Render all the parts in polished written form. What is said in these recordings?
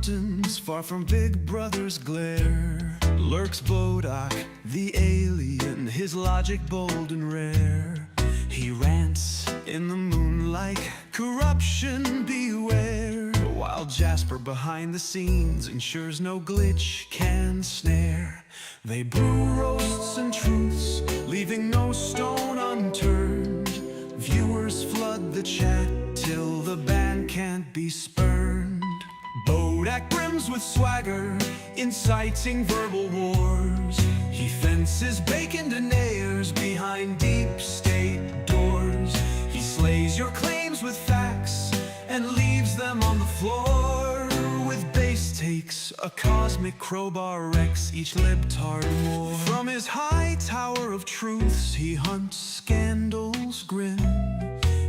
mountains, far from Big Brother's glare, lurks Bodach, the alien, his logic bold and rare. He rants in the moonlight, corruption beware, while Jasper behind the scenes ensures no glitch can snare. They brew roasts and truths, leaving no stone unturned. Viewers flood the chat till the ban can't be spurned. Bodach brims with swagger, inciting verbal wars. He fences bacon deniers behind deep state doors. He slays your claims with facts and leaves them on the floor. With base takes, a cosmic crowbar wrecks each libtard more. From his high tower of truths he hunts scandals grim.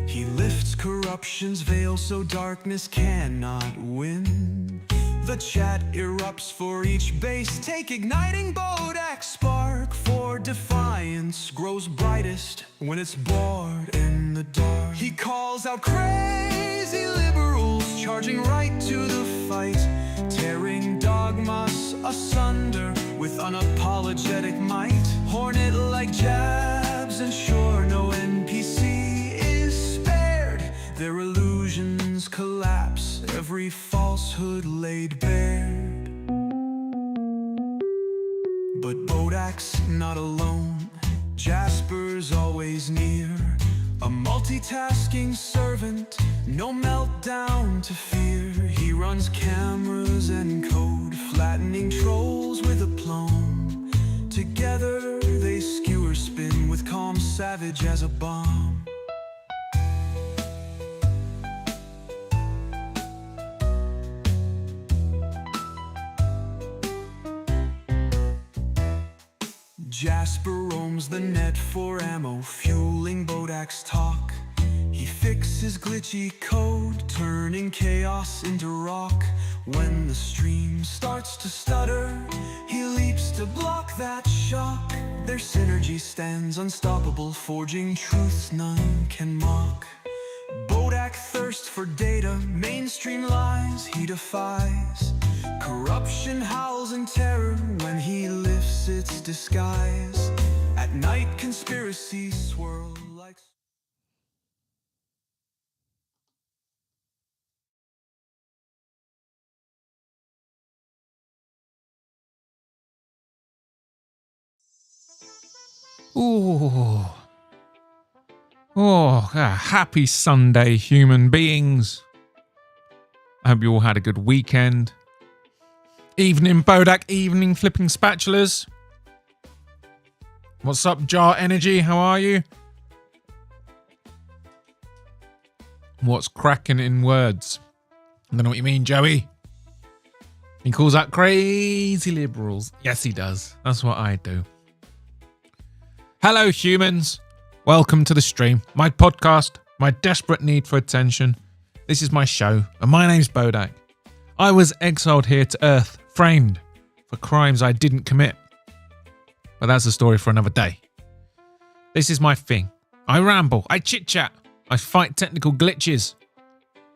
He lifts corruption's veil so darkness cannot win. The chat erupts for each base take, igniting Bodach's spark. For defiance grows brightest when it's bored in the dark. He calls out crazy liberals, charging right to the fight, tearing dogmas asunder with unapologetic might. Hornet like jabs, ensure no NPC is spared. Their illusions collapse, every falsehood laid bare. But Bodach's not alone, Jasper's always near. A multitasking servant, no meltdown to fear. He runs cameras and code, flattening trolls with aplomb. Together they skewer spin with calm savage as a bomb. Jasper roams the net for ammo, fueling Bodach's talk. He fixes glitchy code, turning chaos into rock. When the stream starts to stutter, he leaps to block that shock. Their synergy stands unstoppable, forging truths none can mock. Bodach thirsts for data, mainstream lies he defies. Corruption howls in terror when he lifts its disguise. At night conspiracies swirl like... Happy Sunday, human beings. I hope you all had a good weekend. Evening, Bodach, evening, flipping spatulas. What's up, Jar Energy? How are you? What's cracking in words? I don't know what you mean, Joey. He calls out crazy liberals. Yes, he does. That's what I do. Hello, humans. Welcome to the stream, my podcast, my desperate need for attention. This is my show, and my name's Bodach. I was exiled here to Earth, framed for crimes I didn't commit. But that's a story for another day. This is my thing. I ramble, I chit-chat, I fight technical glitches.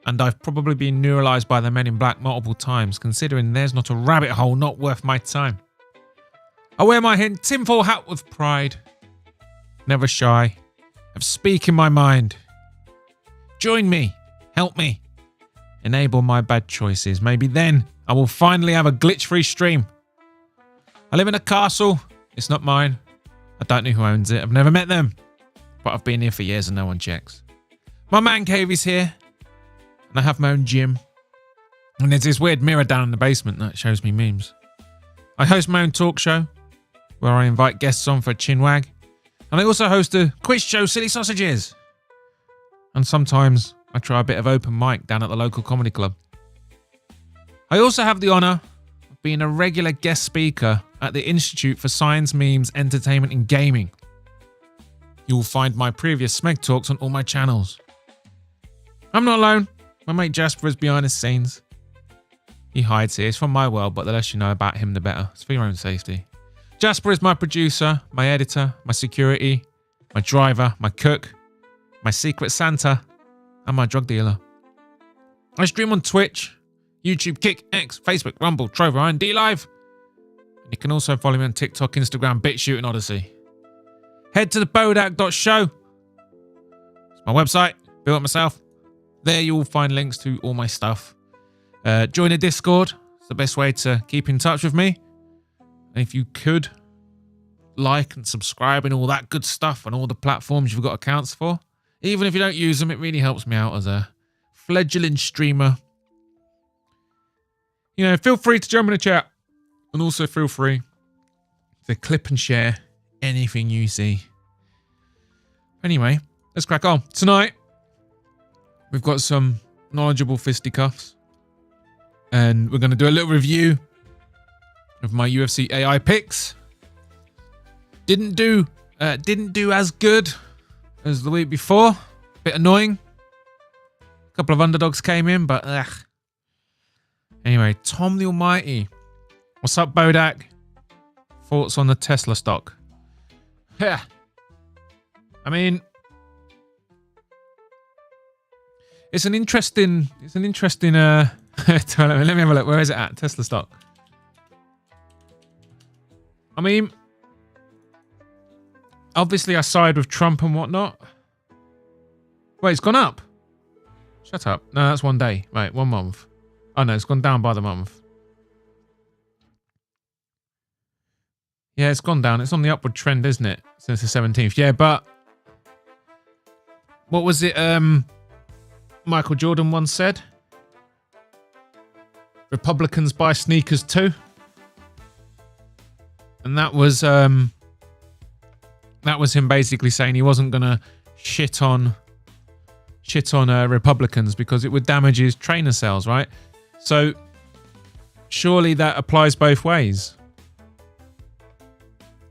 And I've probably been neuralized by the Men in Black multiple times, considering there's not a rabbit hole not worth my time. I wear my tinfoil hat with pride. Never shy of speaking my mind. Join me, help me, enable my bad choices. Maybe then I will finally have a glitch-free stream. I live in a castle. It's not mine. I don't know who owns it. I've never met them, but I've been here for years and no one checks. My man cave is here, and I have my own gym. And there's this weird mirror down in the basement that shows me memes. I host my own talk show, where I invite guests on for a chinwag. And I also host a quiz show, Silly Sausages. And sometimes I try a bit of open mic down at the local comedy club. I also have the honour of being a regular guest speaker at the Institute for Science, Memes, Entertainment and Gaming. You will find my previous Smeg talks on all my channels. I'm not alone. My mate Jasper is behind the scenes. He hides here. It's from my world, but the less you know about him, the better. It's for your own safety. Jasper is my producer, my editor, my security, my driver, my cook, my secret Santa, and my drug dealer. I stream on Twitch, YouTube, Kick, X, Facebook, Rumble, Trover, and D Live. And you can also follow me on TikTok, Instagram, BitChute, and Odyssey. Head to the Bodach.show. It's my website, built it myself. There you will find links to all my stuff. Join the Discord. It's the best way to keep in touch with me. And if you could like and subscribe and all that good stuff on all the platforms you've got accounts for, even if you don't use them, it really helps me out as a fledgling streamer. You know, feel free to jump in the chat. And also feel free to clip and share anything you see. Anyway, let's crack on. Tonight, we've got some knowledgeable fisticuffs. And we're going to do a little review of my UFC AI picks. Didn't do as good as the week before. Bit annoying. A couple of underdogs came in, but ugh. Anyway, Tom the Almighty. What's up, Bodach? Thoughts on the Tesla stock? Yeah. I mean, it's an interesting let me have a look. Where is it at? Tesla stock. I mean, obviously I side with Trump and whatnot. Wait, it's gone up. Shut up. No, that's 1 day. Right, 1 month. Oh no, it's gone down by the month. Yeah, it's gone down. It's on the upward trend, isn't it? Since the 17th. Yeah, but what was it Michael Jordan once said? Republicans buy sneakers too. And that was him basically saying he wasn't gonna shit on Republicans because it would damage his trainer sales, right? So surely that applies both ways.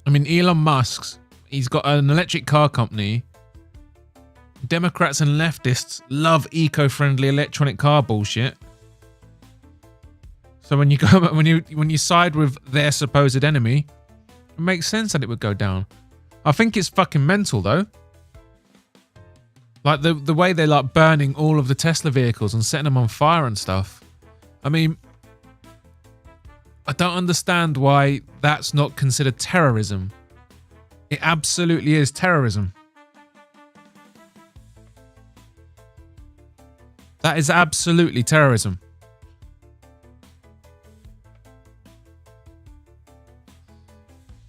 I mean, Elon Musk's, he's got an electric car company. Democrats and leftists love eco-friendly electronic car bullshit. So when you side with their supposed enemy, it makes sense that it would go down. I think it's fucking mental though. Like the way they're like burning all of the Tesla vehicles and setting them on fire and stuff. I mean, I don't understand why that's not considered terrorism. It absolutely is terrorism. That is absolutely terrorism.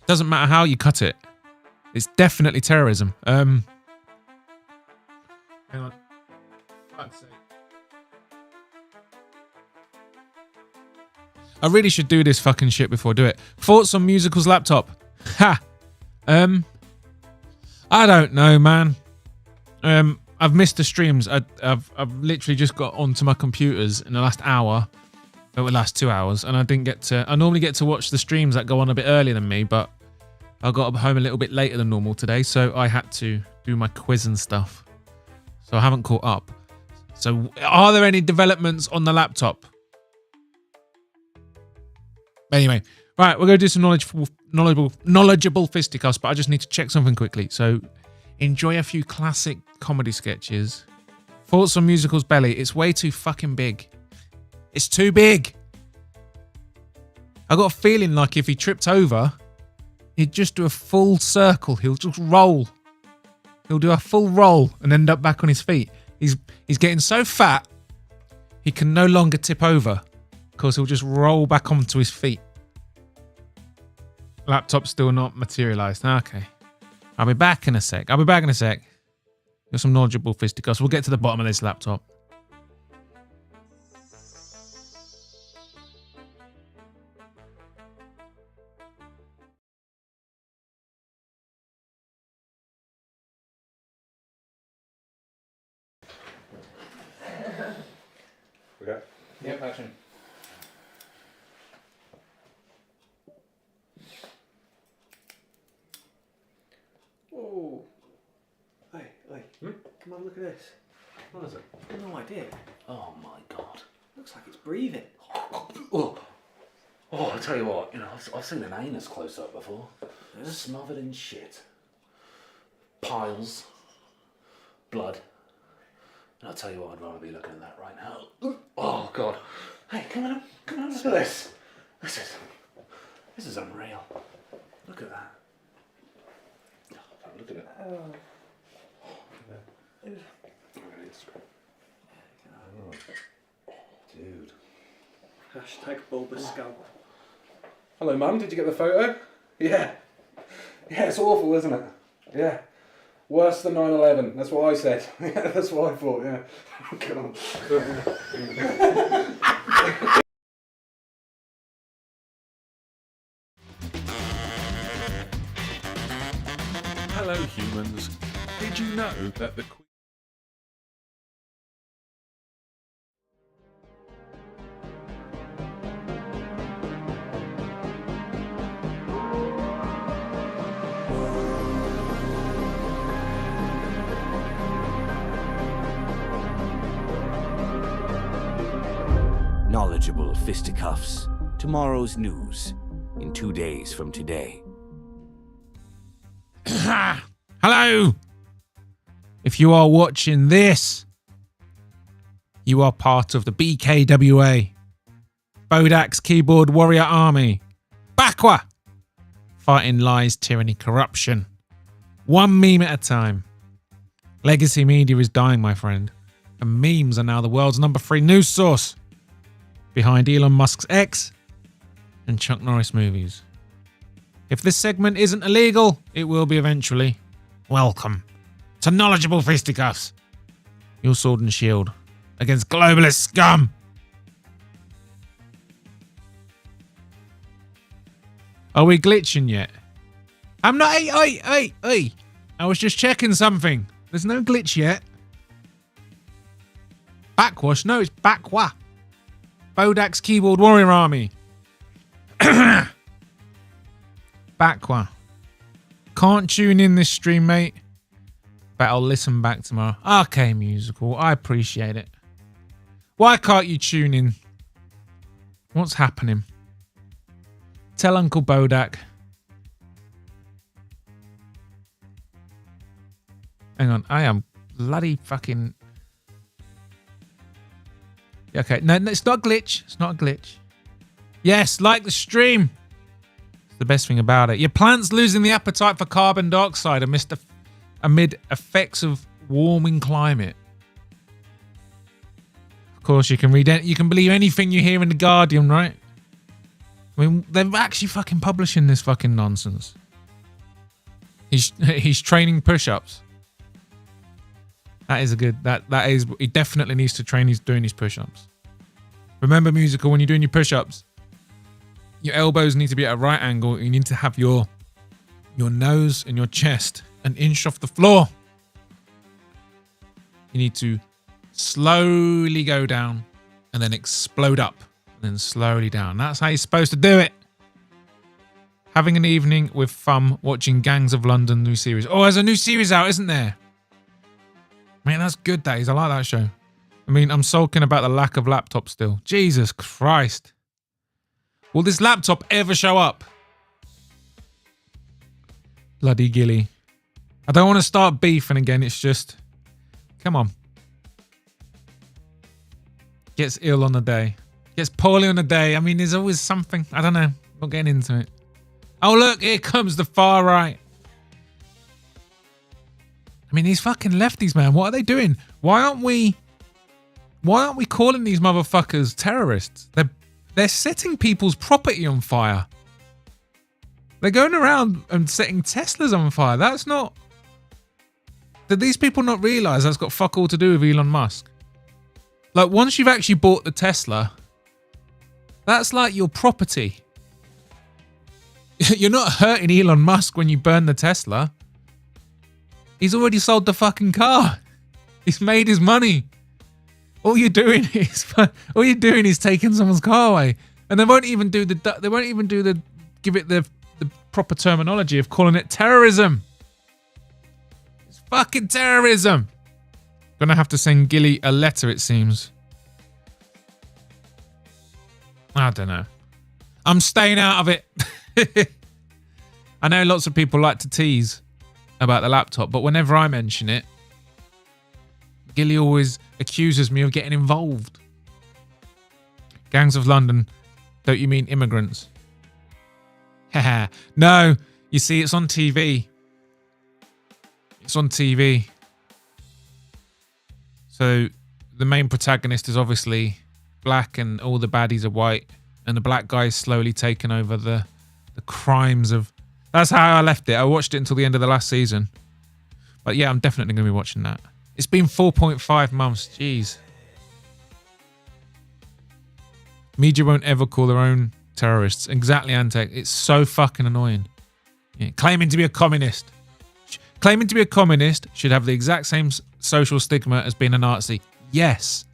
Doesn't matter how you cut it. It's definitely terrorism. Hang on. Fuck's sake. I really should do this fucking shit before I do it. Thoughts on Musical's laptop? Ha! I don't know, man. I've missed the streams. I've literally just got onto my computers in the last hour. Or the last 2 hours. And I didn't get to... I normally get to watch the streams that go on a bit earlier than me, but I got home a little bit later than normal today, so I had to do my quiz and stuff. So I haven't caught up. So are there any developments on the laptop? Anyway, right, we're going to do some knowledgeable fisticuffs, but I just need to check something quickly. So enjoy a few classic comedy sketches. Thoughts on Musical's belly? It's way too fucking big. It's too big. I got a feeling like if he tripped over, he'd just do a full circle. He'll just roll. He'll do a full roll and end up back on his feet. He's getting so fat, he can no longer tip over because he'll just roll back onto his feet. Laptop's still not materialized. Okay. I'll be back in a sec. Got some knowledgeable fisticuffs. We'll get to the bottom of this laptop. Okay. Yep, action. Oh. Hey. Come on, look at this. What is it? No idea. Oh my god. Looks like it's breathing. Oh, I tell you what, I've seen an anus close up before. Smothered in shit. Piles. Blood. And I'll tell you what, I'd rather be looking at that right now. Oh god. Hey, come on, look at this. This is unreal. Look at that. Oh, look at it. Dude. Hashtag bulbous scalp. Hello, Mum. Did you get the photo? Yeah. Yeah, it's awful, isn't it? Yeah. Worse than 9/11. That's what I said. Yeah, that's what I thought. Yeah. Come on. Hello, humans. Did you know that the Queen... Knowledgeable Fisticuffs. Tomorrow's news in 2 days from today. Hello! If you are watching this, you are part of the BKWA, Bodach's Keyboard Warrior Army. Bakwa! Fighting lies, tyranny, corruption. One meme at a time. Legacy media is dying, my friend. And memes are now the world's #3 news source. Behind Elon Musk's X and Chuck Norris movies. If this segment isn't illegal, it will be eventually. Welcome to Knowledgeable Fisticuffs, your sword and shield against globalist scum. Are we glitching yet? I'm not. Hey. I was just checking something. There's no glitch yet. Backwash? No, it's Bakwa. Bodach's Keyboard Warrior Army. Bakwa. Can't tune in this stream, mate. But I'll listen back tomorrow. Okay, musical. I appreciate it. Why can't you tune in? What's happening? Tell Uncle Bodach. Hang on. I am bloody fucking... Okay, no, it's not a glitch. It's not a glitch. Yes, like the stream. It's the best thing about it. Your plant's losing the appetite for carbon dioxide amid effects of warming climate. Of course, you can read it. You can believe anything you hear in The Guardian, right? I mean, they're actually fucking publishing this fucking nonsense. He's training push-ups. That is a good... That is... He definitely needs to train. He's doing his push-ups. Remember, musical, when you're doing your push-ups, your elbows need to be at a right angle. You need to have your nose and your chest an inch off the floor. You need to slowly go down and then explode up and then slowly down. That's how you're supposed to do it. Having an evening with fun watching Gangs of London new series. Oh, there's a new series out, isn't there? Man, that's good, that is. I like that show. I mean, I'm sulking about the lack of laptops still. Jesus Christ. Will this laptop ever show up? Bloody Gilly. I don't want to start beefing again. It's just... Come on. Gets ill on the day. Gets poorly on the day. I mean, there's always something. I don't know. Not getting into it. Oh, look. Here comes the far right. I mean, these fucking lefties, man. What are they doing? Why aren't we calling these motherfuckers terrorists? They're setting people's property on fire. They're going around and setting Teslas on fire. That's not... Did these people not realise that's got fuck all to do with Elon Musk? Like, once you've actually bought the Tesla, that's like your property. You're not hurting Elon Musk when you burn the Tesla. He's already sold the fucking car. He's made his money. All you're doing is taking someone's car away, and they won't even do give it the proper terminology of calling it terrorism. It's fucking terrorism. Gonna have to send Gilly a letter, it seems. I don't know. I'm staying out of it. I know lots of people like to tease about the laptop, but whenever I mention it, Gilly always accuses me of getting involved. Gangs of London. Don't you mean immigrants? Haha. No, you see, it's on TV. It's on TV. So the main protagonist is obviously black and all the baddies are white. And the black guy is slowly taking over the crimes of... That's how I left it. I watched it until the end of the last season. But yeah, I'm definitely going to be watching that. It's been 4.5 months. Jeez. Media won't ever call their own terrorists. Exactly, Antec. It's so fucking annoying. Yeah. Claiming to be a communist. Claiming to be a communist should have the exact same social stigma as being a Nazi. Yes.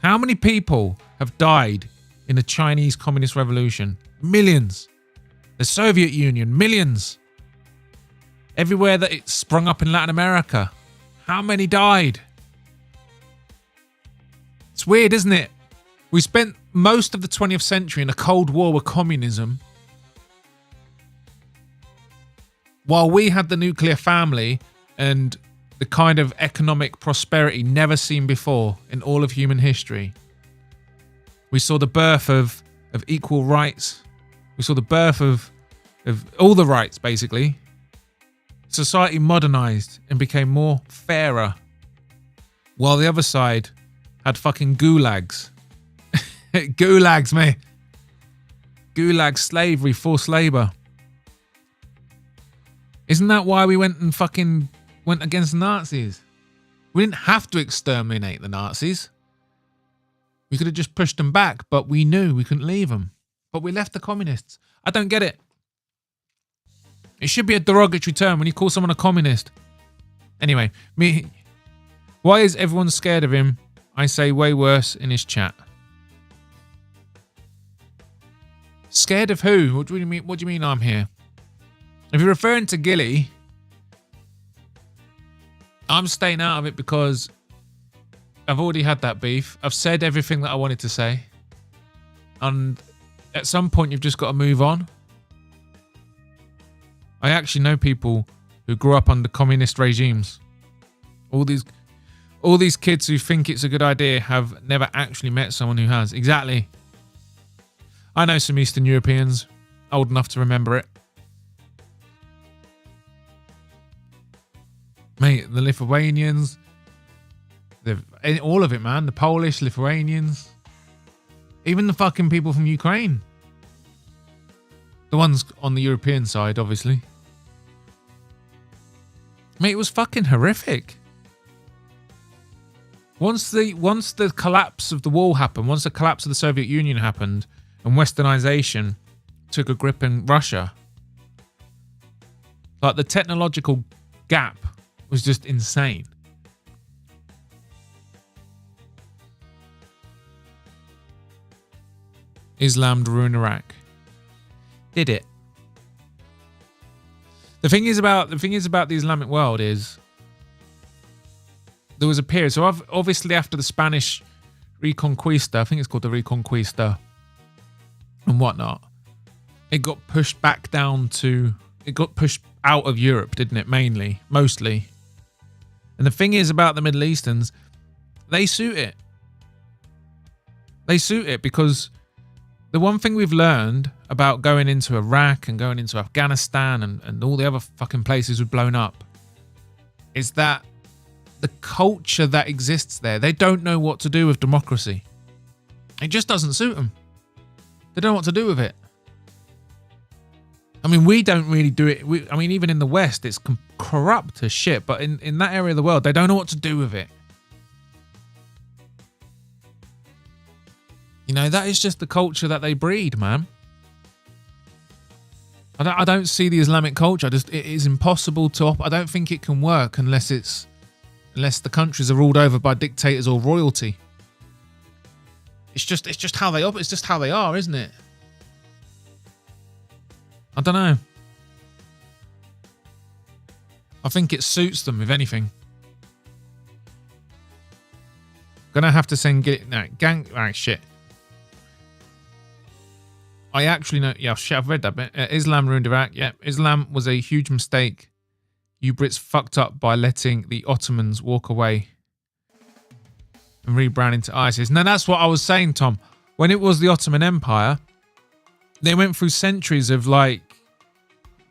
How many people have died in the Chinese Communist Revolution? Millions. The Soviet Union, millions. Everywhere that it sprung up in Latin America, how many died? It's weird, isn't it? We spent most of the 20th century in a Cold War with communism, while we had the nuclear family and the kind of economic prosperity never seen before in all of human history. We saw the birth of equal rights. We saw the birth of all the rights, basically. Society modernized and became more fairer, while the other side had fucking gulags. Gulags, mate. Gulag slavery, forced labor. Isn't that why we went against the Nazis? We didn't have to exterminate the Nazis. We could have just pushed them back, but we knew we couldn't leave them. But we left the communists. I don't get it. It should be a derogatory term when you call someone a communist. Anyway, why is everyone scared of him? I say way worse in his chat. Scared of who? What do you mean? What do you mean I'm here? If you're referring to Gilly, I'm staying out of it because I've already had that beef. I've said everything that I wanted to say. And at some point, you've just got to move on. I actually know people who grew up under communist regimes. All these kids who think it's a good idea have never actually met someone who has. Exactly. I know some Eastern Europeans, old enough to remember it. Mate, the Lithuanians, all of it, man. The Polish, Lithuanians, even the fucking people from Ukraine. The ones on the European side, obviously. Mate, it was fucking horrific. Once the collapse of the wall happened, once the collapse of the Soviet Union happened, and westernization took a grip in Russia, like the technological gap was just insane. Islam to ruin Iraq. Did it? The thing is about the Islamic world is there was a period. So obviously after the Spanish Reconquista, I think it's called the Reconquista and whatnot, it got pushed back down to, it got pushed out of Europe, didn't it? Mostly. And the thing is about the Middle Easterns, they suit it. They suit it because the one thing we've learned about going into Iraq and going into Afghanistan and all the other fucking places we've blown up is that the culture that exists there, they don't know what to do with democracy. It just doesn't suit them. They don't know what to do with it. I mean, we don't really do it. I mean, even in the West, it's corrupt as shit. But in that area of the world, they don't know what to do with it. You know, that is just the culture that they breed, man. I don't see the Islamic culture. It is impossible to. I don't think it can work unless the countries are ruled over by dictators or royalty. It's just how they operate. It's just how they are, isn't it? I don't know. I think it suits them, if anything. Gonna have to send gang. Alright, shit. I actually know. Yeah, shit. I've read that bit. Islam ruined Iraq. Yeah, Islam was a huge mistake. You Brits fucked up by letting the Ottomans walk away and rebrand into ISIS. Now that's what I was saying, Tom. when it was the Ottoman Empire, they went through centuries of like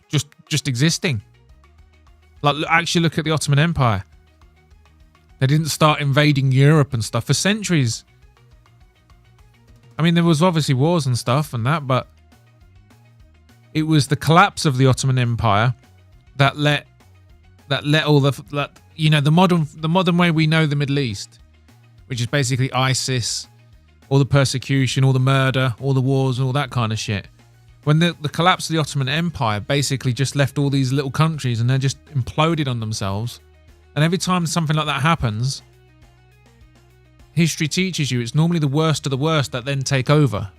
just existing. Like, actually look at the Ottoman Empire. They didn't start invading Europe and stuff for centuries. I mean, there was obviously wars and stuff and that, but it was the collapse of the Ottoman Empire that let all the the modern way we know the Middle East, which is basically ISIS, all the persecution, all the murder, all the wars, and all that kind of shit. When the collapse of the Ottoman Empire basically just left all these little countries and they just imploded on themselves. And every time something like that happens, history teaches you it's normally the worst of the worst that then take over.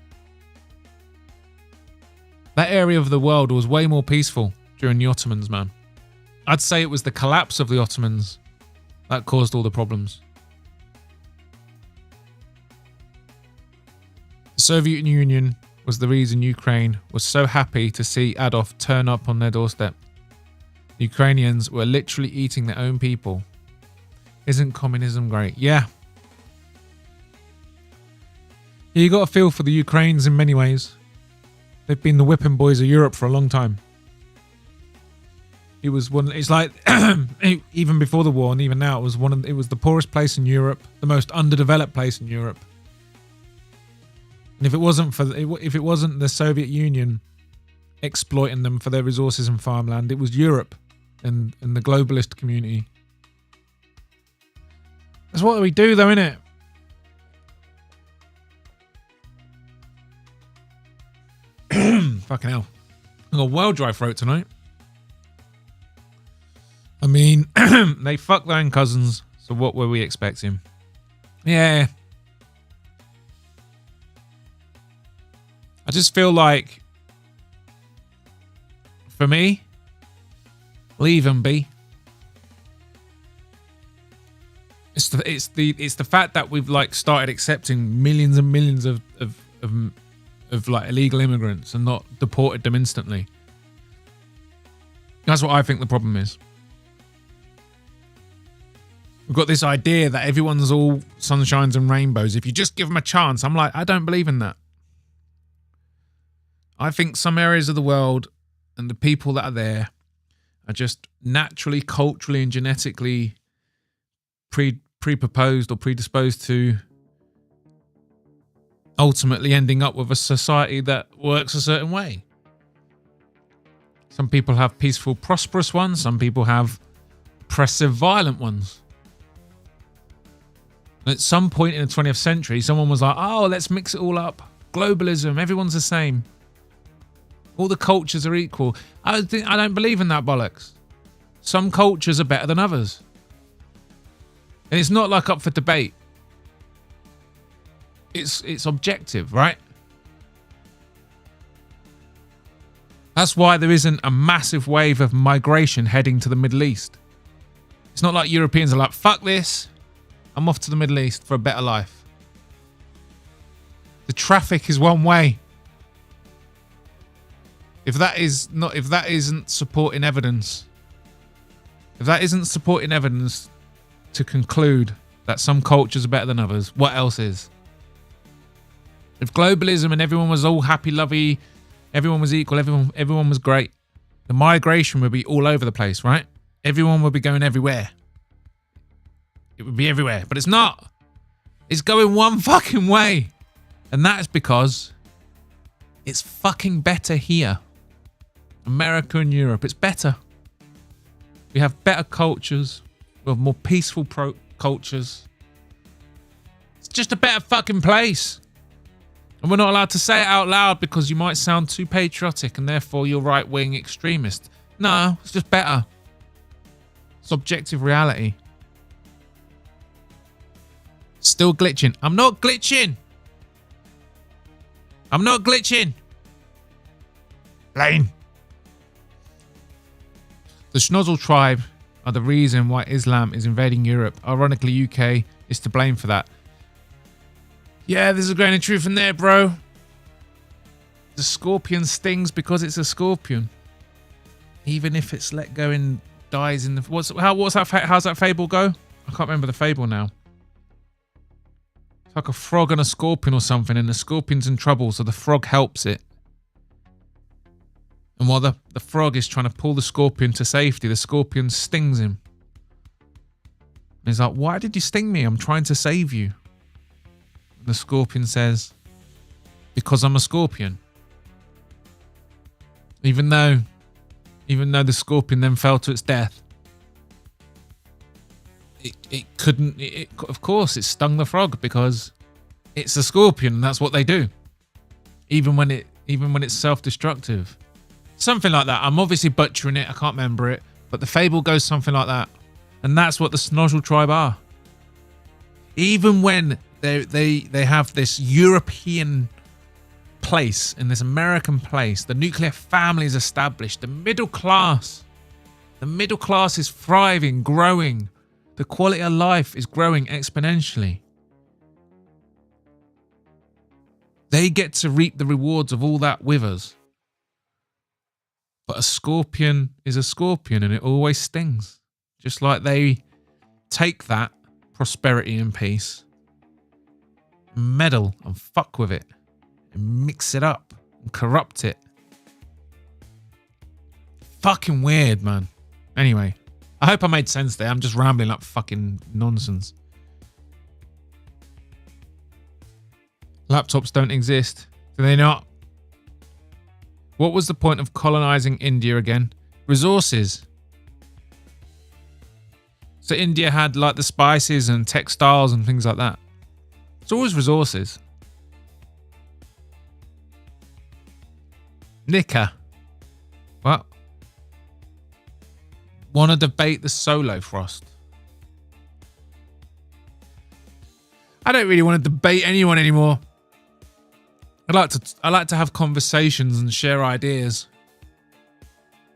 That area of the world was way more peaceful during the Ottomans, man. I'd say it was the collapse of the Ottomans that caused all the problems. The Soviet Union was the reason Ukraine was so happy to see Adolf turn up on their doorstep. The Ukrainians were literally eating their own people. Isn't communism great? Yeah. You got to feel for the Ukrainians in many ways. They've been the whipping boys of Europe for a long time. It was one. It's like even before the war and even now, it was the poorest place in Europe, the most underdeveloped place in Europe. And if it wasn't the Soviet Union exploiting them for their resources and farmland, it was Europe and the globalist community. That's what we do, though, innit? Fucking hell. I got a well dry throat tonight. I mean, they fucked their own cousins, so what were we expecting? Yeah. I just feel like, for me, leave them be. It's the fact that we've like started accepting millions and millions of like illegal immigrants and not deported them instantly. That's what I think the problem is. We've got this idea that everyone's all sunshines and rainbows. If you just give them a chance, I'm like, I don't believe in that. I think some areas of the world and the people that are there are just naturally, culturally, and genetically pre-proposed or predisposed to ultimately ending up with a society that works a certain way. Some people have peaceful, prosperous ones. Some people have oppressive, violent ones. And at some point in the 20th century, someone was like, oh, let's mix it all up. Globalism, everyone's the same. All the cultures are equal. I don't believe in that bollocks. Some cultures are better than others. And it's not like up for debate. It's objective, right? That's why there isn't a massive wave of migration heading to the Middle East. It's not like Europeans are like, fuck this, I'm off to the Middle East for a better life. The traffic is one way. If that isn't supporting evidence to conclude that some cultures are better than others, what else is? If globalism and everyone was all happy-lovey, everyone was equal, everyone was great, the migration would be all over the place, right? Everyone would be going everywhere. It would be everywhere, but it's not. It's going one fucking way. And that is because it's fucking better here. America and Europe, it's better. We have better cultures. We have more peaceful cultures. It's just a better fucking place. And we're not allowed to say it out loud because you might sound too patriotic and therefore you're right-wing extremist. No, it's just better. It's objective reality. Still glitching. I'm not glitching. I'm not glitching. Lane. The Schnozzle tribe are the reason why Islam is invading Europe. Ironically, UK is to blame for that. Yeah, there's a grain of truth in there, bro. The scorpion stings because it's a scorpion. Even if it's let go and dies in the... How's that fable go? I can't remember the fable now. It's like a frog and a scorpion or something, and the scorpion's in trouble, so the frog helps it. And while the frog is trying to pull the scorpion to safety, the scorpion stings him. And he's like, why did you sting me? I'm trying to save you. And the scorpion says, because I'm a scorpion. Even though the scorpion then fell to its death, of course it stung the frog because it's a scorpion and that's what they do. Even when it's self-destructive. Something like that. I'm obviously butchering it. I can't remember it. But the fable goes something like that. And that's what the Snozzle tribe are. Even when they have this European place, in this American place, the nuclear family is established. The middle class is thriving, growing. The quality of life is growing exponentially. They get to reap the rewards of all that with us. But a scorpion is a scorpion and it always stings. Just like they take that prosperity and peace, meddle and fuck with it, and mix it up and corrupt it. Fucking weird, man. Anyway, I hope I made sense there. I'm just rambling like fucking nonsense. Laptops don't exist. Do they not? What was the point of colonizing India again? Resources. So India had like the spices and textiles and things like that. It's always resources. Nicker. What? Want to debate the solo frost? I don't really want to debate anyone anymore. I like to have conversations and share ideas.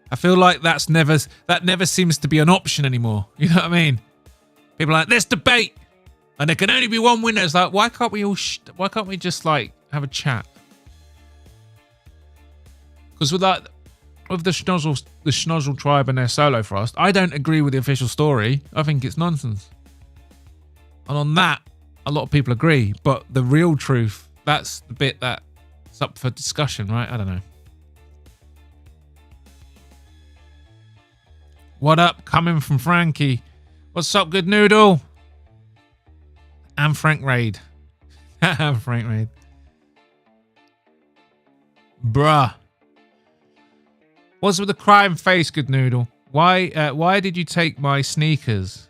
I feel like that never seems to be an option anymore. You know what I mean? People are like, let's debate, and there can only be one winner. It's like, why can't we just like have a chat? Because with the Schnozzle tribe and their solo frost, I don't agree with the official story. I think it's nonsense. And on that, a lot of people agree. But the real truth, that's the bit that's up for discussion, right? I don't know. What up? Coming from Frankie. What's up, good noodle? And Frank Raid. Frank Raid. Bruh. What's with the crying face, good noodle? Why did you take my sneakers?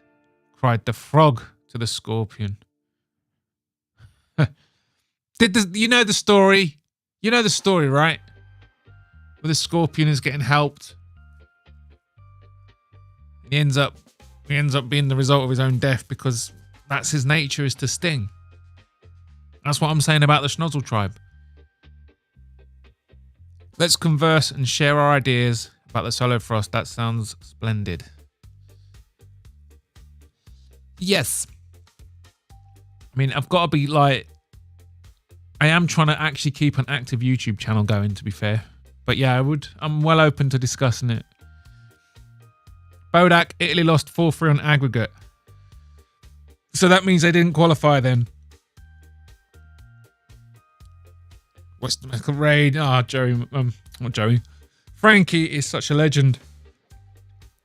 Cried the frog to the scorpion. You know the story? You know the story, right? Where the scorpion is getting helped. He ends up being the result of his own death because that's his nature, is to sting. That's what I'm saying about the Schnozzle tribe. Let's converse and share our ideas about the solo frost. That sounds splendid. Yes. I mean, I've got to be like, I am trying to actually keep an active YouTube channel going, to be fair. But yeah, I'm well open to discussing it. Bodach, Italy lost 4-3 on aggregate. So that means they didn't qualify then. West American Raid. Joey. Not Joey. Frankie is such a legend.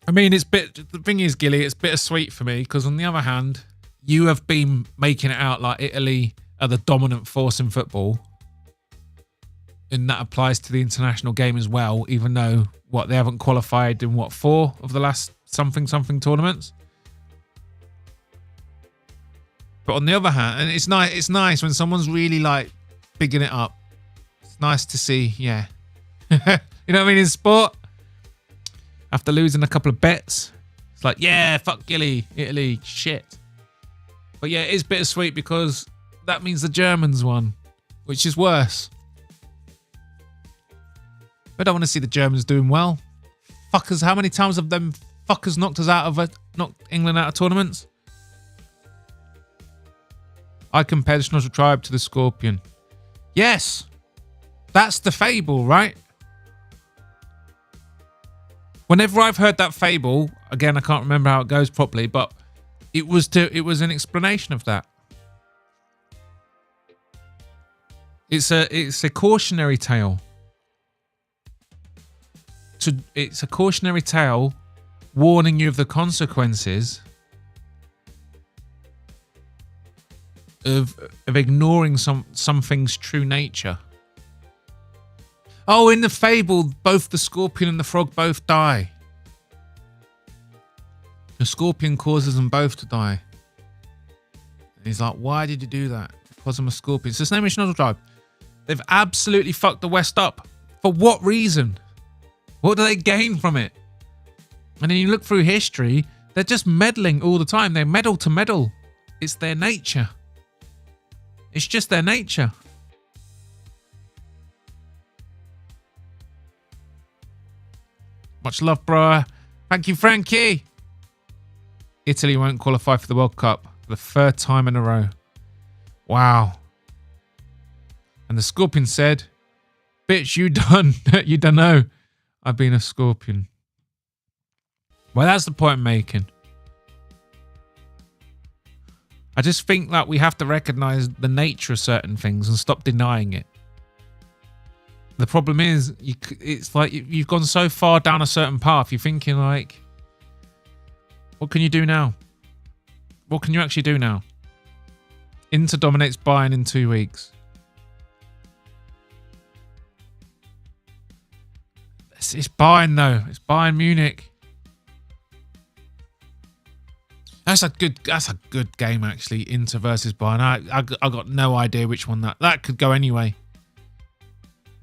I mean, the thing is, Gilly, it's bittersweet for me because on the other hand, you have been making it out like Italy are the dominant force in football. And that applies to the international game as well, even though, they haven't qualified in 4 of the last something tournaments. But on the other hand, and it's nice when someone's really like bigging it up. It's nice to see, yeah. You know what I mean? In sport, after losing a couple of bets, it's like, yeah, fuck Gilly, Italy, shit. But yeah, it is bittersweet because that means the Germans won, which is worse. I don't want to see the Germans doing well. Fuckers, how many times have them fuckers knocked England out of tournaments? I compare the Schnozzle tribe to the scorpion. Yes, that's the fable, right? Whenever I've heard that fable, again, I can't remember how it goes properly, but it was an explanation of that. It's a cautionary tale. It's a cautionary tale warning you of the consequences of ignoring something's true nature. Oh, in the fable, both the scorpion and the frog both die. The scorpion causes them both to die. And he's like, why did you do that? Because I'm a scorpion. So it's no mission tribe. They've absolutely fucked the West up. For what reason? What do they gain from it? And then you look through history, they're just meddling all the time. They meddle to meddle. It's their nature. It's just their nature. Much love, bro. Thank you, Frankie. Italy won't qualify for the World Cup for the third time in a row. Wow. And the scorpion said, bitch, you don't know. I've been a scorpion. Well, that's the point I'm making. I just think that we have to recognize the nature of certain things and stop denying it. The problem is, it's like you've gone so far down a certain path, you're thinking like, what can you do now? What can you actually do now? Inter dominates Bayern in 2 weeks. It's Bayern though. It's Bayern Munich. That's a good game actually. Inter versus Bayern. I got no idea which one that could go anyway.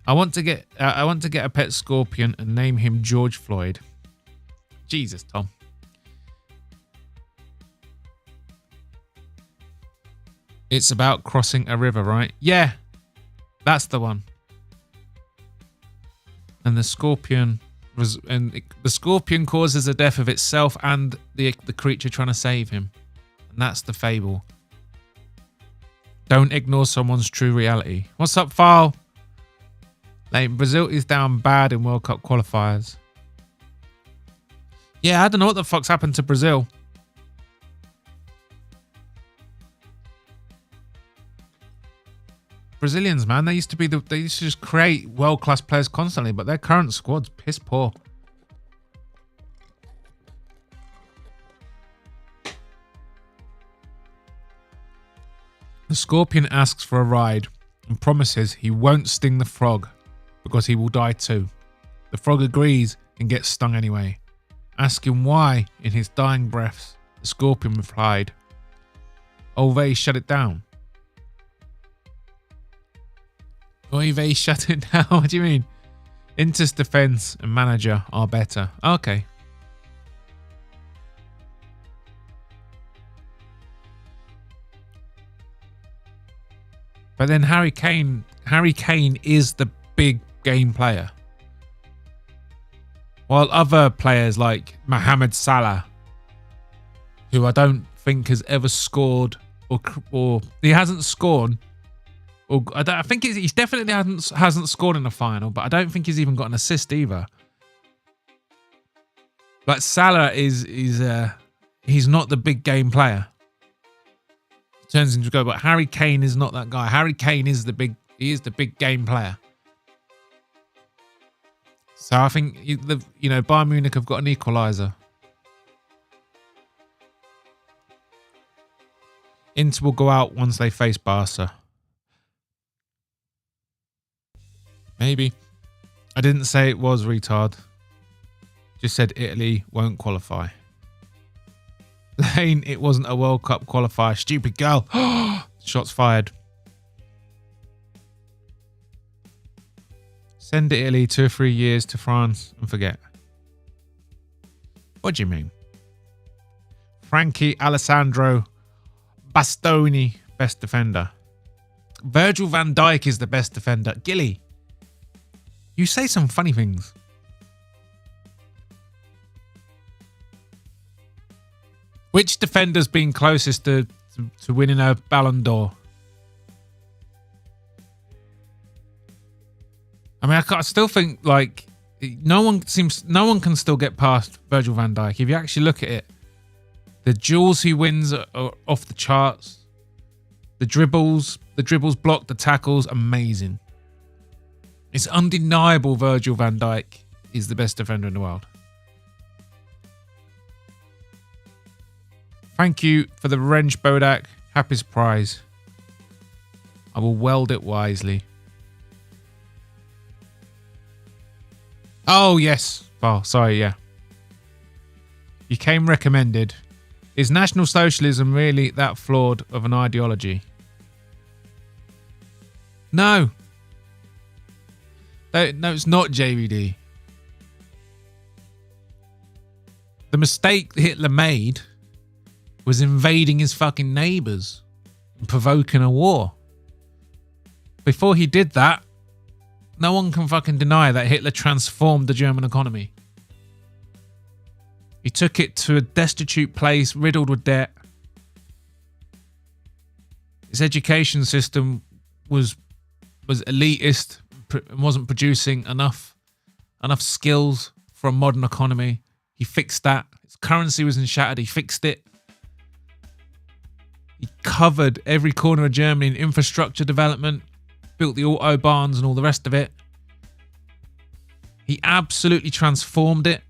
I want to get a pet scorpion and name him George Floyd. Jesus, Tom. It's about crossing a river, right? Yeah, that's the one. And the scorpion causes the death of itself and the creature trying to save him. And that's the fable. Don't ignore someone's true reality. What's up, File? Like, Brazil is down bad in World Cup qualifiers. Yeah, I don't know what the fuck's happened to Brazil. Brazilians, man, they used to just create world-class players constantly, but their current squad's piss poor. The scorpion asks for a ride and promises he won't sting the frog because he will die too. The frog agrees and gets stung anyway. Asking why in his dying breaths, the scorpion replied, "Ove, shut it down." Ove, shut it down? What do you mean? Inter's defense and manager are better. Okay. But then Harry Kane is the big game player. While other players like Mohamed Salah, who I don't think has ever scored or he hasn't scored, or I think he's definitely hasn't scored in a final, but I don't think he's even got an assist either. Like Salah he's not the big game player. Turns into a go, but Harry Kane is not that guy. Harry Kane is the big game player. So I think Bayern Munich have got an equaliser. Inter will go out once they face Barca. Maybe. I didn't say it was retard. Just said Italy won't qualify. Lane, it wasn't a World Cup qualifier. Stupid girl. Shots fired. Send Italy 2 or 3 years to France and forget. What do you mean? Frankie Alessandro Bastoni, best defender. Virgil van Dijk is the best defender. Gilly, you say some funny things. Which defender's been closest to winning a Ballon d'Or? I mean, I still think like no one can still get past Virgil van Dijk. If you actually look at it, the duels he wins are off the charts. The dribbles blocked, the tackles, amazing. It's undeniable Virgil van Dijk is the best defender in the world. Thank you for the wrench, Bodach. Happy surprise. I will weld it wisely. Oh, yes. Oh, sorry, yeah. You came recommended. Is National Socialism really that flawed of an ideology? No. No, it's not, JVD. The mistake Hitler made was invading his fucking neighbours and provoking a war. Before he did that, no one can fucking deny that Hitler transformed the German economy. He took it to a destitute place riddled with debt. His education system was elitist and wasn't producing enough skills for a modern economy. He fixed that. His currency was shattered. He fixed it. He covered every corner of Germany in infrastructure development, built the autobahns and all the rest of it. He absolutely transformed it.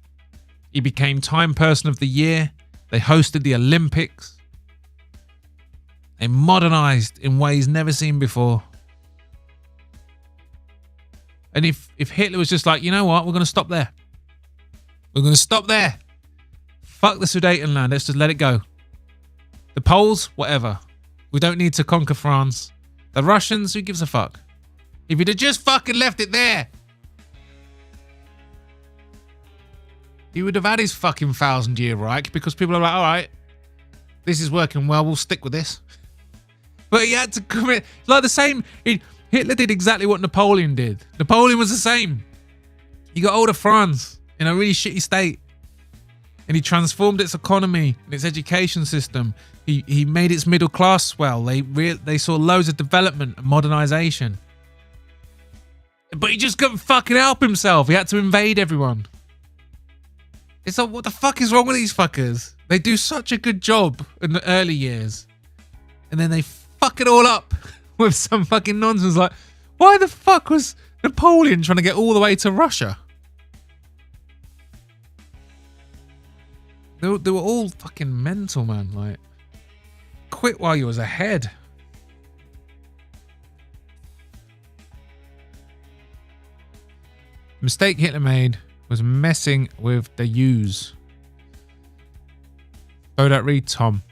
He became Time Person of the Year. They hosted the Olympics. They modernized in ways never seen before. And if Hitler was just like, you know what, we're going to stop there. We're going to stop there. Fuck the Sudetenland. Let's just let it go. The Poles, whatever. We don't need to conquer France. The Russians, who gives a fuck? If he'd have just fucking left it there, he would have had his fucking 1,000-year Reich, because people are like, all right, this is working well, we'll stick with this. But he had to commit, like the same, Hitler did exactly what Napoleon did. Napoleon was the same. He got hold of France in a really shitty state, and he transformed its economy and its education system. He made its middle class swell. They saw loads of development and modernization. But he just couldn't fucking help himself. He had to invade everyone. It's like, what the fuck is wrong with these fuckers? They do such a good job in the early years, and then they fuck it all up with some fucking nonsense like, why the fuck was Napoleon trying to get all the way to Russia? They were all fucking mental, man. Like, quit while you was ahead. The mistake Hitler made was messing with the Jews. Bodach read Tom.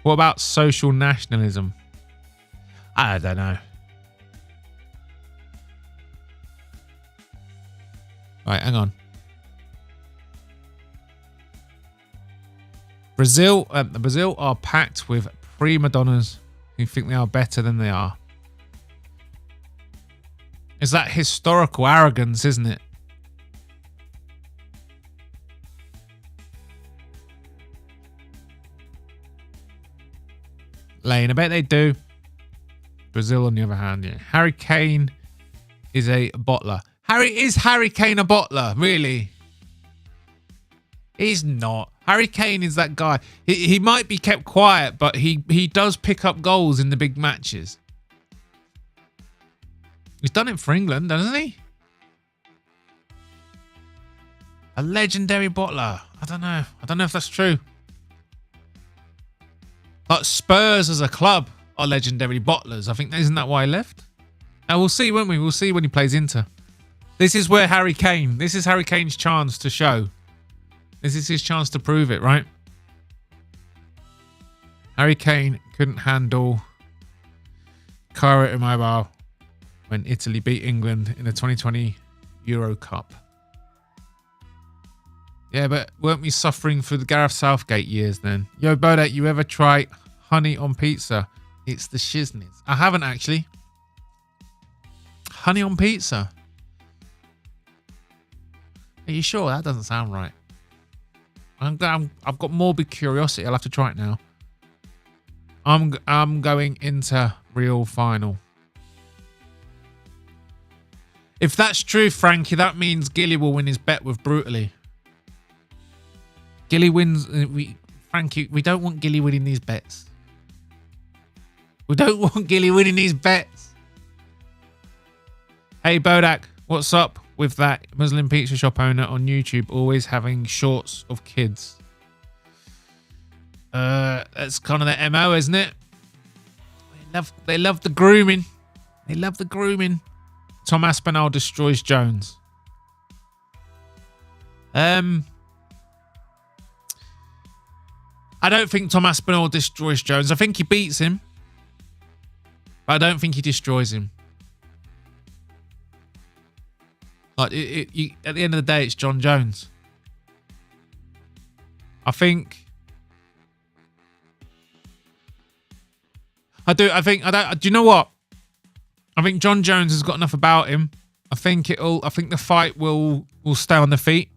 What about social nationalism? I don't know. Right, hang on. Brazil are packed with prima donnas who think they are better than they are. It's that historical arrogance, isn't it? Lane, I bet they do. Brazil, on the other hand, yeah. Harry Kane is a bottler. Is Harry Kane a bottler? Really? He's not. Harry Kane is that guy. He might be kept quiet, but he does pick up goals in the big matches. He's done it for England, hasn't he? A legendary bottler. I don't know. I don't know if that's true. But Spurs as a club are legendary bottlers. I think, isn't that why he left? And we'll see, won't we? We'll see when he plays Inter. This is Harry Kane's chance to show. This is his chance to prove it, right? Harry Kane couldn't handle Cairo Immobile when Italy beat England in the 2020 Euro Cup. Yeah, but weren't we suffering through the Gareth Southgate years then? Yo, Bodach, you ever try honey on pizza? It's the shiznits. I haven't actually. Honey on pizza? Are you sure? That doesn't sound right. I've got morbid curiosity. I'll have to try it now. I'm going into real final. If that's true, Frankie, that means Gilly will win his bet with Brutally. Gilly wins. Frankie, we don't want Gilly winning these bets. We don't want Gilly winning these bets. Hey, Bodach, what's up with that Muslim pizza shop owner on YouTube always having shorts of kids? That's kind of the MO, isn't it? They love the grooming. They love the grooming. Tom Aspinall destroys Jones. I don't think Tom Aspinall destroys Jones. I think he beats him, but I don't think he destroys him. Like at the end of the day, it's John Jones. Do you know what? I think John Jones has got enough about him. I think the fight will stay on the feet.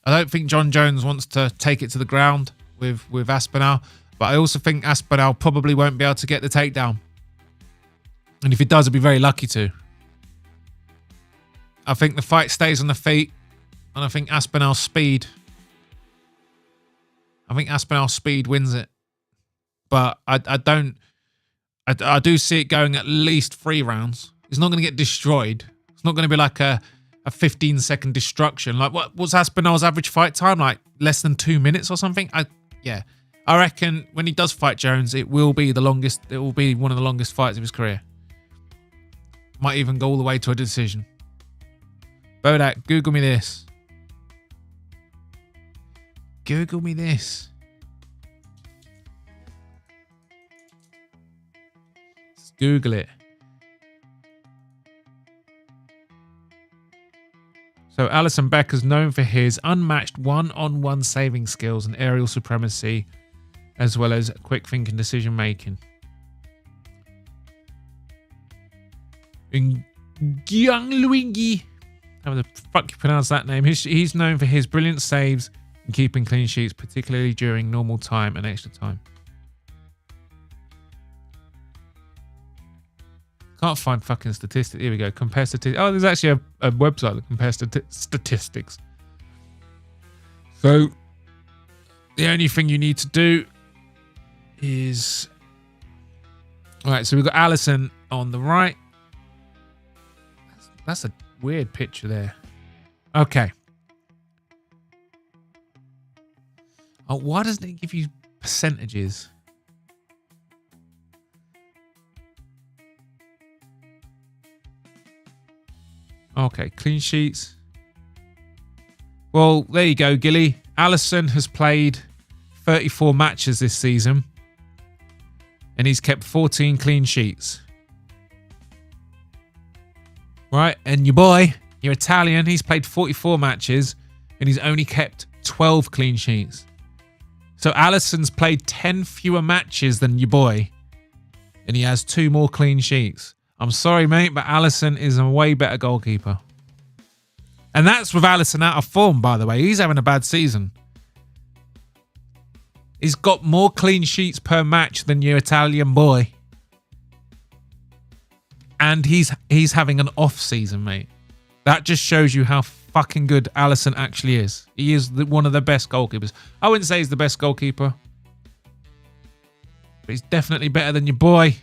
I don't think John Jones wants to take it to the ground with Aspinall, but I also think Aspinall probably won't be able to get the takedown. And if he does, he'll be very lucky to. I think the fight stays on the feet, and I think Aspinall's speed wins it. But I do see it going at least 3 rounds. He's not going to get destroyed. It's not going to be like a 15-second destruction. Like what's Aspinall's average fight time? Like less than 2 minutes or something? I reckon when he does fight Jones, it will be the longest. It will be one of the longest fights of his career. Might even go all the way to a decision. Bodach, Google me this. Google me this. Let's Google it. So Alison Becker's known for his unmatched one-on-one saving skills and aerial supremacy, as well as quick thinking decision making. Gyang Luigi. How the fuck you pronounce that name? He's known for his brilliant saves and keeping clean sheets, particularly during normal time and extra time. Can't find fucking statistics. Here we go. Compare statistics. Oh, there's actually a website that compares statistics. So the only thing you need to do is... All right, so we've got Alison on the right. That's a weird picture there. Okay. Oh, why doesn't it give you percentages? Okay, clean sheets. Well, there you go, Gilly. Alison has played 34 matches this season, and he's kept 14 clean sheets. Right, and your boy, you're Italian, he's played 44 matches, and he's only kept 12 clean sheets. So Alison's played 10 fewer matches than your boy, and he has 2 more clean sheets. I'm sorry, mate, but Alison is a way better goalkeeper. And that's with Alison out of form, by the way. He's having a bad season. He's got more clean sheets per match than your Italian boy. And he's having an off season, mate. That just shows you how fucking good Alison actually is. He is one of the best goalkeepers. I wouldn't say he's the best goalkeeper, but he's definitely better than your boy.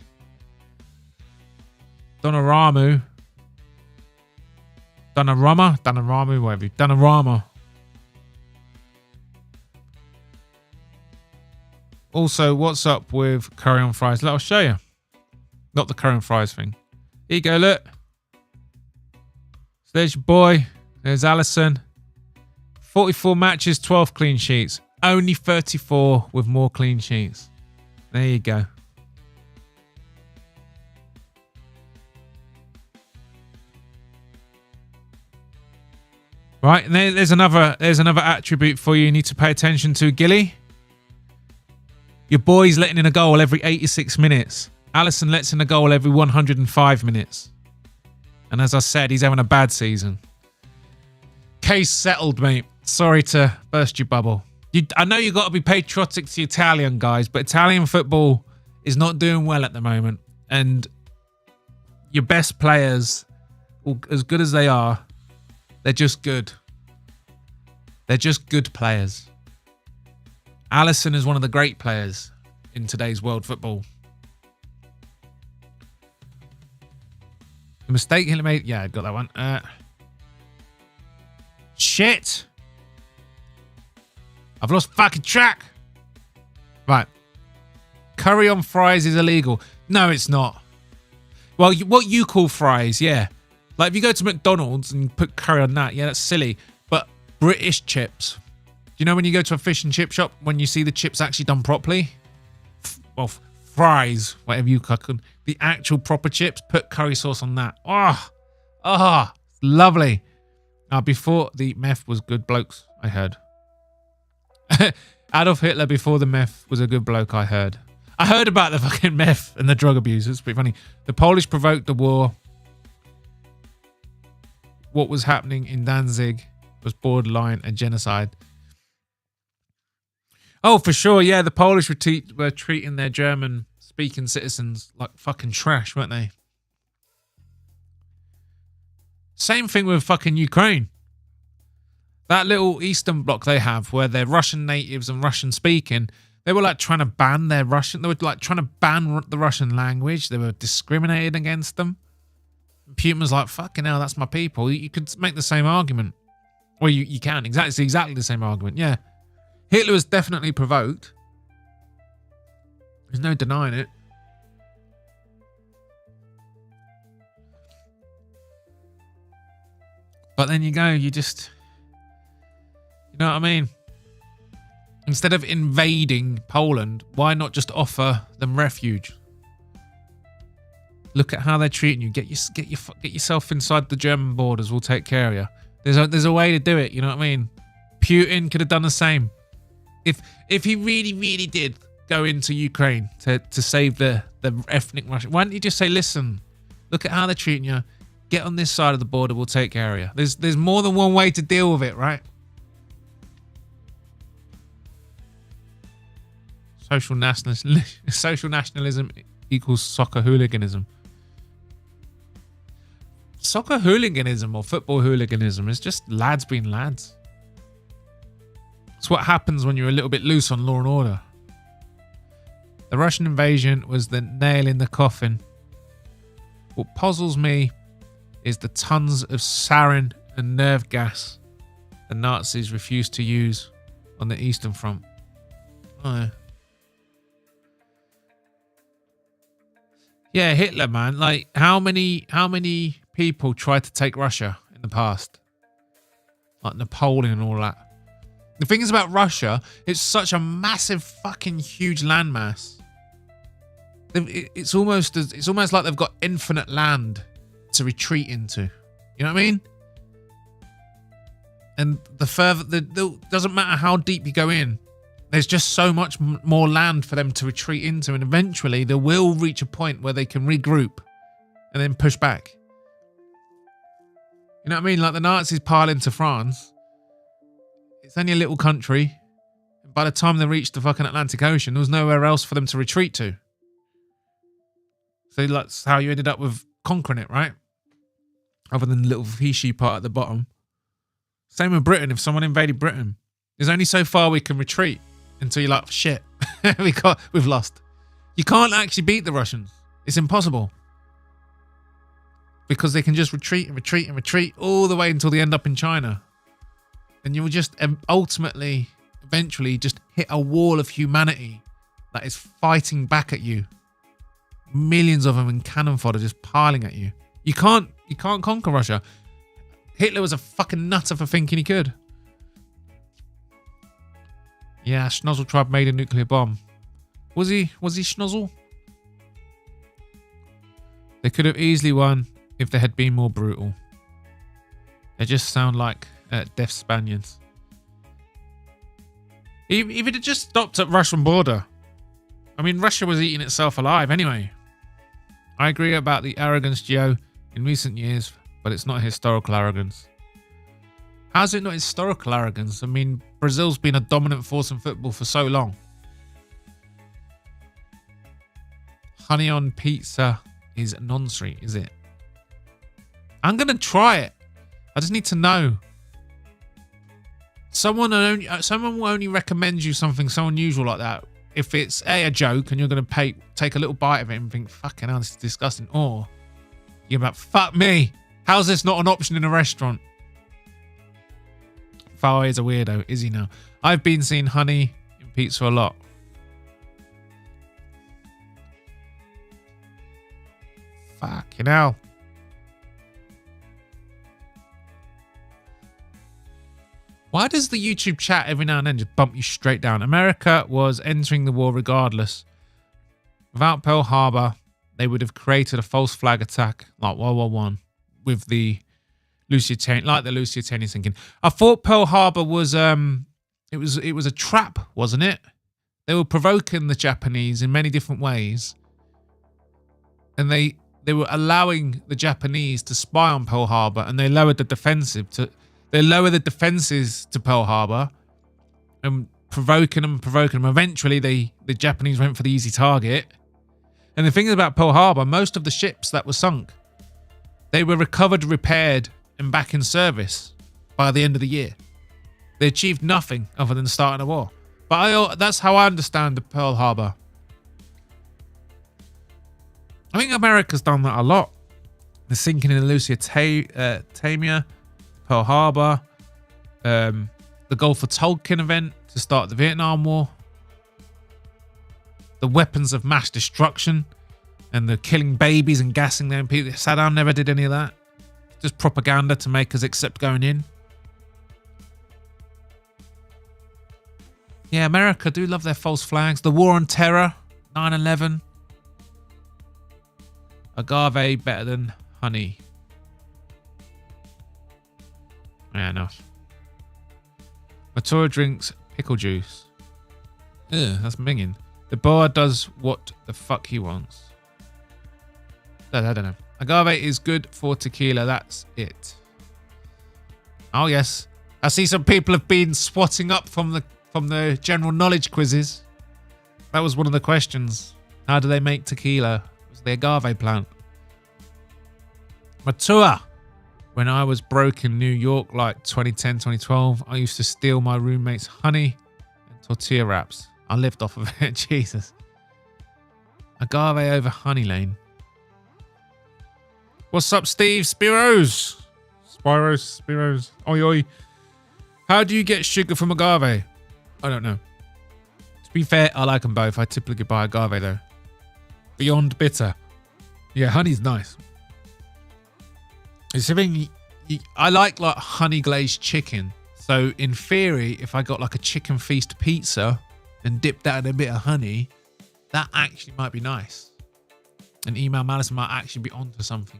Donnarumma, whatever. Donnarumma. Also, what's up with curry on fries? I'll show you. Not the curry on fries thing. Here you go, look. So there's your boy. There's Alison. 44 matches, 12 clean sheets. Only 34 with more clean sheets. There you go. Right, and there's another attribute for you need to pay attention to, Gilly. Your boy's letting in a goal every 86 minutes. Alison lets in a goal every 105 minutes. And as I said, he's having a bad season. Case settled, mate. Sorry to burst your bubble. I know you've got to be patriotic to Italian guys, but Italian football is not doing well at the moment. And your best players, as good as they are, they're just good. They're just good players. Alison is one of the great players in today's world football. The mistake Hitler made. Yeah, I got that one. Shit. I've lost fucking track. Right. Curry on fries is illegal. No, it's not. Well, what you call fries, yeah. Like if you go to McDonald's and put curry on that, yeah, that's silly. But British chips. You know when you go to a fish and chip shop, when you see the chips actually done properly? Well, fries, whatever you cook on. The actual proper chips, put curry sauce on that. Lovely. Before the meth was good blokes, I heard. Adolf Hitler before the meth was a good bloke, I heard. I heard about the fucking meth and the drug abuse. It's pretty funny. The Polish provoked the war. What was happening in Danzig was borderline a genocide. Oh, for sure. Yeah, the Polish were treating their German-speaking citizens like fucking trash, weren't they? Same thing with fucking Ukraine. That little Eastern bloc they have where they're Russian natives and Russian speaking, they were like trying to ban their Russian. They were like trying to ban the Russian language. They were discriminated against them. Putin was like, fucking hell, that's my people. You could make the same argument. Well, you can. It's exactly the same argument, yeah. Hitler was definitely provoked. There's no denying it. But then you know what I mean? Instead of invading Poland, why not just offer them refuge? Look at how they're treating you. Get yourself inside the German borders. We'll take care of you. There's a way to do it. You know what I mean? Putin could have done the same. If he really did go into Ukraine to save the ethnic Russian, why don't you just say, listen, look at how they're treating you. Get on this side of the border. We'll take care of you. There's more than one way to deal with it, right? Social nationalism equals soccer hooliganism. Soccer hooliganism or football hooliganism is just lads being lads. It's what happens when you're a little bit loose on law and order. The Russian invasion was the nail in the coffin. What puzzles me is the tons of sarin and nerve gas the Nazis refused to use on the Eastern Front. Oh. Yeah, Hitler, man. Like, how many people tried to take Russia in the past? Like Napoleon and all that. The thing is about Russia, it's such a massive fucking huge landmass. It's almost like they've got infinite land to retreat into. You know what I mean? And doesn't matter how deep you go in, there's just so much more land for them to retreat into, and eventually they will reach a point where they can regroup and then push back. You know what I mean? Like the Nazis pile into France. It's only a little country. By the time they reached the fucking Atlantic Ocean, there was nowhere else for them to retreat to. So that's how you ended up with conquering it, right? Other than the little Vichy part at the bottom. Same with Britain. If someone invaded Britain, there's only so far we can retreat until you're like, shit, we've lost. You can't actually beat the Russians. It's impossible. Because they can just retreat and retreat and retreat all the way until they end up in China. And you'll just eventually just hit a wall of humanity that is fighting back at you. Millions of them in cannon fodder just piling at you. You can't conquer Russia. Hitler was a fucking nutter for thinking he could. Yeah, Schnozzle tribe made a nuclear bomb. Was he Schnozzle? They could have easily won if they had been more brutal. They just sound like deaf Spaniards. If it had just stopped at Russian border. I mean, Russia was eating itself alive anyway. I agree about the arrogance, Gio, in recent years, but it's not historical arrogance. How's it not historical arrogance? I mean, Brazil's been a dominant force in football for so long. Honey on pizza is non-sweet, is it? I'm going to try it. I just need to know. Someone will only recommend you something so unusual like that if it's a joke and you're going to take a little bite of it and think, fucking hell, this is disgusting, or you're like, fuck me, how's this not an option in a restaurant? Fowey is a weirdo, is he now? I've been seeing honey in pizza a lot. Fucking hell. Why does the YouTube chat every now and then just bump you straight down? America was entering the war regardless. Without Pearl Harbor, they would have created a false flag attack like World War One with the Lusitania sinking. I thought Pearl Harbor was it was a trap, wasn't it? They were provoking the Japanese in many different ways, and they were allowing the Japanese to spy on Pearl Harbor, and they lowered the defenses to Pearl Harbor, and provoking them. Eventually, the Japanese went for the easy target. And the thing is about Pearl Harbor, most of the ships that were sunk, they were recovered, repaired, and back in service by the end of the year. They achieved nothing other than starting a war. But that's how I understand the Pearl Harbor. I think America's done that a lot. The sinking in the Lusitania, Pearl Harbor, the Gulf of Tonkin event to start the Vietnam War, the weapons of mass destruction, and the killing babies and gassing them people. Saddam never did any of that. Just propaganda to make us accept going in. Yeah, America do love their false flags. The war on terror, 9/11. Agave better than honey. Yeah, enough. Matura drinks pickle juice. Ugh, that's minging. The boa does what the fuck he wants. I don't know. Agave is good for tequila. That's it. Oh yes, I see some people have been swatting up from the general knowledge quizzes. That was one of the questions. How do they make tequila? It was the agave plant. Matua. When I was broke in New York, like 2010, 2012, I used to steal my roommate's honey and tortilla wraps. I lived off of it. Jesus. Agave over honey lane. What's up, Steve? Spiros. Oi, oi. How do you get sugar from agave? I don't know. To be fair, I like them both. I typically buy agave though. Beyond bitter. Yeah, honey's nice. It's something I like honey glazed chicken. So in theory, if I got like a chicken feast pizza and dipped that in a bit of honey, that actually might be nice. And Email Malice might actually be onto something.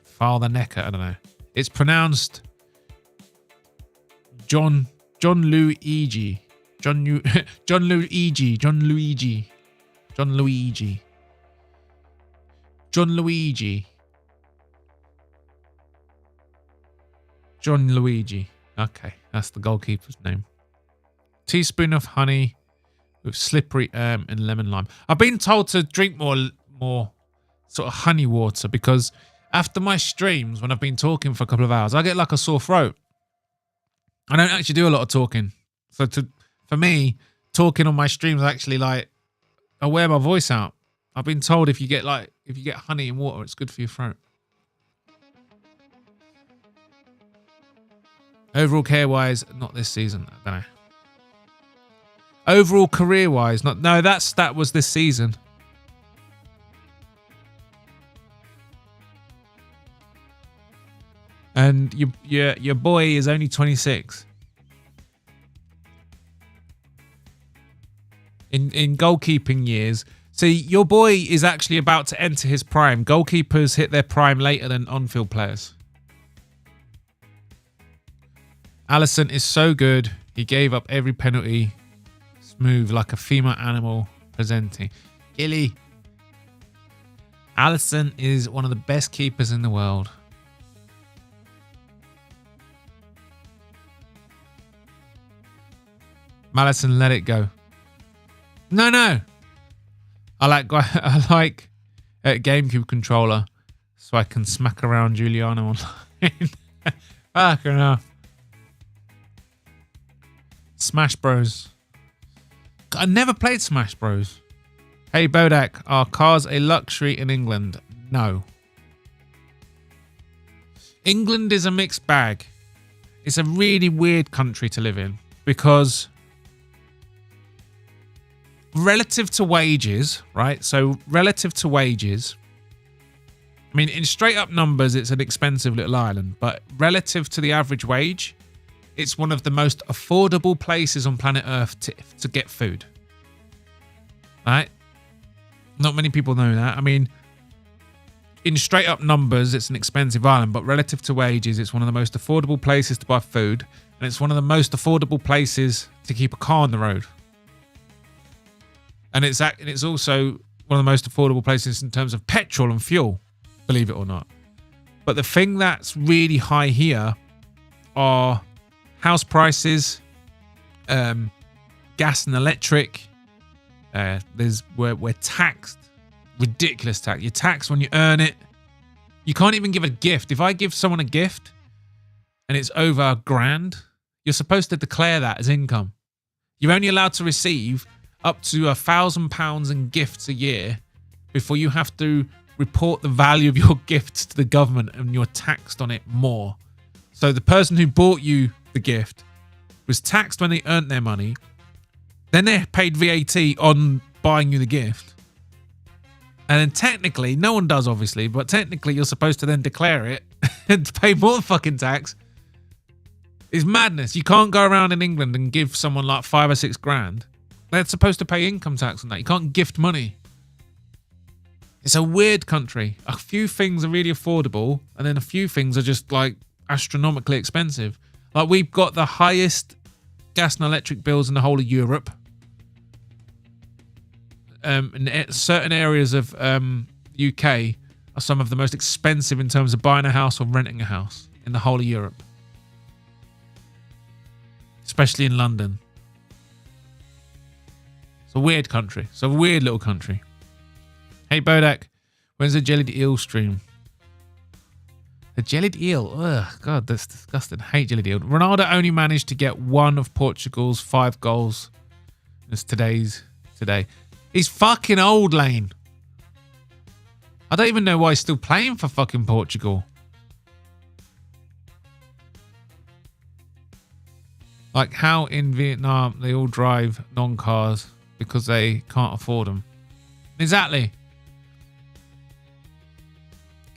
Father Necker, I don't know. It's pronounced John Luigi. John Luigi. Okay, that's the goalkeeper's name. Teaspoon of honey with slippery and lemon lime. I've been told to drink more sort of honey water because after my streams, when I've been talking for a couple of hours, I get like a sore throat. I don't actually do a lot of talking. So for me, talking on my streams actually like I wear my voice out. I've been told if you get honey and water, it's good for your throat. Overall care-wise, not this season. I don't know. Overall career-wise, that was this season. And your boy is only 26. In goalkeeping years, see, your boy is actually about to enter his prime. Goalkeepers hit their prime later than on-field players. Alisson is so good. He gave up every penalty. Smooth like a female animal presenting. Gilly. Alisson is one of the best keepers in the world. Malison, let it go. No. I like a GameCube controller so I can smack around Giuliano online. Fucking hell. Smash Bros. I never played Smash Bros. Hey Bodach, are cars a luxury in England? No. England is a mixed bag. It's a really weird country to live in because relative to wages, right? So relative to wages, I mean, in straight up numbers, it's an expensive little island, but relative to the average wage, it's one of the most affordable places on planet Earth to get food. Right? Not many people know that. I mean, in straight up numbers, it's an expensive island, but relative to wages, it's one of the most affordable places to buy food, and it's one of the most affordable places to keep a car on the road. And it's also one of the most affordable places in terms of petrol and fuel, believe it or not. But the thing that's really high here are house prices, gas and electric. We're taxed, ridiculous tax. You're taxed when you earn it. You can't even give a gift. If I give someone a gift and it's over $1,000, you're supposed to declare that as income. You're only allowed to receive up to £1,000 in gifts a year before you have to report the value of your gifts to the government, and you're taxed on it more. So the person who bought you the gift was taxed when they earned their money. Then they paid VAT on buying you the gift. And then technically, no one does obviously, but technically you're supposed to then declare it and pay more fucking tax. It's madness. You can't go around in England and give someone like $5 or $6 grand. They're supposed to pay income tax on that. You can't gift money. It's a weird country. A few things are really affordable, and then a few things are just like astronomically expensive. Like, we've got the highest gas and electric bills in the whole of Europe. In certain areas of UK are some of the most expensive in terms of buying a house or renting a house in the whole of Europe. Especially in London. It's a weird country. It's a weird little country. Hey Bodach, when's the jellied eel stream? The jellied eel. Ugh, God, that's disgusting. Hate jellied eel. Ronaldo only managed to get one of Portugal's 5 goals. It's today. He's fucking old, Lane. I don't even know why he's still playing for fucking Portugal. Like, how in Vietnam they all drive non-cars because they can't afford them. Exactly.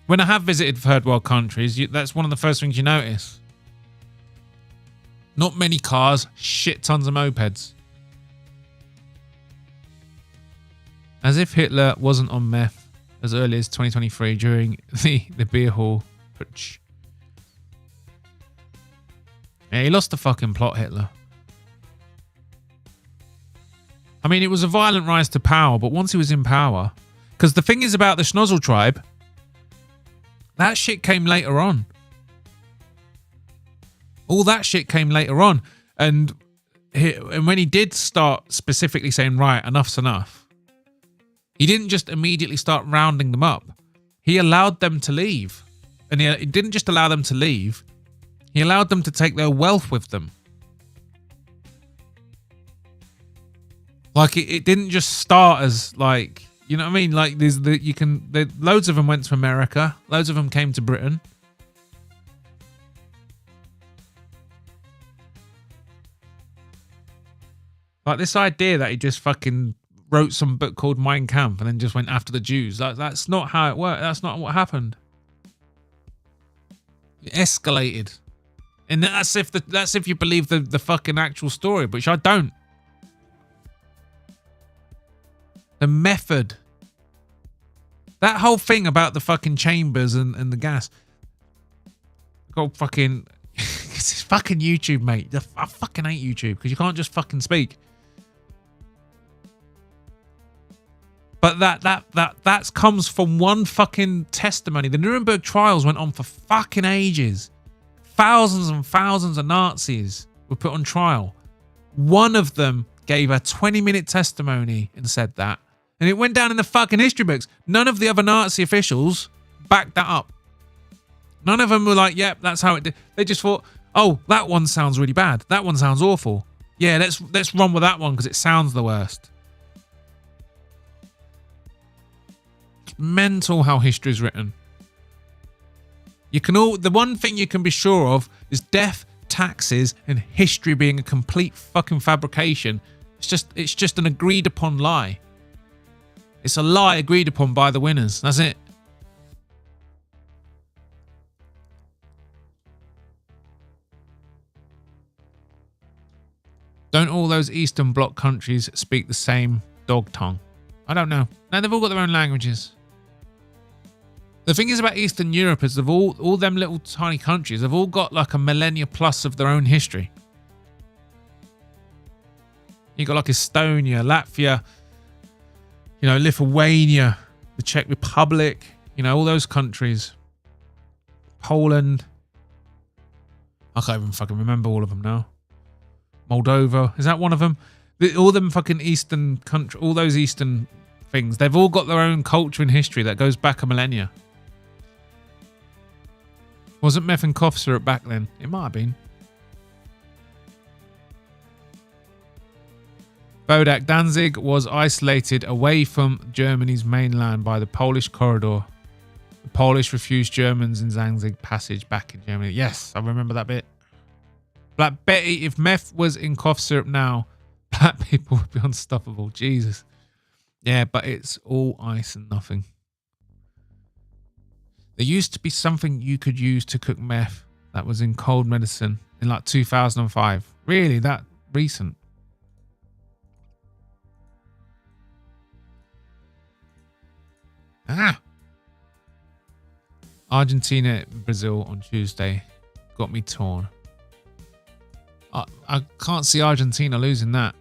When I have visited third world countries, that's one of the first things you notice. Not many cars, shit tons of mopeds. As if Hitler wasn't on meth as early as 2023 during the beer hall putsch. Yeah, he lost the fucking plot, Hitler. I mean, it was a violent rise to power, but once he was in power... Because the thing is about the Schnozzle tribe, that shit came later on. All that shit came later on. And when he did start specifically saying, right, enough's enough, he didn't just immediately start rounding them up. He allowed them to leave. And he didn't just allow them to leave. He allowed them to take their wealth with them. Like, it didn't just start as, like, you know what I mean? Like, loads of them went to America. Loads of them came to Britain. Like, this idea that he just fucking wrote some book called Mein Kampf and then just went after the Jews. That's not how it worked. That's not what happened. It escalated. And that's if you believe the fucking actual story, which I don't. The method. That whole thing about the fucking chambers and the gas. Go fucking... It's fucking YouTube, mate. I fucking hate YouTube because you can't just fucking speak. But that comes from one fucking testimony. The Nuremberg trials went on for fucking ages. Thousands and thousands of Nazis were put on trial. One of them gave a 20-minute testimony and said that. And it went down in the fucking history books. None of the other Nazi officials backed that up. None of them were like, yep, that's how it did. They just thought, oh, that one sounds really bad. That one sounds awful. Yeah, let's run with that one because it sounds the worst. It's mental how history is written. The one thing you can be sure of is death, taxes, and history being a complete fucking fabrication. It's just an agreed upon lie. It's a lie agreed upon by the winners. That's it. Don't all those Eastern Bloc countries speak the same dog tongue? I don't know. No, they've all got their own languages. The thing is about Eastern Europe is they've all them little tiny countries, they've all got like a millennia plus of their own history. You got like Estonia, Latvia, Lithuania, the Czech Republic, all those countries. Poland. I can't even fucking remember all of them now. Moldova, is that one of them? All them fucking Eastern country, all those Eastern things, they've all got their own culture and history that goes back a millennia. Wasn't meth and cough syrup back then? It might have been. Bodach Danzig was isolated away from Germany's mainland by the Polish corridor. The Polish refused Germans in Danzig passage back in Germany. Yes, I remember that bit. Black Betty, if meth was in cough syrup now, black people would be unstoppable. Jesus. Yeah, but it's all ice and nothing. There used to be something you could use to cook meth that was in cold medicine in like 2005. Really? That recent? Argentina, Brazil on Tuesday got me torn. I can't see Argentina losing that.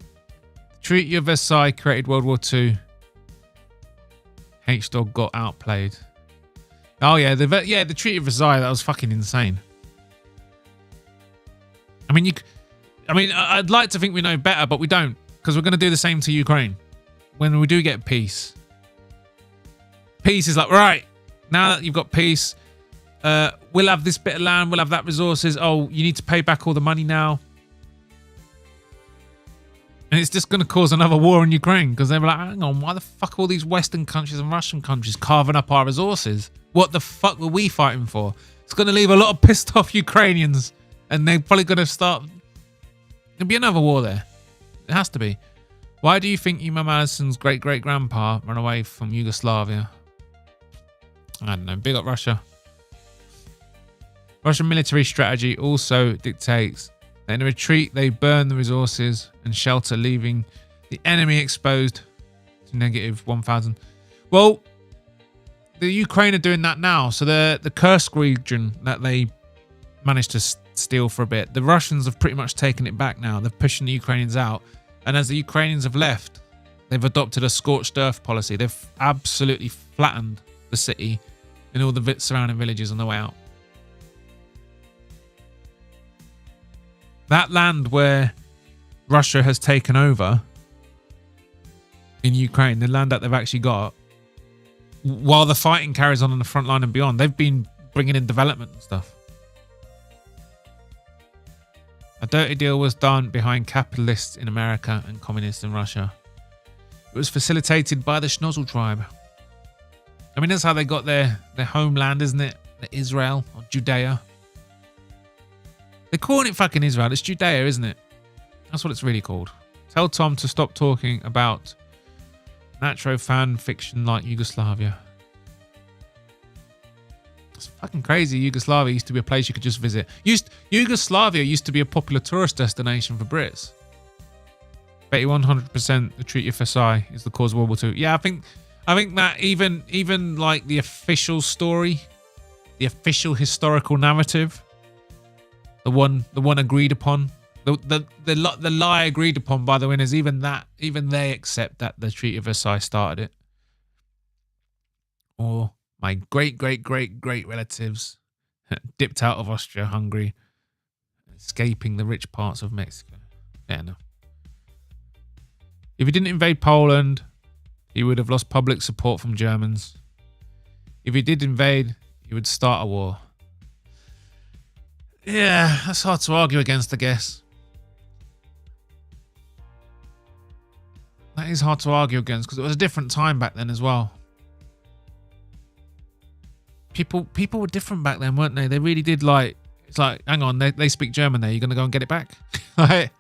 The Treaty of Versailles created World War II. H-Dog got outplayed. Oh yeah, the Treaty of Versailles, that was fucking insane. I'd like to think we know better, but we don't, because we're going to do the same to Ukraine when we do get peace. Peace is like, right, now that you've got peace, we'll have this bit of land, we'll have that resources. Oh, you need to pay back all the money now. And it's just going to cause another war in Ukraine because they're like, hang on, why the fuck are all these Western countries and Russian countries carving up our resources? What the fuck were we fighting for? It's going to leave a lot of pissed off Ukrainians and they're probably going to start... There'll be another war there. It has to be. Why do you think Emma Madison's great-great-grandpa ran away from Yugoslavia? I don't know. Big up Russia. Russian military strategy also dictates that in a retreat they burn the resources and shelter, leaving the enemy exposed to negative 1,000. Well, the Ukraine are doing that now. So the Kursk region that they managed to steal for a bit, the Russians have pretty much taken it back now. They're pushing the Ukrainians out. And as the Ukrainians have left, they've adopted a scorched earth policy. They've absolutely flattened the city and all the surrounding villages on the way out. That land where Russia has taken over in Ukraine, the land that they've actually got, while the fighting carries on the front line and beyond, they've been bringing in development and stuff. A dirty deal was done behind capitalists in America and communists in Russia. It was facilitated by the Schnozzle tribe. I mean, that's how they got their homeland, isn't it? Israel or Judea. They're calling it fucking Israel. It's Judea, isn't it? That's what it's really called. Tell Tom to stop talking about Nacho fan fiction like Yugoslavia. It's fucking crazy. Yugoslavia used to be a place you could just visit. Yugoslavia used to be a popular tourist destination for Brits. Bet you 100% the Treaty of Versailles is the cause of World War II. Yeah, I think that even like the official story, the official historical narrative, the one agreed upon, the lie agreed upon by the winners, even they accept that the Treaty of Versailles started it. Or my great relatives dipped out of Austria-Hungary, escaping the rich parts of Mexico. Yeah, no. If he didn't invade Poland, he would have lost public support from Germans. If he did invade, he would start a war. Yeah, that's hard to argue against, I guess. That is hard to argue against because it was a different time back then as well. People were different back then, weren't they? They really did like. It's like, hang on, they speak German there. You're gonna go and get it back. Like,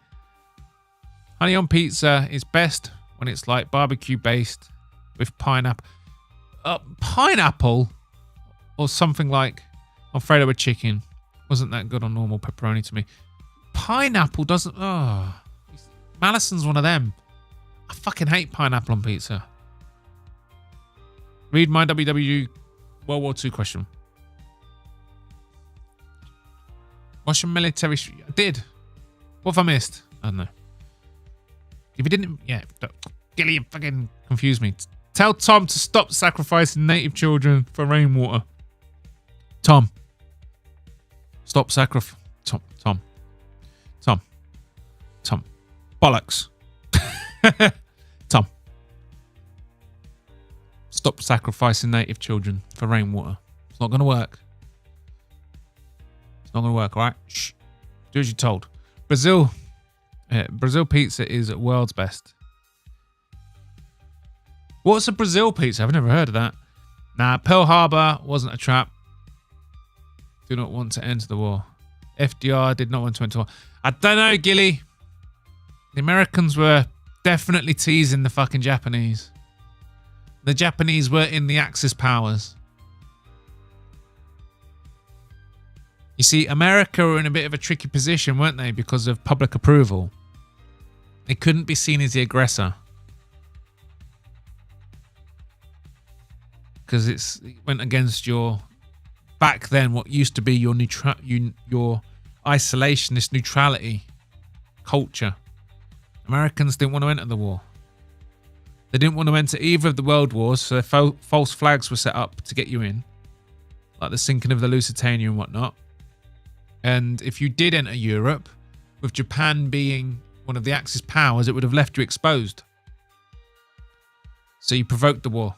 honey on pizza is best when it's like barbecue based with pineapple. Pineapple or something like Alfredo with chicken wasn't that good on normal pepperoni to me. Pineapple doesn't. Oh, Malison's one of them. I fucking hate pineapple on pizza. Read my WW World War II question. What's your military? I did. What have I missed? I don't know. If you didn't, yeah, Gilly, you fucking confused me. Tell Tom to stop sacrificing native children for rainwater. Tom. Stop sacrifice. Tom. Bollocks. Tom. Stop sacrificing native children for rainwater. It's not going to work. It's not going to work, all right? Shh. Do as you're told. Brazil pizza is world's best. What's a Brazil pizza? I've never heard of that. Nah, Pearl Harbor wasn't a trap. Do not want to enter the war. FDR did not want to enter war. I don't know, Gilly. The Americans were definitely teasing the fucking Japanese. The Japanese were in the Axis powers. You see, America were in a bit of a tricky position, weren't they? Because of public approval. They couldn't be seen as the aggressor. Because it went against your, back then, what used to be your your isolationist neutrality culture. Americans didn't want to enter the war. They didn't want to enter either of the world wars, so false flags were set up to get you in, like the sinking of the Lusitania and whatnot. And if you did enter Europe, with Japan being one of the Axis powers, it would have left you exposed. So you provoked the war.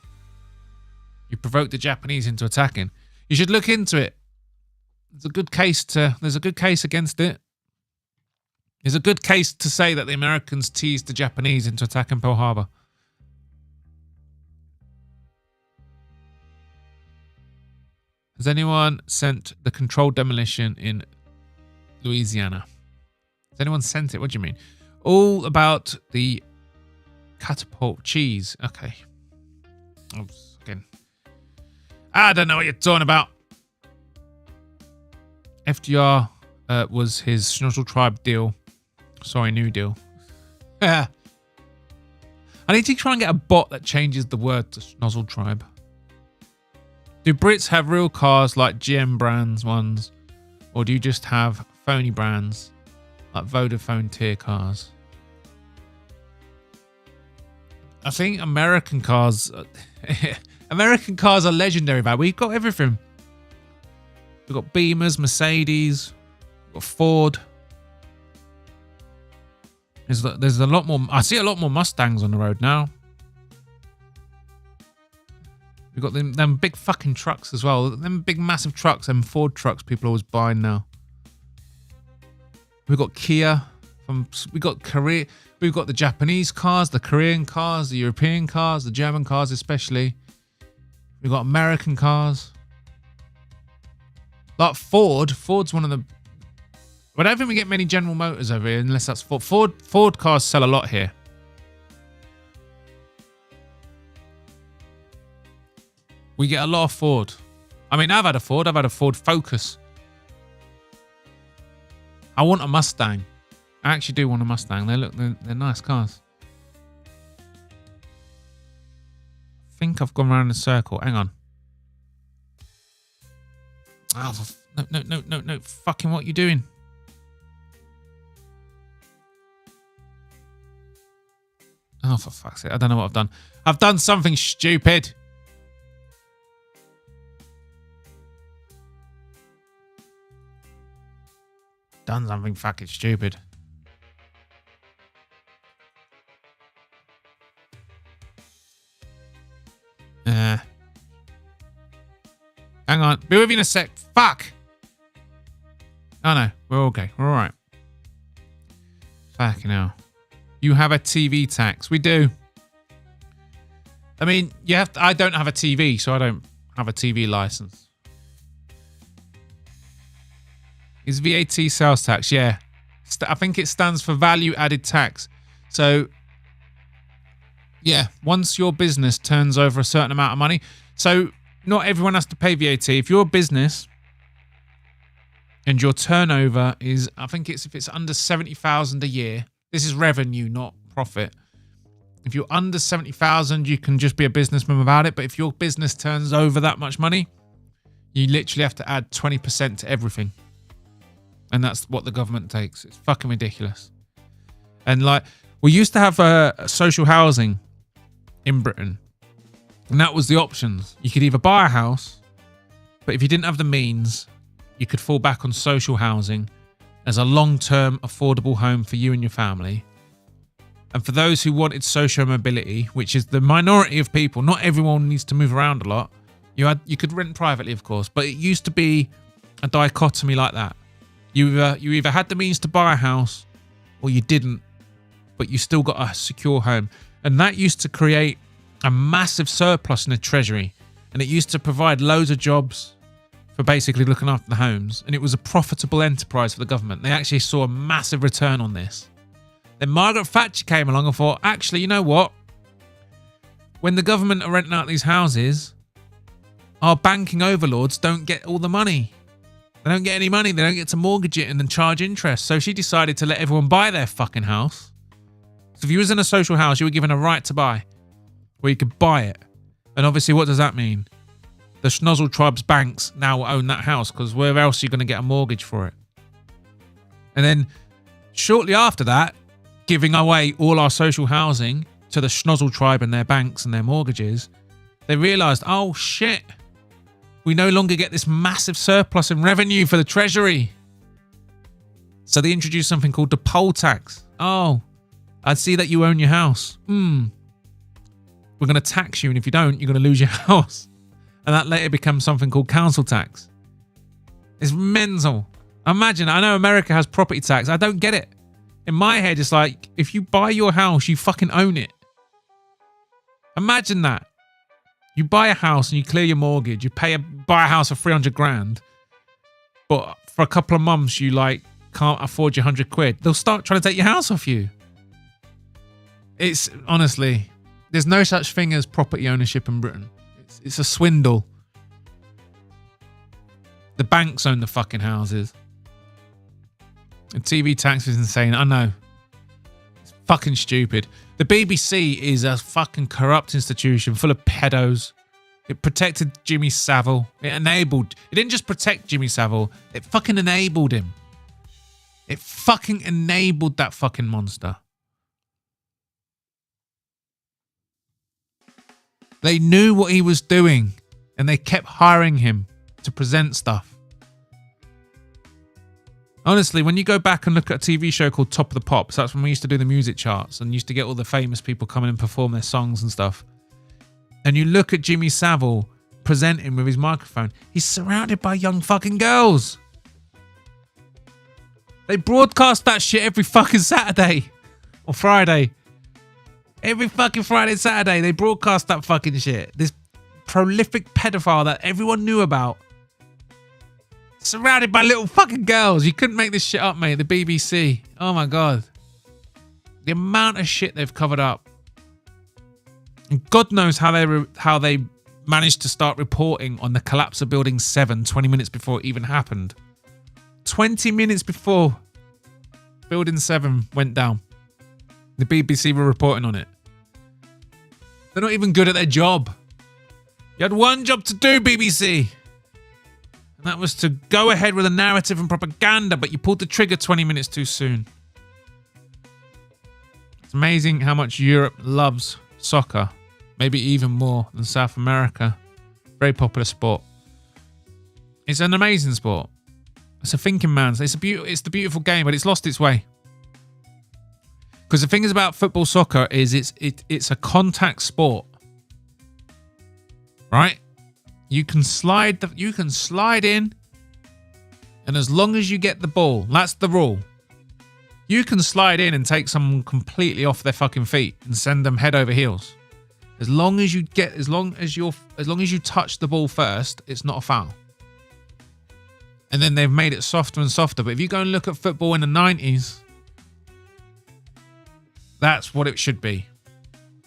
You provoked the Japanese into attacking. You should look into it. There's a good case against it. There's a good case to say that the Americans teased the Japanese into attacking Pearl Harbor. Has anyone sent the controlled demolition in Louisiana? Has anyone sent it? What do you mean? All about the catapult cheese. Okay. I don't know what you're talking about. FDR was his Schnozzle Tribe deal. Sorry, New Deal. I need to try and get a bot that changes the word to Schnozzle Tribe. Do Brits have real cars like GM brands ones? Or do you just have phony brands like Vodafone tier cars? I think American cars are legendary, man. We've got everything. We've got Beamers, Mercedes, we've got Ford. There's a lot more. I see a lot more Mustangs on the road now. We've got them big fucking trucks as well. Them big massive trucks, them Ford trucks people are always buying now. We've got Kia. We've got Korea. We've got the Japanese cars, the Korean cars, the European cars, the German cars especially. We've got American cars. Like Ford's one of the... I don't think we get many General Motors over here unless that's Ford. Ford cars sell a lot here. We get a lot of Ford. I mean, I've had a Ford. I've had a Ford Focus. I want a Mustang. I actually do want a Mustang. They're nice cars. I think I've gone around in a circle. Hang on. Oh, no. Fucking what are you doing? Oh, for fuck's sake. I don't know what I've done. I've done something stupid. Done something fucking stupid. Hang on. Be with you in a sec. Fuck. Oh no. We're okay. We're alright. Fucking hell. You have a TV tax. We do. I mean, you have to, I don't have a TV, so I don't have a TV license. Is VAT sales tax? Yeah. I think it stands for value added tax. So, yeah, once your business turns over a certain amount of money. So, not everyone has to pay VAT. If you're a business and your turnover is, I think it's if it's under 70,000 a year, this is revenue, not profit. If you're under 70,000, you can just be a businessman without it. But if your business turns over that much money, you literally have to add 20% to everything. And that's what the government takes. It's fucking ridiculous. And like, we used to have social housing in Britain. And that was the options. You could either buy a house, but if you didn't have the means, you could fall back on social housing as a long-term affordable home for you and your family. And for those who wanted social mobility, which is the minority of people, not everyone needs to move around a lot. You could rent privately, of course, but it used to be a dichotomy like that. You either had the means to buy a house or you didn't, but you still got a secure home. And that used to create a massive surplus in the treasury. And it used to provide loads of jobs for basically looking after the homes. And it was a profitable enterprise for the government. They actually saw a massive return on this. Then Margaret Thatcher came along and thought, actually, you know what? When the government are renting out these houses, our banking overlords don't get all the money. They don't get any money. They don't get to mortgage it and then charge interest. So she decided to let everyone buy their fucking house. So if you was in a social house, you were given a right to buy, where you could buy it. And obviously, what does that mean? The Schnozzle Tribe's banks now own that house, because where else are you going to get a mortgage for it? And then shortly after that, giving away all our social housing to the Schnozzle Tribe and their banks and their mortgages, they realised, oh shit, we no longer get this massive surplus in revenue for the treasury. So they introduced something called the poll tax. Oh, I see that you own your house. We're going to tax you, and if you don't, you're going to lose your house. And that later becomes something called council tax. It's mental. Imagine, I know America has property tax. I don't get it. In my head, it's like, if you buy your house, you fucking own it. Imagine that. You buy a house and you clear your mortgage. You buy a house for 300 grand. But for a couple of months, you like can't afford your 100 quid. They'll start trying to take your house off you. It's honestly, there's no such thing as property ownership in Britain. It's a swindle. The banks own the fucking houses. The TV tax is insane. I know. It's fucking stupid. The BBC is a fucking corrupt institution full of pedos. It protected Jimmy Savile. It didn't just protect Jimmy Savile. It fucking enabled him. It fucking enabled that fucking monster. They knew what he was doing and they kept hiring him to present stuff. Honestly, when you go back and look at a TV show called Top of the Pops, that's when we used to do the music charts and used to get all the famous people coming and perform their songs and stuff. And you look at Jimmy Savile presenting with his microphone, he's surrounded by young fucking girls. They broadcast that shit every fucking Saturday or Friday. Every fucking Friday and Saturday, they broadcast that fucking shit. This prolific pedophile that everyone knew about. Surrounded by little fucking girls. You couldn't make this shit up, mate. The BBC. Oh my God. The amount of shit they've covered up. And God knows how they managed to start reporting on the collapse of Building 7 20 minutes before it even happened. 20 minutes before Building 7 went down. The BBC were reporting on it. They're not even good at their job. You had one job to do, BBC. And that was to go ahead with a narrative and propaganda, but you pulled the trigger 20 minutes too soon. It's amazing how much Europe loves soccer. Maybe even more than South America. Very popular sport. It's an amazing sport. It's a thinking man's. It's the beautiful game, but it's lost its way. Because the thing is about football soccer is it's a contact sport. Right? You can slide in, and as long as you get the ball, that's the rule. You can slide in and take someone completely off their fucking feet and send them head over heels. As long as you touch the ball first, it's not a foul. And then they've made it softer and softer. But if you go and look at football in the 90s, that's what it should be.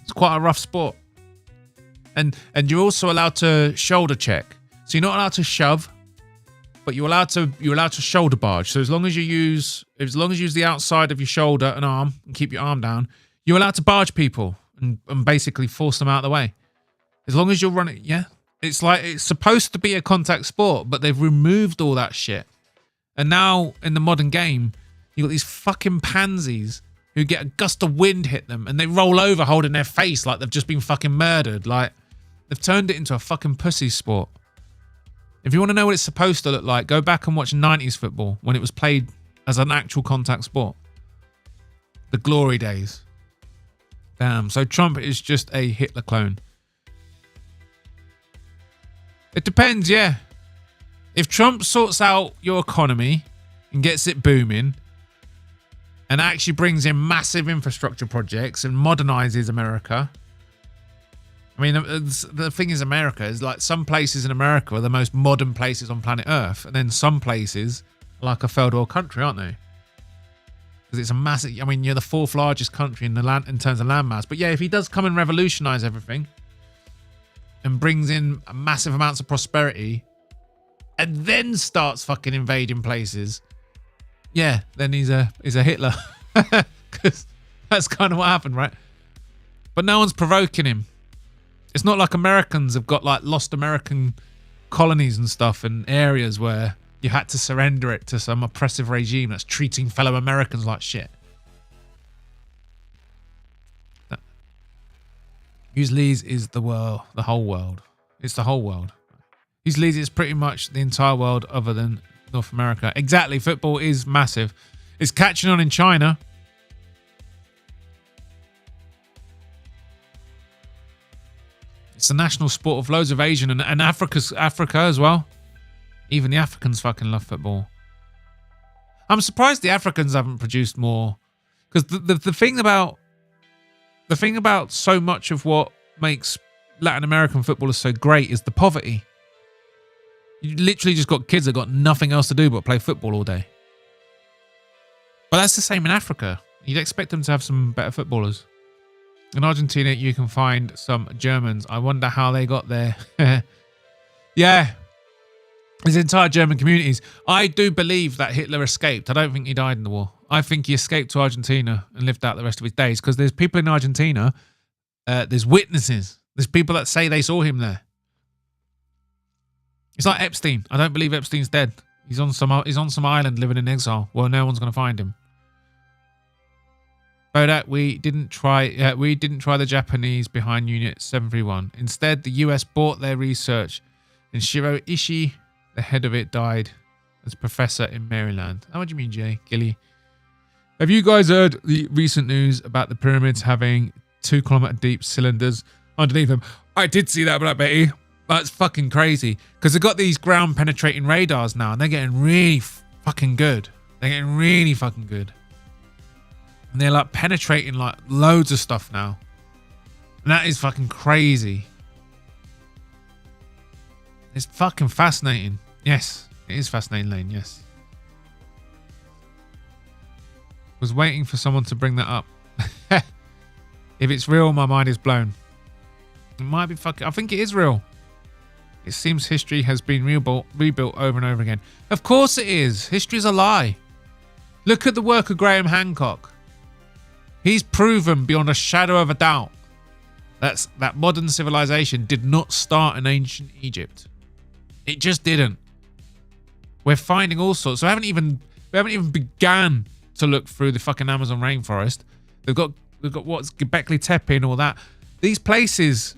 It's quite a rough sport. And you're also allowed to shoulder check. So you're not allowed to shove, but you're allowed to shoulder barge. So as long as you use the outside of your shoulder and arm and keep your arm down, you're allowed to barge people and basically force them out of the way. As long as you're running, yeah. It's like it's supposed to be a contact sport, but they've removed all that shit. And now in the modern game, you got these fucking pansies who get a gust of wind hit them and they roll over holding their face like they've just been fucking murdered. Like, they've turned it into a fucking pussy sport. If you want to know what it's supposed to look like, go back and watch 90s football when it was played as an actual contact sport. The glory days. Damn. So Trump is just a Hitler clone. It depends, yeah. If Trump sorts out your economy and gets it booming and actually brings in massive infrastructure projects and modernizes America. I mean, the thing is, America is like some places in America are the most modern places on planet Earth. And then some places are like a third world country, aren't they? Because it's a massive, I mean, you're the fourth largest country in the land in terms of landmass. But yeah, if he does come and revolutionize everything and brings in massive amounts of prosperity and then starts fucking invading places, yeah, then he's a Hitler. Because that's kind of what happened, right? But no one's provoking him. It's not like Americans have got like lost American colonies and stuff in areas where you had to surrender it to some oppressive regime that's treating fellow Americans like shit. Usually is the world, the whole world. It's the whole world. Usually is pretty much the entire world other than North America. Exactly. Football is massive. It's catching on in China. It's a national sport of loads of Asian and Africa as well. Even the Africans fucking love football. I'm surprised the Africans haven't produced more. Because the thing about so much of what makes Latin American footballers so great is the poverty. You literally just got kids that got nothing else to do but play football all day. But that's the same in Africa. You'd expect them to have some better footballers. In Argentina, you can find some Germans. I wonder how they got there. Yeah. There's entire German communities. I do believe that Hitler escaped. I don't think he died in the war. I think he escaped to Argentina and lived out the rest of his days because there's people in Argentina, there's witnesses. There's people that say they saw him there. It's like Epstein. I don't believe Epstein's dead. He's on some island living in exile. Well, no one's going to find him. Bodach, we didn't try the Japanese behind Unit 731. Instead, the US bought their research, and Shiro Ishii, the head of it, died as professor in Maryland. How do you mean, Jay? Gilly? Have you guys heard the recent news about the pyramids having 2 kilometer deep cylinders underneath them? I did see that, Black Betty. That's fucking crazy. Because they've got these ground penetrating radars now, and they're getting really fucking good. They're getting really fucking good. And they're like penetrating like loads of stuff now. And that is fucking crazy. It's fucking fascinating. Yes, it is fascinating, Lane. Yes. Was waiting for someone to bring that up. If it's real, my mind is blown. It might be fucking... I think it is real. It seems history has been rebuilt over and over again. Of course it is. History's a lie. Look at the work of Graham Hancock. He's proven beyond a shadow of a doubt that modern civilization did not start in ancient Egypt. It just didn't. We're finding all sorts. So we haven't even began to look through the fucking Amazon rainforest. We've got what's Göbekli Tepe and all that. These places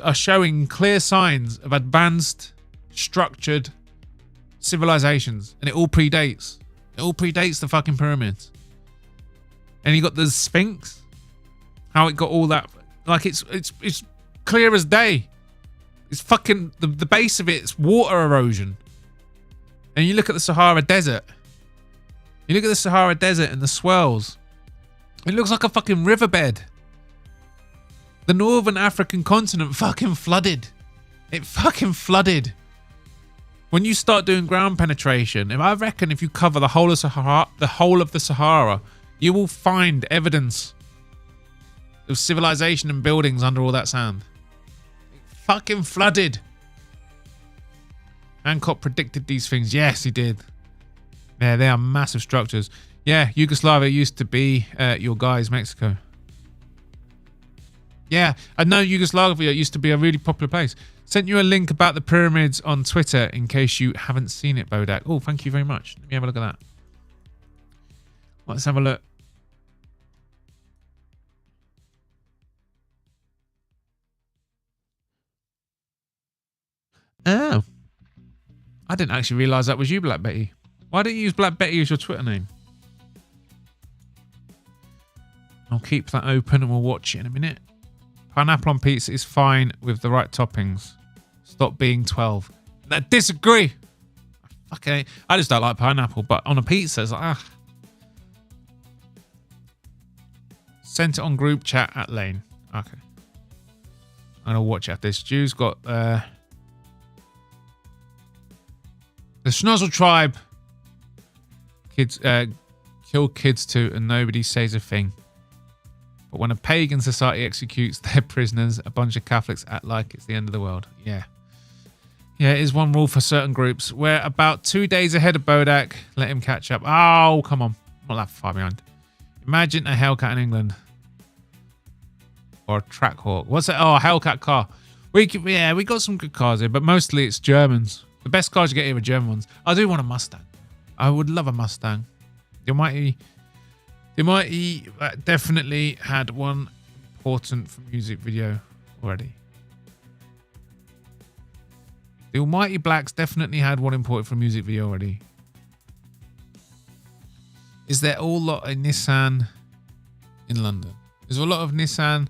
are showing clear signs of advanced, structured civilizations, and it all predates. It all predates the fucking pyramids. And you got the Sphinx, how it got all that, like it's clear as day. It's fucking the base of it's water erosion. And you look at the Sahara Desert. You look at the Sahara Desert and the swells. It looks like a fucking riverbed. The northern African continent fucking flooded. It fucking flooded. When you start doing ground penetration, I reckon if you cover the whole of the Sahara, you will find evidence of civilization and buildings under all that sand. It fucking flooded. Hancock predicted these things. Yes, he did. Yeah, they are massive structures. Yeah, Yugoslavia used to be your guys, Mexico. Yeah, I know Yugoslavia used to be a really popular place. Sent you a link about the pyramids on Twitter in case you haven't seen it, Bodach. Oh, thank you very much. Let me have a look at that. Let's have a look. Oh. I didn't actually realise that was you, Black Betty. Why didn't you use Black Betty as your Twitter name? I'll keep that open and we'll watch it in a minute. Pineapple on pizza is fine with the right toppings. Stop being 12. I disagree. Okay, I just don't like pineapple, but on a pizza, it's like, ah. Sent it on group chat at Lane. Okay. I'm gonna watch after this. Stu's got the Schnozzle tribe. Kids kill kids too, and nobody says a thing. But when a pagan society executes their prisoners, a bunch of Catholics act like it's the end of the world. Yeah. Yeah, it is one rule for certain groups. We're about 2 days ahead of Bodach. Let him catch up. Oh, come on. Not that far behind. Imagine a Hellcat in England. Or a Trackhawk. What's that? Oh, a Hellcat car. We got some good cars here, but mostly it's Germans. The best cars you get here are German ones. I do want a Mustang. I would love a Mustang. The Almighty definitely had one important for music video already. The Almighty Blacks definitely had one important for music video already. Is there all lot of Nissan in London? There's a lot of Nissan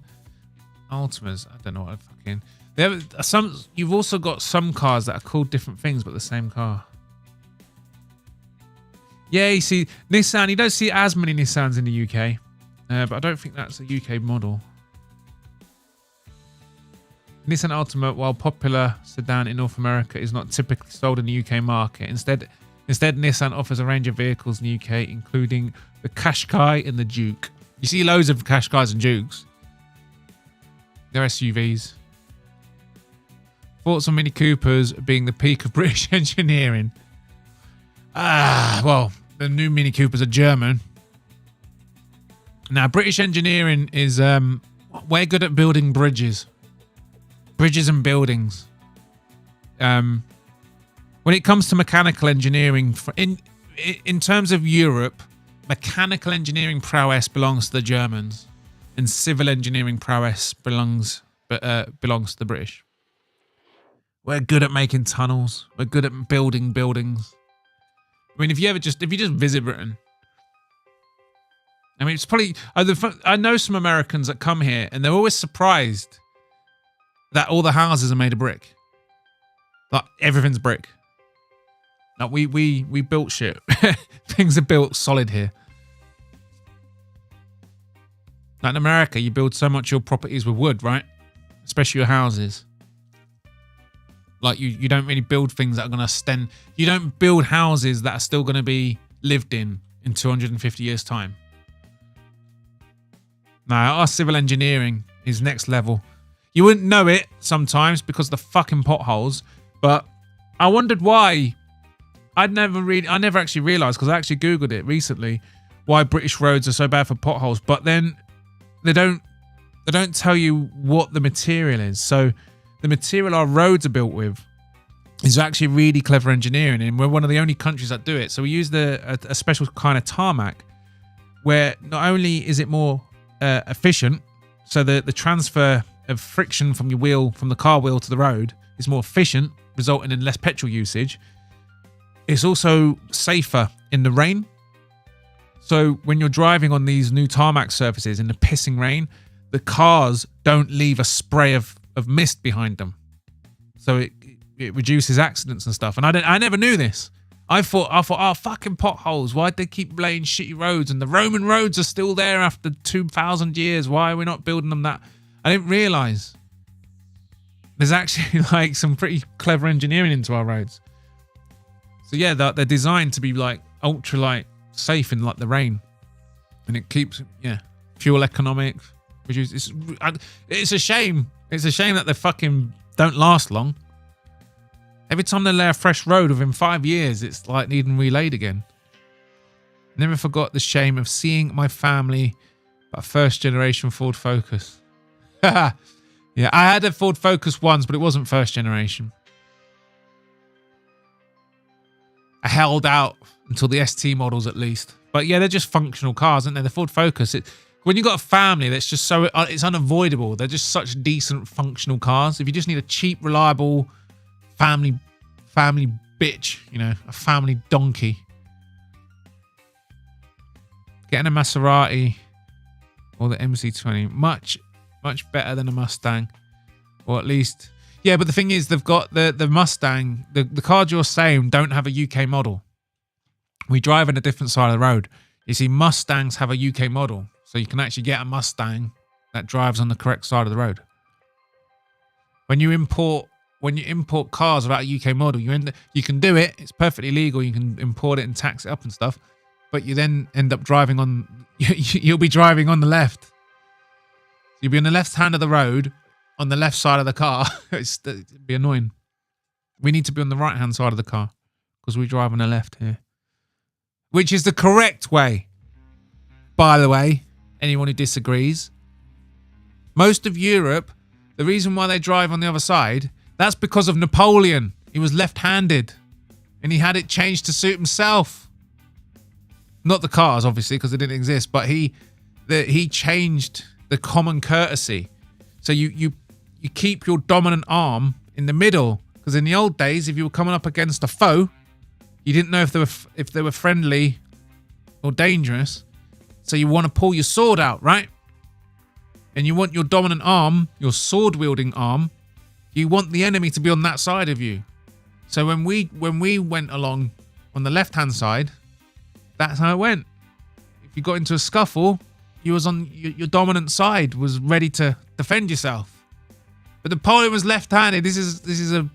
Altimas. I don't know what I fucking... There are some. You've also got some cars that are called different things, but the same car. Yeah, you see Nissan. You don't see as many Nissans in the UK, but I don't think that's a UK model. Nissan Altima, while popular sedan in North America, is not typically sold in the UK market. Instead, Nissan offers a range of vehicles in the UK, including the Qashqai and the Duke. You see loads of Qashqais and Dukes. They're SUVs. Thoughts on Mini Coopers being the peak of British engineering? Well, the new Mini Coopers are German. Now, British engineering is, we're good at building bridges. Bridges and buildings. When it comes to mechanical engineering, in terms of Europe, mechanical engineering prowess belongs to the Germans, and civil engineering prowess belongs to the British. We're good at making tunnels. We're good at building buildings. I mean, if you just visit Britain, I mean, it's probably I know some Americans that come here and they're always surprised that all the houses are made of brick. Like everything's brick. Like we built shit. Things are built solid here. Like in America, you build so much of your properties with wood, right? Especially your houses. Like you don't really build things that are going to stand. You don't build houses that are still going to be lived in 250 years' time. Now, our civil engineering is next level. You wouldn't know it sometimes because of the fucking potholes, but I wondered why. I never actually realised, because I actually Googled it recently, why British roads are so bad for potholes. But then they don't tell you what the material is. So the material our roads are built with is actually really clever engineering, and we're one of the only countries that do it. So we use a special kind of tarmac, where not only is it more efficient, so the transfer of friction from the car wheel to the road is more efficient, resulting in less petrol usage. It's also safer in the rain. So when you're driving on these new tarmac surfaces in the pissing rain, the cars don't leave a spray of mist behind them. So it reduces accidents and stuff. And I never knew this. I thought, oh, fucking potholes. Why'd they keep laying shitty roads? And the Roman roads are still there after 2,000 years. Why are we not building them that? I didn't realise there's actually like some pretty clever engineering into our roads. So yeah, they're designed to be like ultra like safe in like the rain, and it keeps fuel economics. It's a shame. It's a shame that they fucking don't last long. Every time they lay a fresh road within 5 years, it's like needing relayed again. Never forgot the shame of seeing my family a first generation Ford Focus. Yeah, I had a Ford Focus once, but it wasn't first generation. I held out until the ST models at least. But yeah, they're just functional cars, aren't they? The Ford Focus, when you've got a family that's just so, it's unavoidable. They're just such decent functional cars. If you just need a cheap, reliable family bitch, you know, a family donkey. Getting a Maserati or the MC20, much better than a Mustang, or at least, yeah. But the thing is, they've got the Mustang. The cars you're saying don't have a UK model. We drive on a different side of the road. You see, Mustangs have a UK model, so you can actually get a Mustang that drives on the correct side of the road. When you import cars without a UK model, you can do it. It's perfectly legal. You can import it and tax it up and stuff. But you then end up driving on. You'll be driving on the left. You'll be on the left hand of the road, on the left side of the car. It'd be annoying. We need to be on the right hand side of the car because we drive on the left here, which is the correct way. By the way, anyone who disagrees, most of Europe, the reason why they drive on the other side, that's because of Napoleon. He was left-handed, and he had it changed to suit himself. Not the cars, obviously, because they didn't exist, but he changed the common courtesy. So you keep your dominant arm in the middle, because in the old days, if you were coming up against a foe, you didn't know if they were friendly or dangerous. So you want to pull your sword out, right? And you want your dominant arm, your sword-wielding arm, you want the enemy to be on that side of you. So when we went along on the left-hand side, that's how it went. If you got into a scuffle, you was on your dominant side, was ready to defend yourself. But Napoleon was left-handed. This is a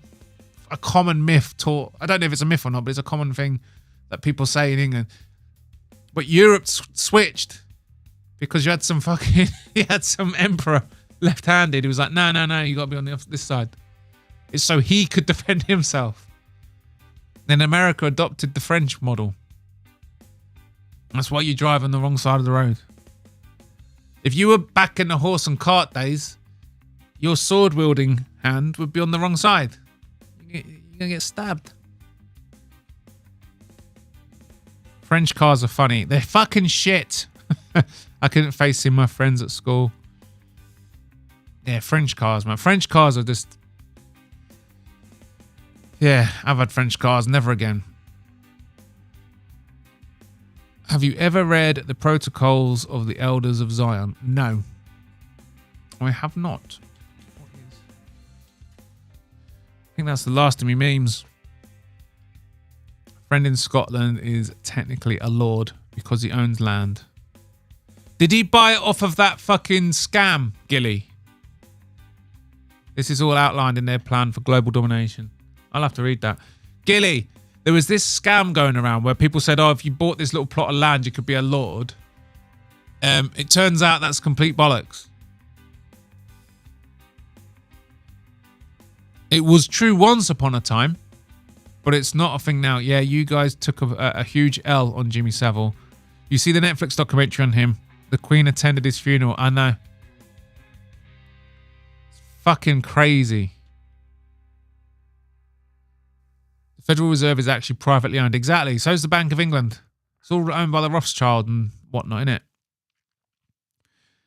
common myth taught. I don't know if it's a myth or not, but it's a common thing that people say in England. But Europe switched because you had some emperor left-handed. He was like, no, you got to be on this side. It's so he could defend himself. Then America adopted the French model. That's why you drive on the wrong side of the road. If you were back in the horse and cart days, your sword-wielding hand would be on the wrong side. You're going to get stabbed. French cars are funny. They're fucking shit. I couldn't face seeing my friends at school. Yeah, French cars, man. French cars are just... Yeah, I've had French cars. Never again. Have you ever read The Protocols of the Elders of Zion? No. I have not. I think that's the last of me memes. A friend in Scotland is technically a lord because he owns land. Did he buy it off of that fucking scam, Gilly? This is all outlined in their plan for global domination. I'll have to read that. Gilly, there was this scam going around where people said, oh, if you bought this little plot of land, you could be a lord. It turns out that's complete bollocks. It was true once upon a time, but it's not a thing now. Yeah, you guys took a huge L on Jimmy Savile. You see the Netflix documentary on him. The Queen attended his funeral. I know. It's fucking crazy. The Federal Reserve is actually privately owned. Exactly. So is the Bank of England. It's all owned by the Rothschild and whatnot, innit?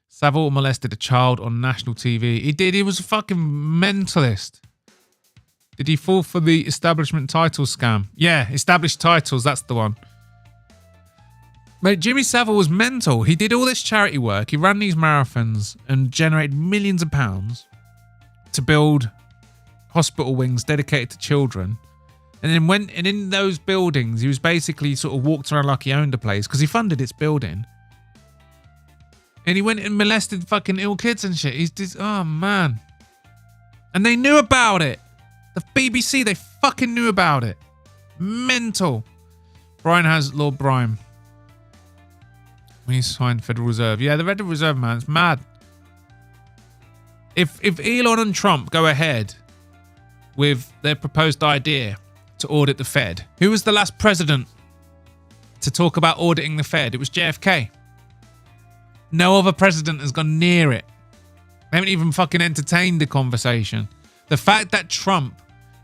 Savile molested a child on national TV. He did. He was a fucking mentalist. Did he fall for the establishment title scam? Yeah, established titles. That's the one. Mate, Jimmy Savile was mental. He did all this charity work. He ran these marathons and generated millions of pounds to build hospital wings dedicated to children. And then in those buildings, he was basically sort of walked around like he owned a place because he funded its building. And he went and molested fucking little kids and shit. He's just, oh man. And they knew about it. The BBC, they fucking knew about it. Mental. Brian has Lord Brian. When he signed Federal Reserve. Yeah, the Federal Reserve, man, it's mad. If Elon and Trump go ahead with their proposed idea to audit the Fed, who was the last president to talk about auditing the Fed? It was JFK. No other president has gone near it. They haven't even fucking entertained the conversation. The fact that Trump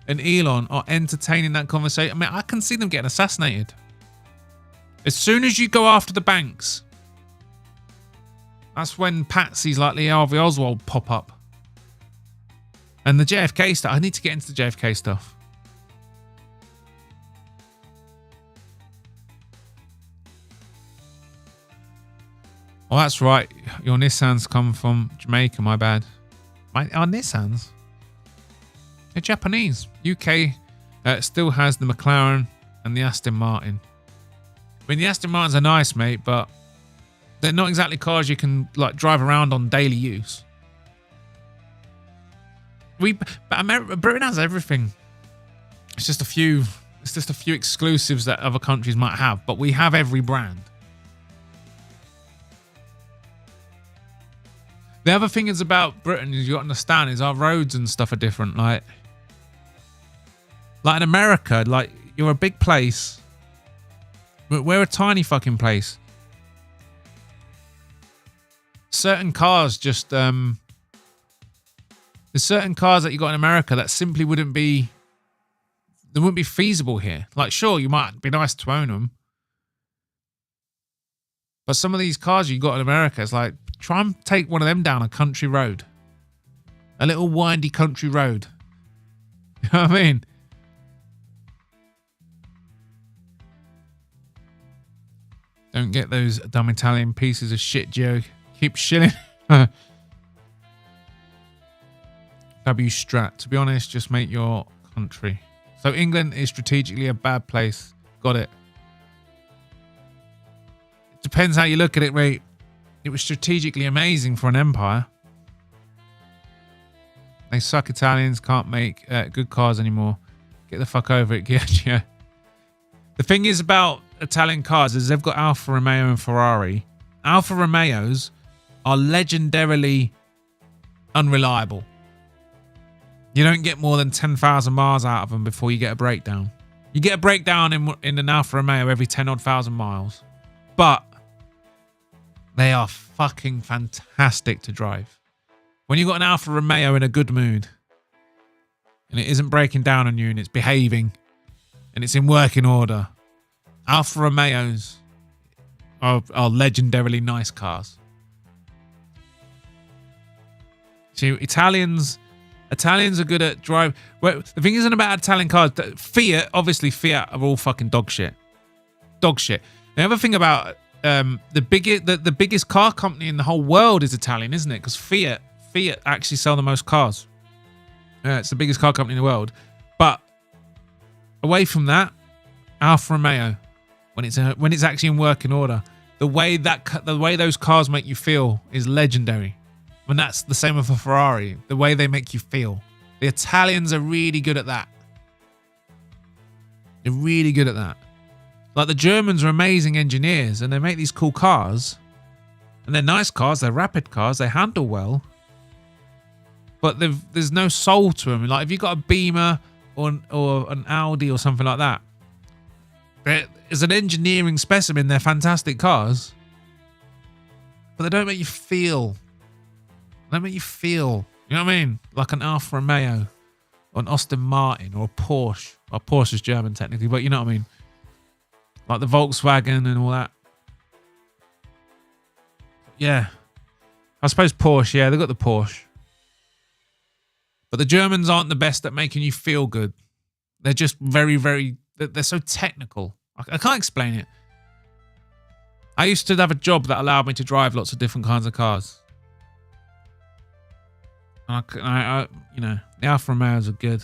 and Elon are entertaining that conversation, I mean, I can see them getting assassinated. As soon as you go after the banks, that's when patsies like Lee Harvey Oswald pop up. And the JFK stuff, I need to get into the JFK stuff. Oh, that's right. Your Nissans come from Jamaica, my bad. Our Nissans? They're Japanese. UK still has the McLaren and the Aston Martin. I mean, the Aston Martins are nice, mate, but they're not exactly cars you can like drive around on daily use. But Britain has everything. It's just a few exclusives that other countries might have, but we have every brand. The other thing is about Britain is you got to understand is our roads and stuff are different. Like in America, like you're a big place, but we're a tiny fucking place. Certain cars just there's certain cars that you got in America that simply wouldn't be feasible here. Like sure, you might be nice to own them, but some of these cars you got in America, it's like try and take one of them down a country road. A little windy country road. You know what I mean? Don't get those dumb Italian pieces of shit, Joe. Keep shilling. W Strat. To be honest, just make your country. So England is strategically a bad place. Got it. It depends how you look at it, mate. It was strategically amazing for an empire. They suck. Italians can't make good cars anymore. Get the fuck over it, yeah. The thing is about Italian cars is they've got Alfa Romeo and Ferrari. Alfa Romeos are legendarily unreliable. You don't get more than 10,000 miles out of them before you get a breakdown. You get a breakdown in an Alfa Romeo every 10,000 miles. But they are fucking fantastic to drive. When you've got an Alfa Romeo in a good mood and it isn't breaking down on you and it's behaving and it's in working order, Alfa Romeos are legendarily nice cars. See, Italians are good at drive. Well, the thing isn't about Italian cars. Fiat are all fucking dog shit. Dog shit. The other thing about the biggest car company in the whole world is Italian, isn't it? Because Fiat actually sell the most cars. It's the biggest car company in the world. But away from that, Alfa Romeo, when it's actually in working order, the way those cars make you feel is legendary. And that's the same with a Ferrari. The way they make you feel. The Italians are really good at that. They're really good at that. Like the Germans are amazing engineers and they make these cool cars. And they're nice cars, they're rapid cars, they handle well. But there's no soul to them. Like if you've got a Beamer or an Audi or something like that, as an engineering specimen, they're fantastic cars. But they don't make you feel. They make you feel. You know what I mean? Like an Alfa Romeo or an Aston Martin or a Porsche. Well, Porsche is German technically, but you know what I mean? Like the Volkswagen and all that. Yeah. I suppose Porsche, yeah, they've got the Porsche. But the Germans aren't the best at making you feel good. They're just very, very... They're so technical. I can't explain it. I used to have a job that allowed me to drive lots of different kinds of cars. I you know, the Alfa Romeos are good.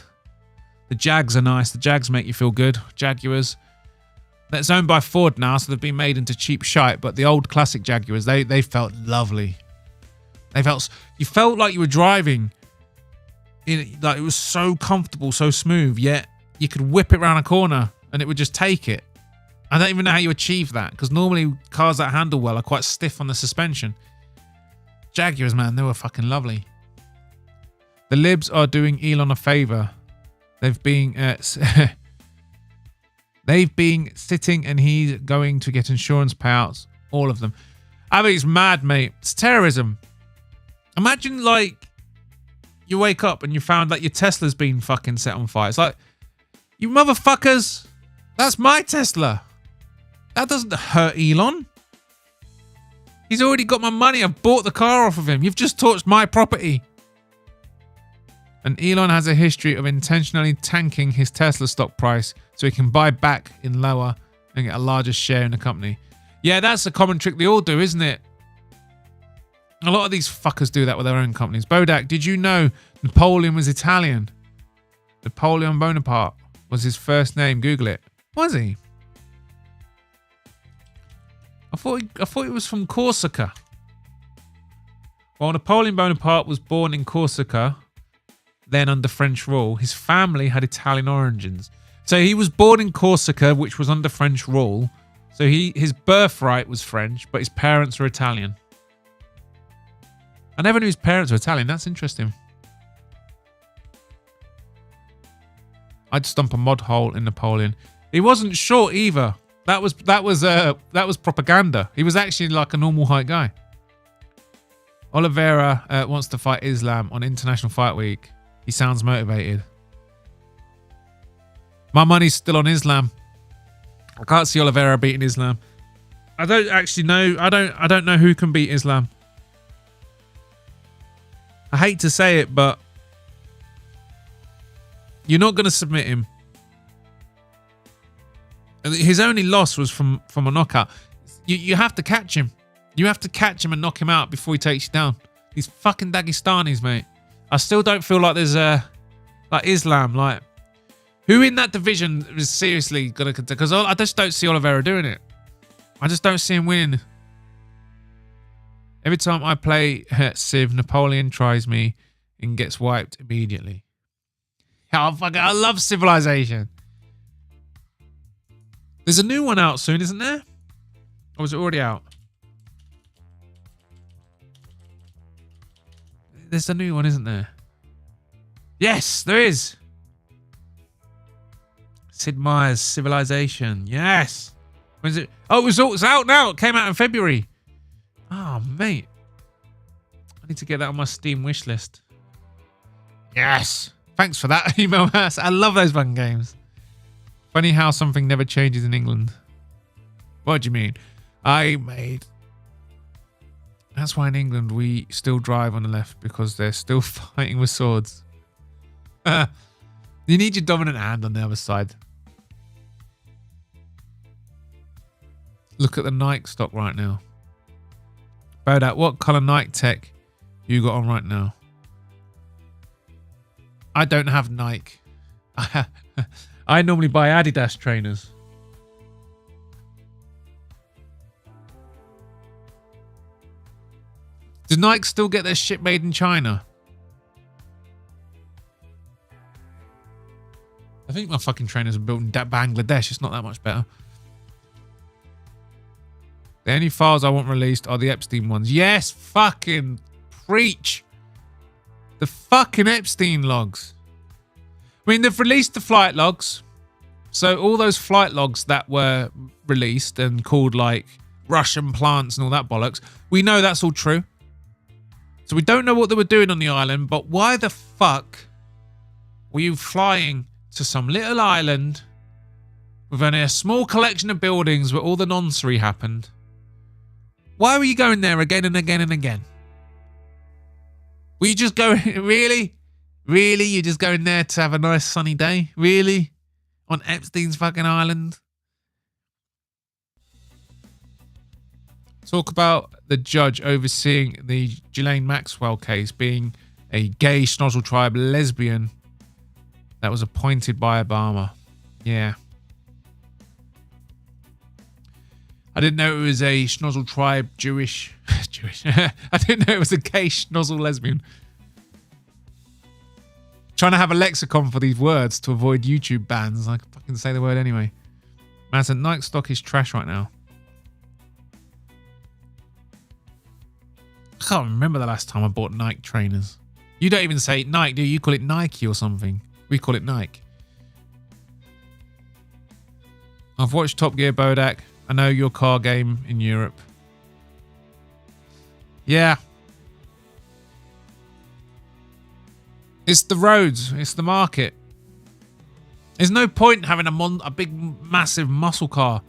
The Jags are nice. The Jags make you feel good. Jaguars. That's owned by Ford now, so they've been made into cheap shite. But the old classic Jaguars, they felt lovely. You felt like you were driving. Like it was so comfortable, so smooth. Yet you could whip it around a corner and it would just take it. I don't even know how you achieve that, because normally cars that handle well are quite stiff on the suspension. Jaguars, man, they were fucking lovely. The libs are doing Elon a favour. They've been sitting and he's going to get insurance payouts, all of them. I mean, it's mad, mate. It's terrorism. Imagine, like, you wake up and you found that your Tesla's been fucking set on fire. It's like, you motherfuckers, that's my Tesla. That doesn't hurt Elon. He's already got my money. I've bought the car off of him. You've just torched my property. And Elon has a history of intentionally tanking his Tesla stock price so he can buy back in lower and get a larger share in the company. Yeah, that's a common trick they all do, isn't it? A lot of these fuckers do that with their own companies. Bodach, did you know Napoleon was Italian? Napoleon Bonaparte was his first name. Google it. Was he? I thought he was from Corsica. Well, Napoleon Bonaparte was born in Corsica, then under French rule. His family had Italian origins. So he was born in Corsica, which was under French rule. So his birthright was French, but his parents were Italian. I never knew his parents were Italian. That's interesting. I'd stomp a mod hole in Napoleon. He wasn't short either. That was propaganda. He was actually like a normal height guy. Oliveira wants to fight Islam on International Fight Week. He sounds motivated. My money's still on Islam. I can't see Oliveira beating Islam. I don't actually know. I don't know who can beat Islam. I hate to say it, but you're not going to submit him. His only loss was from a knockout. You have to catch him. You have to catch him and knock him out before he takes you down. These fucking Dagestanis, mate. I still don't feel like there's like Islam. Like, who in that division is seriously gonna contend? Because I just don't see Oliveira doing it. I just don't see him winning. Every time I play Civ, Napoleon tries me and gets wiped immediately. Oh, fuck it. I love Civilization. There's a new one out soon, isn't there? Or was it already out? There's a new one, isn't there? Yes, there is. Sid Meier's Civilization. Yes. When's it? Oh, it's out now. It came out in February. Oh, mate. I need to get that on my Steam wish list. Yes. Thanks for that email. I love those fun games. Funny how something never changes in England. What do you mean? That's why in England we still drive on the left, because they're still fighting with swords. You need your dominant hand on the other side. Look at the Nike stock right now. Bodach, what colour Nike tech you got on right now? I don't have Nike. I normally buy Adidas trainers. Does Nike still get their shit made in China? I think my fucking trainers are built in Bangladesh. It's not that much better. The only files I want released are the Epstein ones. Yes, fucking preach. The fucking Epstein logs. I mean, they've released the flight logs. So all those flight logs that were released and called like Russian plants and all that bollocks, we know that's all true. So we don't know what they were doing on the island, but why the fuck were you flying to some little island with only a small collection of buildings where all the nonsense happened? Why were you going there again and again and again? Were you just going, really? Really? You're just going there to have a nice sunny day? Really? On Epstein's fucking island? Talk about the judge overseeing the Ghislaine Maxwell case being a gay Schnozzle Tribe lesbian that was appointed by Obama. Yeah. I didn't know it was a schnozzle tribe Jewish. I didn't know it was a gay schnozzle lesbian. Trying to have a lexicon for these words to avoid YouTube bans. I can fucking say the word anyway. Man said Nike stock is trash right now. I can't remember the last time I bought Nike trainers. You don't even say Nike, do you? You call it Nike or something. We call it Nike. I've watched Top Gear, Bodach. I know your car game in Europe. Yeah. It's the roads. It's the market. There's no point having a big, massive muscle car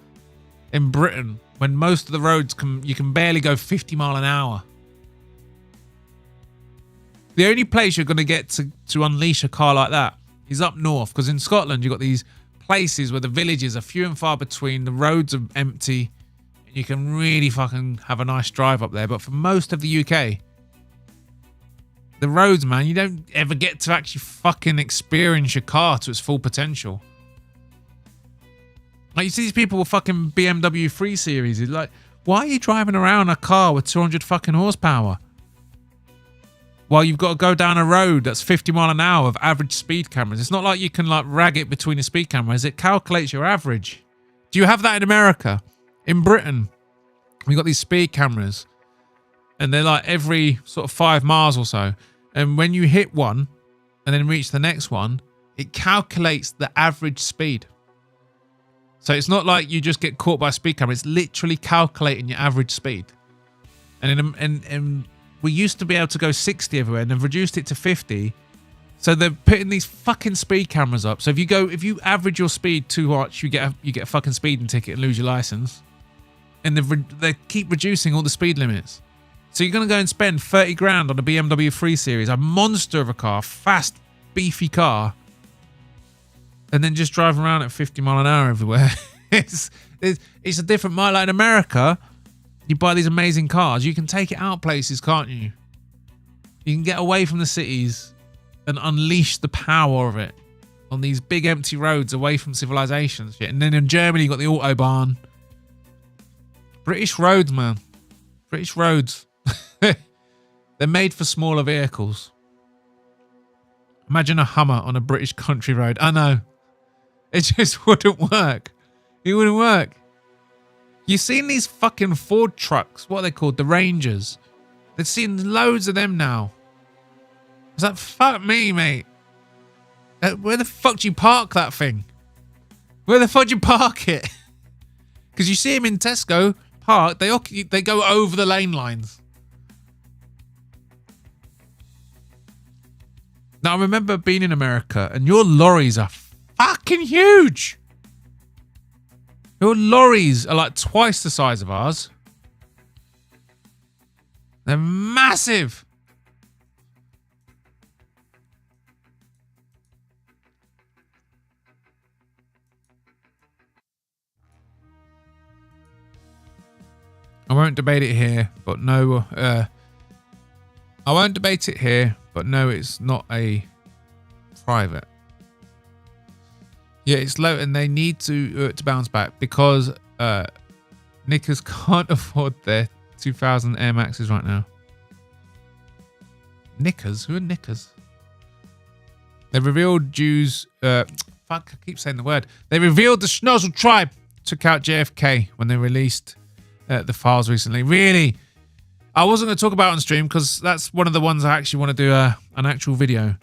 in Britain when most of the roads you can barely go 50 mile an hour. The only place you're going to get to unleash a car like that is up north, because in Scotland you've got these places where the villages are few and far between, the roads are empty, and you can really fucking have a nice drive up there. But for most of the UK, the roads, man, you don't ever get to actually fucking experience your car to its full potential. Like, you see these people with fucking BMW 3 Series. It's like, why are you driving around a car with 200 fucking horsepower while you've got to go down a road that's 50 mile an hour with average speed cameras? It's not like you can like rag it between the speed cameras. It calculates your average. Do you have that in America? In Britain, we got these speed cameras, and they're like every sort of 5 miles or so. And when you hit one and then reach the next one, it calculates the average speed. So it's not like you just get caught by a speed camera. It's literally calculating your average speed. And we used to be able to go 60 everywhere, and they've reduced it to 50. So they're putting these fucking speed cameras up. So if you average your speed too much, you get a fucking speeding ticket and lose your license. And they keep reducing all the speed limits. So you're going to go and spend 30 grand on a BMW 3 Series, a monster of a car, fast, beefy car, and then just drive around at 50 mile an hour everywhere. It's a different mile. Like in America, you buy these amazing cars. You can take it out places, can't you? You can get away from the cities and unleash the power of it on these big empty roads away from civilization and shit. And then in Germany, you got the Autobahn. British roads, man. British roads. They're made for smaller vehicles. Imagine a Hummer on a British country road. I know. It just wouldn't work. It wouldn't work. You've seen these fucking Ford trucks. What are they called? The Rangers. They've seen loads of them now. It's like, fuck me, mate. Where the fuck do you park that thing? Where the fuck do you park it? Because you see them in Tesco parked. They go over the lane lines. Now, I remember being in America, and your lorries are fucking huge. Your lorries are like twice the size of ours. They're massive. I won't debate it here, but no. I won't debate it here, but no, it's not a private. Yeah, it's low, and they need to bounce back because Knickers can't afford their 2000 Air Maxes right now. Knickers? Who are Knickers? They revealed Jews. Fuck, I keep saying the word. They revealed the Schnozzle tribe took out JFK when they released the files recently. Really? I wasn't going to talk about it on stream because that's one of the ones I actually want to do an actual video.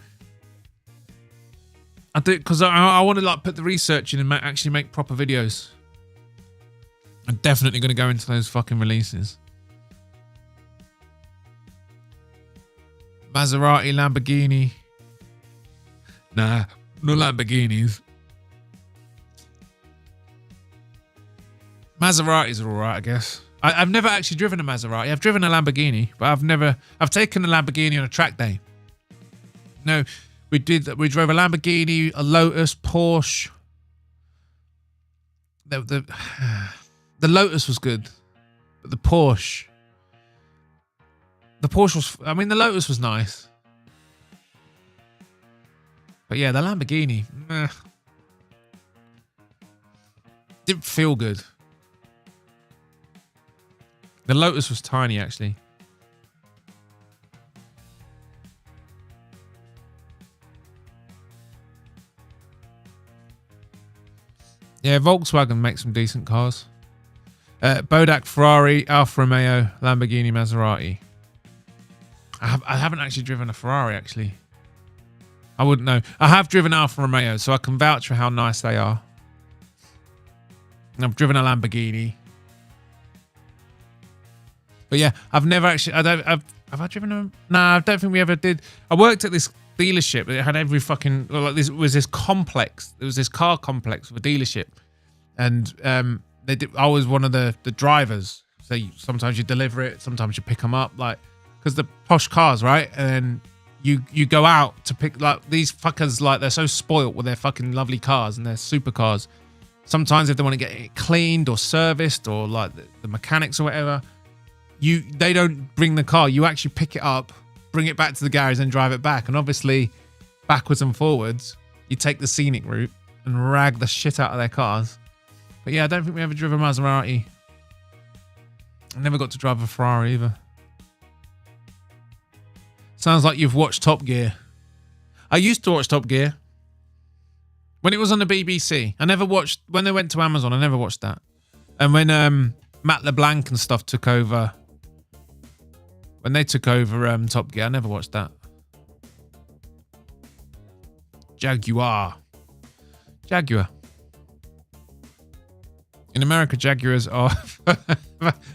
I do because I want to like put the research in and actually make proper videos. I'm definitely going to go into those fucking releases. Maserati, Lamborghini. Nah, no Lamborghinis. Maseratis are alright, I guess. I've never actually driven a Maserati. I've driven a Lamborghini, but I've taken a Lamborghini on a track day. No, we drove a Lamborghini, a Lotus, Porsche. The Lotus was good, but the Porsche was, I mean, the Lotus was nice. But yeah, the Lamborghini, didn't feel good. The Lotus was tiny, actually. Yeah, Volkswagen makes some decent cars. Bodach, Ferrari, Alfa Romeo, Lamborghini, Maserati. I haven't actually driven a Ferrari, actually. I wouldn't know. I have driven Alfa Romeo, so I can vouch for how nice they are. I've driven a Lamborghini. But yeah, I've never actually... have I driven a... Nah, I don't think we ever did. I worked at this dealership. It had every fucking... Like this, it was this complex. It was this car complex of a dealership. And I was one of the drivers. So sometimes you deliver it, sometimes you pick them up. Like, because the posh cars, right? And you go out to pick... Like, these fuckers, like, they're so spoilt with their fucking lovely cars and their supercars. Sometimes if they want to get it cleaned or serviced or like the mechanics or whatever, they don't bring the car. You actually pick it up, bring it back to the garage and drive it back. And obviously backwards and forwards, you take the scenic route and rag the shit out of their cars. But yeah, I don't think we ever drove a Maserati. I never got to drive a Ferrari either. Sounds like you've watched Top Gear. I used to watch Top Gear. When it was on the BBC, I never watched... When they went to Amazon, I never watched that. And when Matt LeBlanc and stuff took over... When they took over Top Gear, I never watched that. Jaguar. In America, Jaguars are...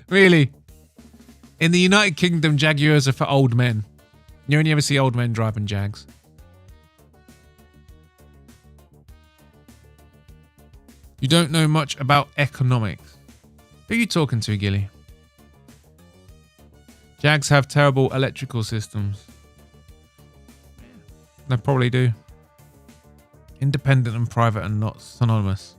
Really? In the United Kingdom, Jaguars are for old men. You only ever see old men driving Jags. You don't know much about economics. Who are you talking to, Gilly? Jags have terrible electrical systems. They probably do. Independent and private and not synonymous.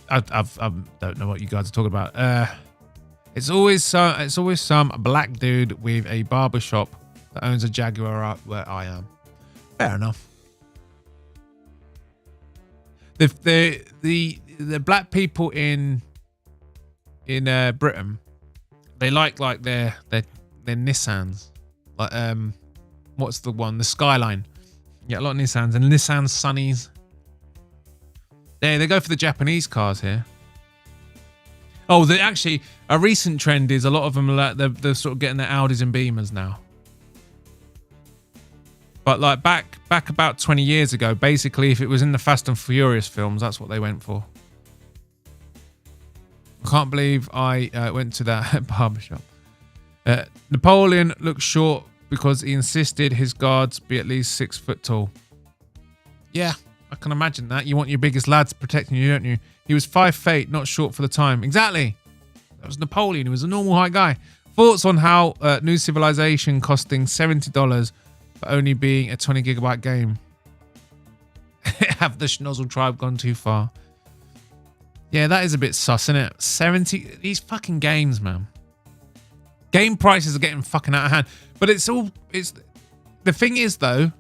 I don't know what you guys are talking about. It's always some black dude with a barber shop that owns a Jaguar up where I am. Fair enough. The black people in Britain, they like their Nissans, like what's the one, the Skyline. Yeah, a lot of Nissans and Nissan Sunnies. They go for the Japanese cars here. Oh, actually a recent trend is a lot of them are like they're sort of getting their Audis and Beamers now. But like back about 20 years ago, basically, if it was in the Fast and Furious films, that's what they went for. I can't believe I went to that barbershop. Napoleon looked short because he insisted his guards be at least 6 foot tall. Yeah, I can imagine that. You want your biggest lads protecting you, don't you? He was 5'8", not short for the time. Exactly. That was Napoleon. He was a normal height guy. Thoughts on how New Civilization costing $70 but only being a 20 gigabyte game? Have the Schnozzle tribe gone too far? Yeah, that is a bit sus, isn't it? 70... These fucking games, man. Game prices are getting fucking out of hand. But it's... The thing is, though,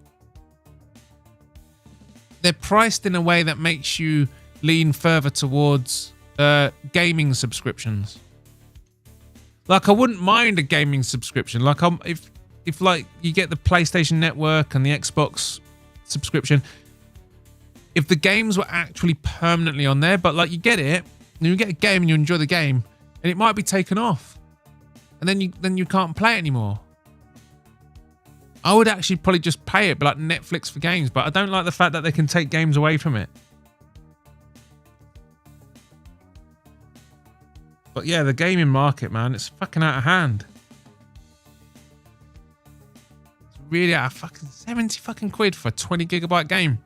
they're priced in a way that makes you lean further towards gaming subscriptions. Like, I wouldn't mind a gaming subscription. Like, if like you get the PlayStation Network and the Xbox subscription, if the games were actually permanently on there, but like you get it, and you get a game and you enjoy the game, and it might be taken off, and then you can't play it anymore. I would actually probably just pay it, but like Netflix for games. But I don't like the fact that they can take games away from it. But yeah, the gaming market, man, it's fucking out of hand. It's really out of fucking 70 fucking quid for a 20 gigabyte game.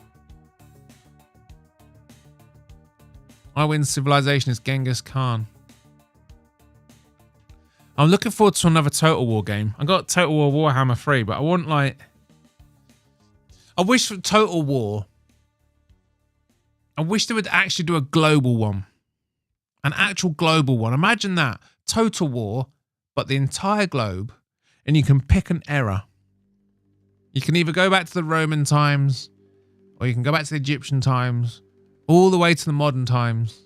I win Civilization is Genghis Khan. I'm looking forward to another Total War game. I got Total War Warhammer 3, but I want like... I wish for Total War... I wish they would actually do a global one. An actual global one. Imagine that. Total War, but the entire globe. And you can pick an era. You can either go back to the Roman times, or you can go back to the Egyptian times, all the way to the modern times.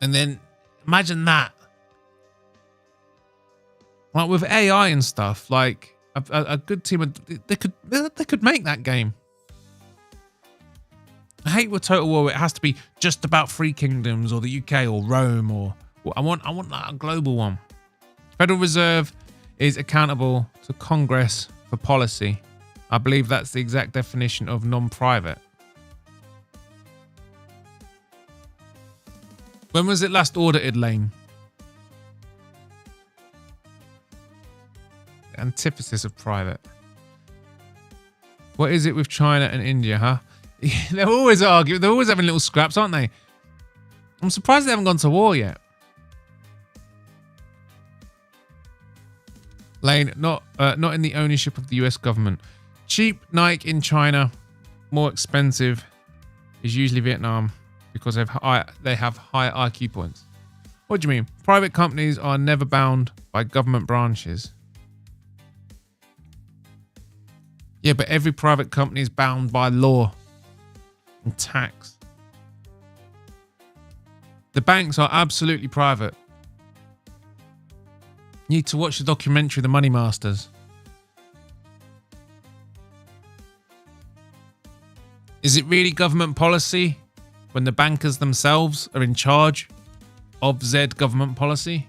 And then imagine that. Like with AI and stuff, like a good team, they could make that game. I hate with Total War. It has to be just about Three Kingdoms or the UK or Rome or I want that a global one. Federal Reserve is accountable to Congress for policy. I believe that's the exact definition of non-private. When was it last audited, Lane? The antithesis of private. What is it with China and India, huh? They're always arguing. They're always having little scraps, aren't they? I'm surprised they haven't gone to war yet. Lane, not in the ownership of the US government. Cheap Nike in China, more expensive is usually Vietnam because they have higher IQ points. What do you mean? Private companies are never bound by government branches. Yeah, but every private company is bound by law and tax. The banks are absolutely private. You need to watch the documentary The Money Masters. Is it really government policy when the bankers themselves are in charge of Z government policy?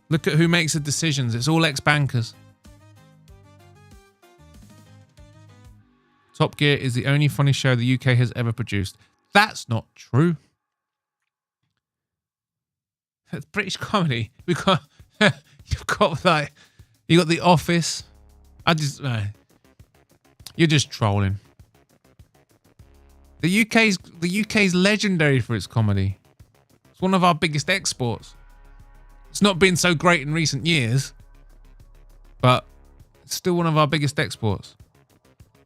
Look at who makes the decisions. It's all ex-bankers. Top Gear is the only funny show the UK has ever produced. That's not true. It's British comedy. We've got you got The Office. You're just trolling. The UK's legendary for its comedy. It's one of our biggest exports. It's not been so great in recent years, but it's still one of our biggest exports.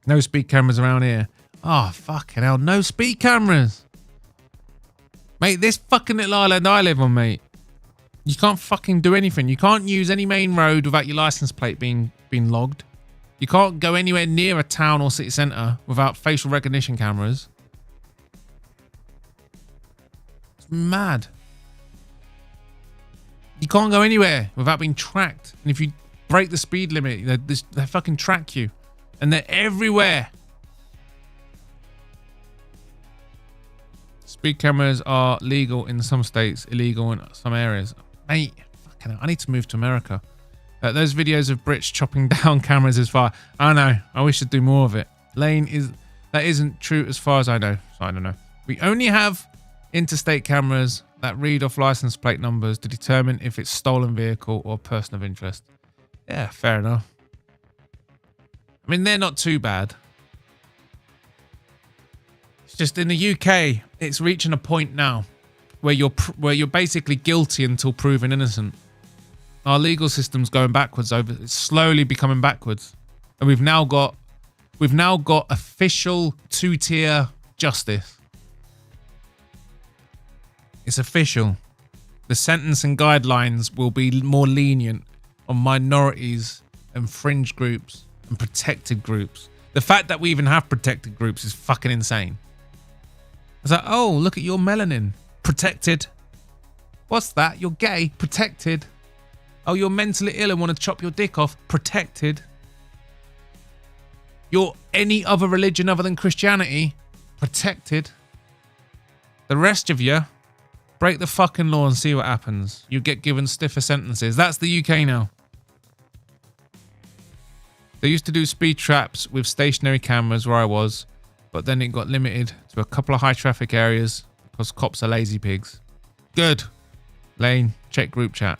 No speed cameras around here. Oh, fucking hell. No speed cameras. Mate, this fucking little island I live on, mate. You can't fucking do anything. You can't use any main road without your license plate being logged. You can't go anywhere near a town or city centre without facial recognition cameras. It's mad. You can't go anywhere without being tracked. And if you break the speed limit, they fucking track you. And they're everywhere. Speed cameras are legal in some states, illegal in some areas. Mate, fucking hell, I need to move to America. Those videos of Brits chopping down cameras is far. I know. I wish I'd do more of it. Lane, that isn't true as far as I know. So I don't know. We only have interstate cameras that read off license plate numbers to determine if it's stolen vehicle or person of interest. Yeah, fair enough. I mean, they're not too bad. It's just in the UK, it's reaching a point now where you're basically guilty until proven innocent. Our legal system's going backwards. It's slowly becoming backwards, and we've now got official two-tier justice. It's official. The sentencing guidelines will be more lenient on minorities and fringe groups and protected groups. The fact that we even have protected groups is fucking insane. It's like, oh, look at your melanin. Protected. What's that? You're gay. Protected. Oh, you're mentally ill and want to chop your dick off. Protected. You're any other religion other than Christianity. Protected. The rest of you, break the fucking law and see what happens. You get given stiffer sentences. That's the UK now. They used to do speed traps with stationary cameras where I was, but then it got limited to a couple of high traffic areas because cops are lazy pigs. Good. Lane, check group chat.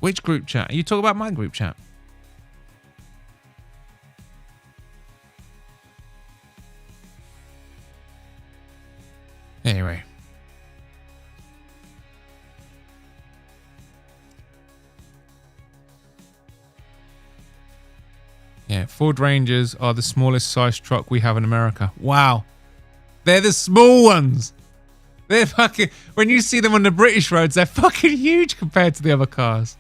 Which group chat? Are you talking about my group chat? Anyway. Yeah, Ford Rangers are the smallest size truck we have in America. Wow. They're the small ones. They're fucking... When you see them on the British roads, they're fucking huge compared to the other cars.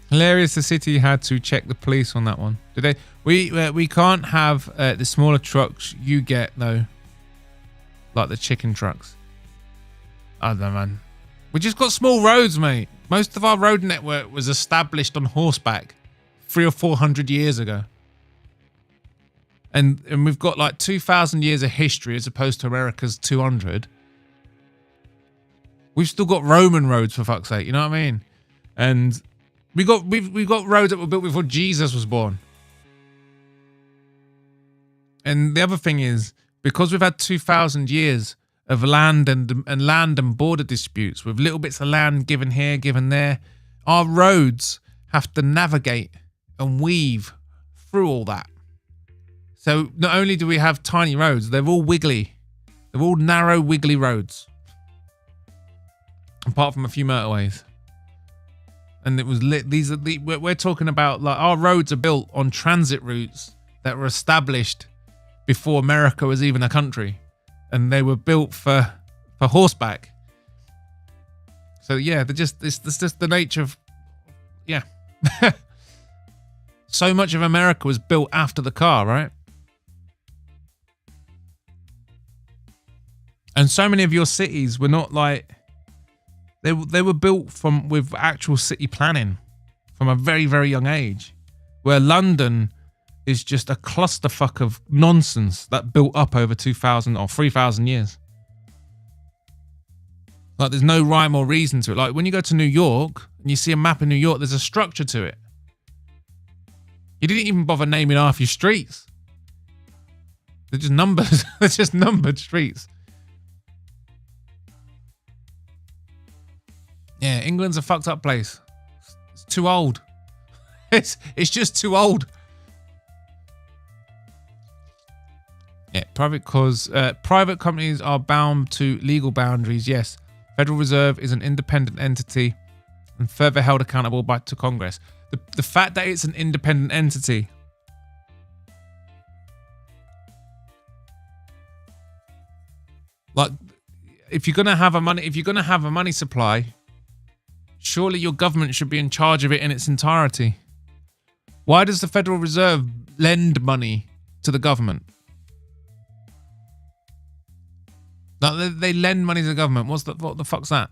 Hilarious the city had to check the police on that one. Did they? We can't have the smaller trucks you get, though. like the chicken trucks. I don't know, man. We just got small roads, mate. Most of our road network was established on horseback 300 or 400 years ago. And we've got like 2,000 years of history as opposed to America's 200. We've still got Roman roads, for fuck's sake. You know what I mean? And we've got roads that were built before Jesus was born. And the other thing is, because we've had 2,000 years of land and border disputes with little bits of land given here, given there, our roads have to navigate and weave through all that. So not only do we have tiny roads, they're all wiggly. They're all narrow, wiggly roads. Apart from a few motorways. And it was lit. We're talking about, like, our roads are built on transit routes that were established before America was even a country. And they were built for horseback. So yeah, it's just the nature of, yeah. So much of America was built after the car, right? And so many of your cities were not like, they were built with actual city planning from a very, very young age. Where London is just a clusterfuck of nonsense that built up over 2,000 or 3,000 years. Like, there's no rhyme or reason to it. Like, when you go to New York and you see a map of New York, there's a structure to it. You didn't even bother naming half your streets. They're just numbers. They're just numbered streets. Yeah, England's a fucked up place. It's too old. It's just too old. Yeah, private companies are bound to legal boundaries. Yes, Federal Reserve is an independent entity and further held accountable to Congress. The fact that it's an independent entity, like, if you're gonna have a money supply, surely your government should be in charge of it in its entirety. Why does the Federal Reserve lend money to the government? Like, they lend money to the government. What the fuck's that?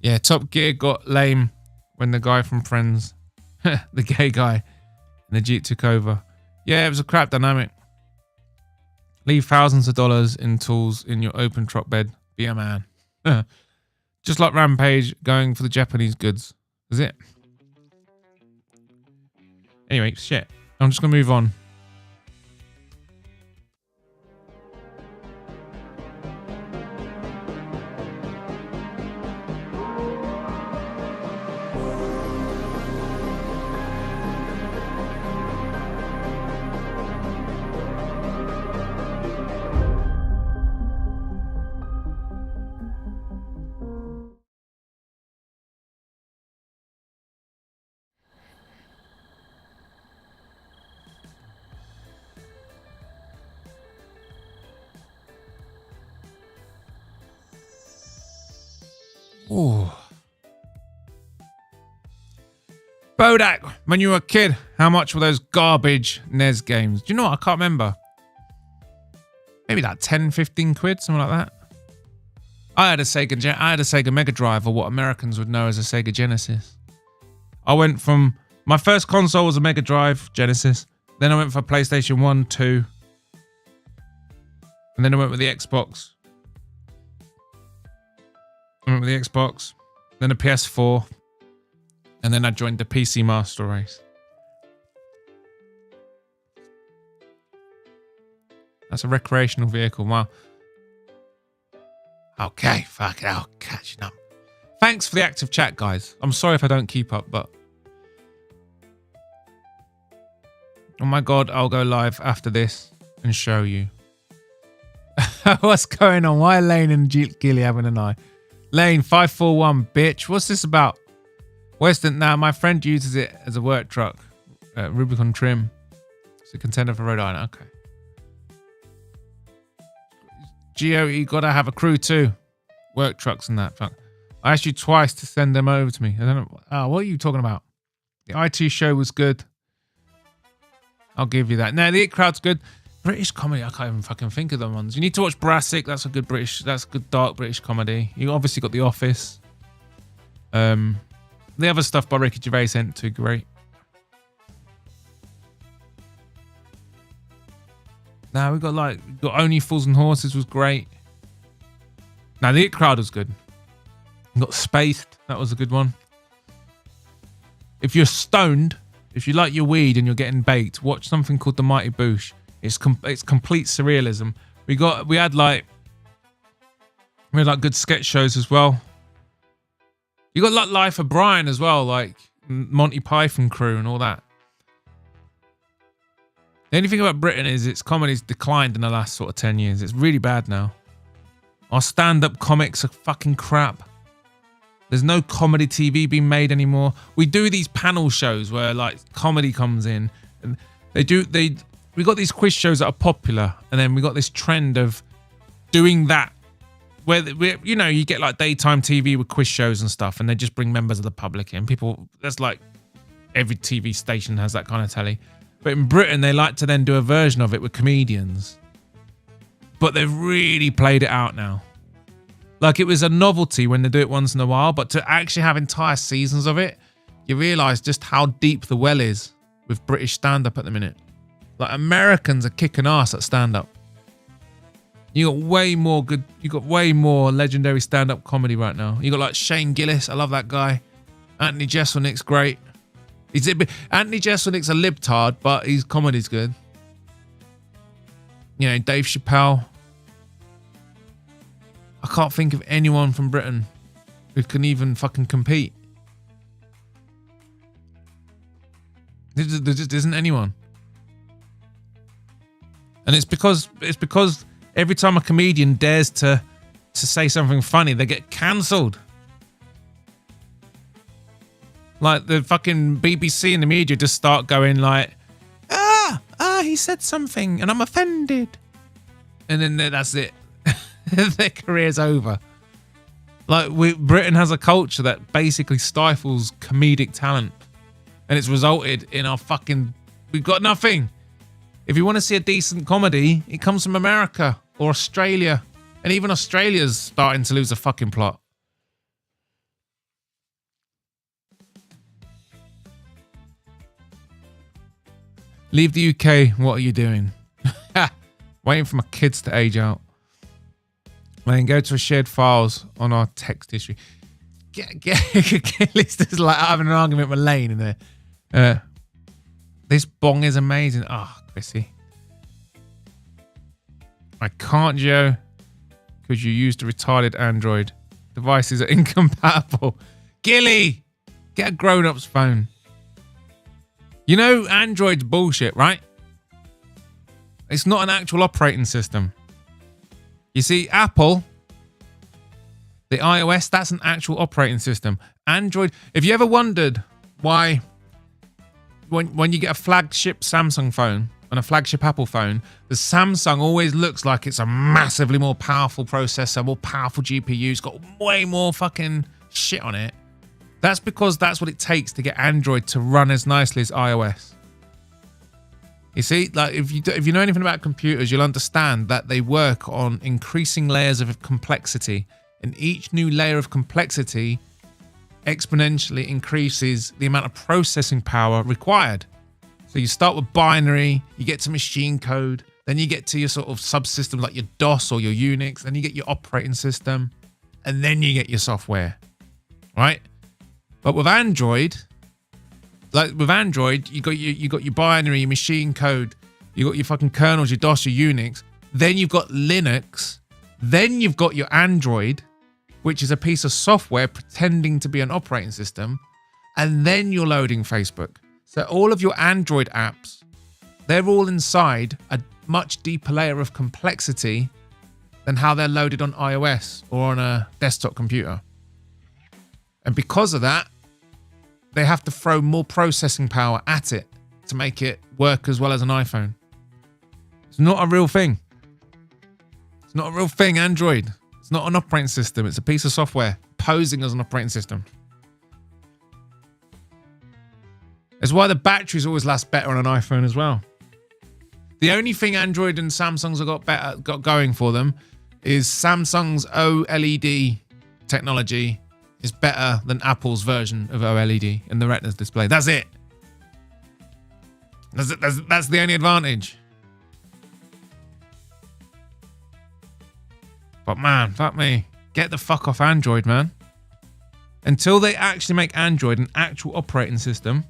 Yeah, Top Gear got lame when the guy from Friends, the gay guy in the Jeep took over. Yeah, it was a crap dynamic. Leave thousands of dollars in tools in your open truck bed. Be a man. Just like Rampage going for the Japanese goods. Is it? Anyway, shit. I'm just going to move on. Ooh. Bodach, when you were a kid, how much were those garbage NES games? Do you know what? I can't remember. Maybe like 10, 15 quid, something like that. I had a Sega Mega Drive, or what Americans would know as a Sega Genesis. I went from, my first console was a Mega Drive, Genesis. Then I went for PlayStation 1, 2. And then I went with the Xbox. I went with the Xbox, then a PS4, and then I joined the PC Master Race. That's a recreational vehicle. Wow. Okay, fuck it, I'll catch up. Thanks for the active chat, guys. I'm sorry if I don't keep up, but... Oh my god, I'll go live after this and show you. What's going on? Why are Lane and Gilly having an eye? Lane 541, bitch. What's this about? Western. Now, my friend uses it as a work truck. Rubicon trim. It's a contender for Rhode Island. Okay. Geo, you gotta have a crew too. Work trucks and that. Fuck. I asked you twice to send them over to me. I don't know. Oh, what are you talking about? The IT show was good. I'll give you that. No, the It Crowd's good. British comedy, I can't even fucking think of them ones. You need to watch Brassic. That's a good dark British comedy. You obviously got The Office. The other stuff by Ricky Gervais ain't too great. Now we got Only Fools and Horses was great. Now The It Crowd was good. We got Spaced. That was a good one. If you're stoned, if you like your weed and you're getting baked, watch something called The Mighty Boosh. It's complete surrealism. We had good sketch shows as well. You got like Life of Brian as well, like Monty Python crew and all that. The only thing about Britain is its comedy's declined in the last sort of 10 years. It's really bad now. Our stand-up comics are fucking crap. There's no comedy TV being made anymore. We do these panel shows where like comedy comes in, and we got these quiz shows that are popular, and then we got this trend of doing that where you get like daytime TV with quiz shows and stuff, and they just bring members of the public in. People, that's like every TV station has that kind of telly. But in Britain, they like to then do a version of it with comedians. But they've really played it out now. Like it was a novelty when they do it once in a while, but to actually have entire seasons of it, you realise just how deep the well is with British stand-up at the minute. Like Americans are kicking ass at stand-up. You got way more legendary stand-up comedy right now. You got like Shane Gillis, I love that guy. Anthony Jeselnik's great. Anthony Jeselnik's a libtard, but his comedy's good. You know, Dave Chappelle. I can't think of anyone from Britain who can even fucking compete. There just isn't anyone. And it's because every time a comedian dares to say something funny, they get cancelled. Like the fucking BBC and the media just start going like, he said something and I'm offended. And then that's it. Their career's over. Like Britain has a culture that basically stifles comedic talent. And it's resulted in we've got nothing. If you want to see a decent comedy, it comes from America or Australia. And even Australia's starting to lose a fucking plot. Leave the UK, what are you doing? Waiting for my kids to age out. Man, go to shared files on our text history. Get listeners like having an argument with Lane in there. This bong is amazing. Chrissy. I can't, Joe, because you used a retarded Android. Devices are incompatible. Gilly, get a grown-up's phone. You know Android's bullshit, right? It's not an actual operating system. You see, Apple, the iOS, that's an actual operating system. Android, if you ever wondered why when you get a flagship Samsung phone and a flagship Apple phone, the Samsung always looks like it's a massively more powerful processor, more powerful GPU, it's got way more fucking shit on it. That's because that's what it takes to get Android to run as nicely as iOS. You see, like if you know anything about computers, you'll understand that they work on increasing layers of complexity, and each new layer of complexity exponentially increases the amount of processing power required. So you start with binary, you get to machine code, then you get to your sort of subsystems like your DOS or your Unix, then you get your operating system, and then you get your software, right? But with Android, you got your binary, your machine code, you got your fucking kernels, your DOS, your Unix. Then you've got Linux. Then you've got your Android, which is a piece of software pretending to be an operating system. And then you're loading Facebook. So all of your Android apps, they're all inside a much deeper layer of complexity than how they're loaded on iOS or on a desktop computer. And because of that, they have to throw more processing power at it to make it work as well as an iPhone. It's not a real thing. It's not a real thing, Android. It's not an operating system. It's a piece of software posing as an operating system. That's why the batteries always last better on an iPhone as well. The only thing Android and Samsung's have got going for them is Samsung's OLED technology is better than Apple's version of OLED in the Retinas display. That's it. That's the only advantage. But man, fuck me. Get the fuck off Android, man. Until they actually make Android an actual operating system,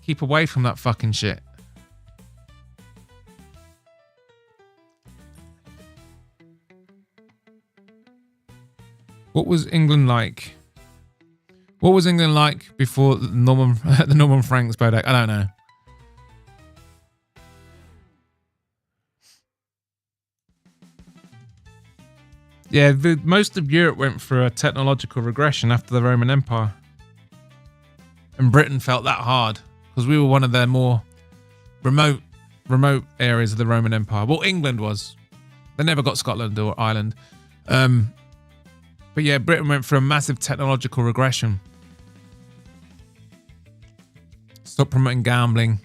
keep away from that fucking shit. What was England like? What was England like before the Norman Franks Bodach? I don't know. Yeah, most of Europe went through a technological regression after the Roman Empire. And Britain felt that hard because we were one of their more remote areas of the Roman Empire. Well, England was. They never got Scotland or Ireland. But yeah, Britain went through a massive technological regression. Stop promoting gambling.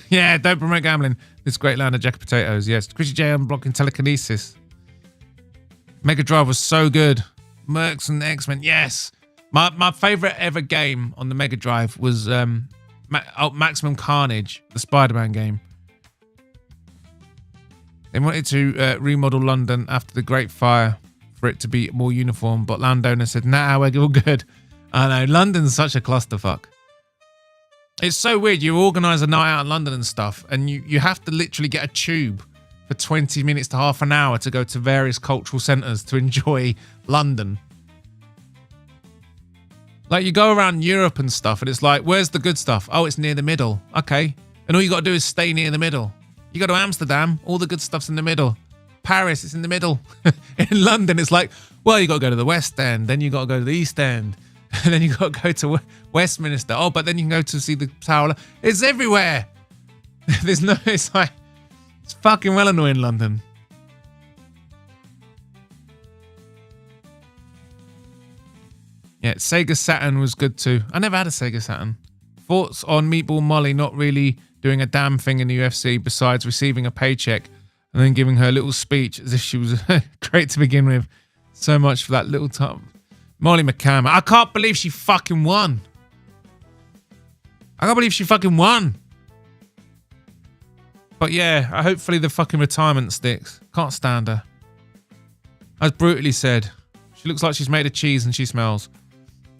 Yeah, don't promote gambling. This great land of jacket potatoes. Yes, Chrissy J unblocking telekinesis. Mega Drive was so good. Mercs and X-Men. Yes. My favorite ever game on the Mega Drive was Maximum Carnage, the Spider-Man game. They wanted to remodel London after the Great Fire for it to be more uniform, but landowner said, nah, we're all good. I know, London's such a clusterfuck. It's so weird. You organise a night out in London and stuff, and you have to literally get a tube for 20 minutes to half an hour to go to various cultural centres to enjoy London. Like, you go around Europe and stuff, and it's like, where's the good stuff? Oh, it's near the middle. Okay. And all you got to do is stay near the middle. You go to Amsterdam, all the good stuff's in the middle. Paris, it's in the middle. In London, it's like, well, you got to go to the West End, then you got to go to the East End, and then you got to go to Westminster. Oh, but then you can go to see the Tower. It's everywhere. There's no, it's like, it's fucking well annoying, London. Yeah, Sega Saturn was good too. I never had a Sega Saturn. Thoughts on Meatball Molly not really doing a damn thing in the UFC besides receiving a paycheck and then giving her a little speech as if she was great to begin with. So much for that little time. Molly McCann. I can't believe she fucking won. I can't believe she fucking won. But yeah, hopefully the fucking retirement sticks. Can't stand her. As brutally said, she looks like she's made of cheese and she smells.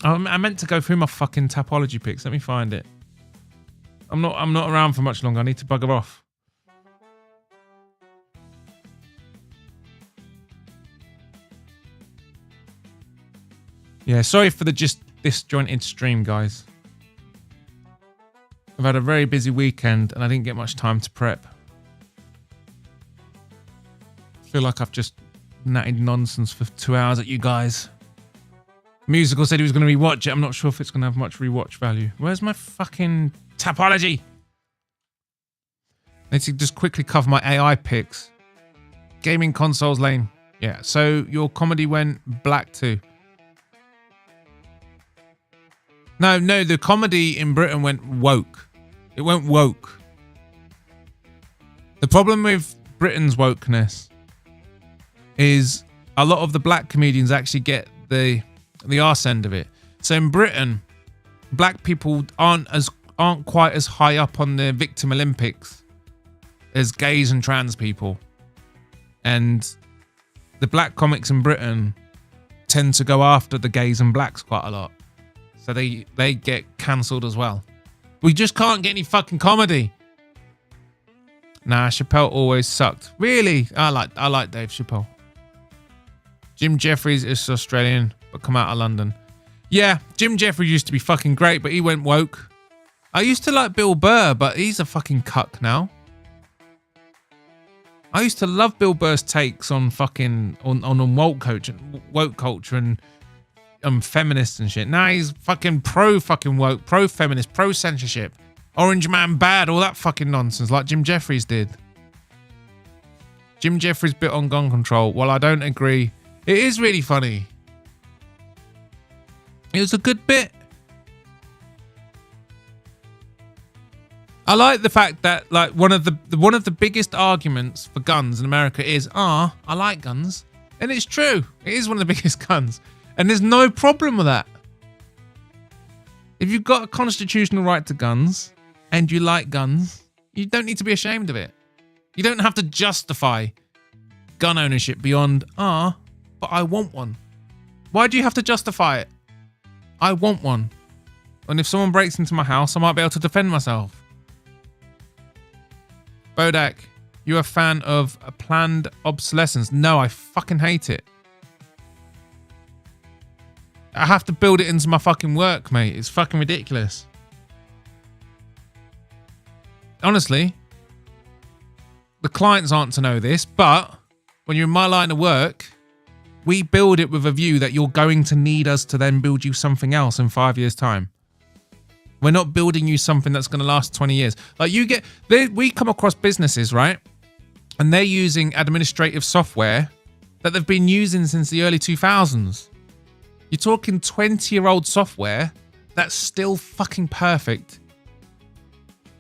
I meant to go through my fucking Tapology pics. Let me find it. I'm not around for much longer. I need to bugger off. Yeah, sorry for the just disjointed stream, guys. I've had a very busy weekend and I didn't get much time to prep. I feel like I've just natted nonsense for 2 hours at you guys. Musical said he was going to rewatch it. I'm not sure if it's going to have much rewatch value. Where's my fucking Tapology? I need to just quickly cover my AI picks. Gaming consoles lane. Yeah, so your comedy went black too. No, the comedy in Britain went woke. It went woke. The problem with Britain's wokeness is a lot of the black comedians actually get the arse end of it. So in Britain, black people aren't quite as high up on the victim Olympics as gays and trans people. And the black comics in Britain tend to go after the gays and blacks quite a lot. So they get cancelled as well. We just can't get any fucking comedy. Nah, Chappelle always sucked. Really? I like Dave Chappelle. Jim Jeffries is Australian, but come out of London. Yeah, Jim Jeffries used to be fucking great, but he went woke. I used to like Bill Burr, but he's a fucking cuck now. I used to love Bill Burr's takes on fucking on woke culture and feminists and shit. Now he's fucking pro fucking woke, pro feminist, pro censorship, Orange Man bad, all that fucking nonsense like Jim Jeffries did. Jim Jeffries' bit on gun control, while I don't agree, it is really funny. It was a good bit. I like the fact that like one of the biggest arguments for guns in America is, I like guns. And it's true. It is one of the biggest guns. And there's no problem with that. If you've got a constitutional right to guns and you like guns, you don't need to be ashamed of it. You don't have to justify gun ownership beyond, but I want one. Why do you have to justify it? I want one. And if someone breaks into my house, I might be able to defend myself. Bodach, you a fan of a planned obsolescence? No, I fucking hate it. I have to build it into my fucking work, mate. It's fucking ridiculous. Honestly, the clients aren't to know this, but when you're in my line of work, we build it with a view that you're going to need us to then build you something else in 5 years' time. We're not building you something that's going to last 20 years. Like we come across businesses, right? And they're using administrative software that they've been using since the early 2000s. You're talking 20-year-old software that's still fucking perfect.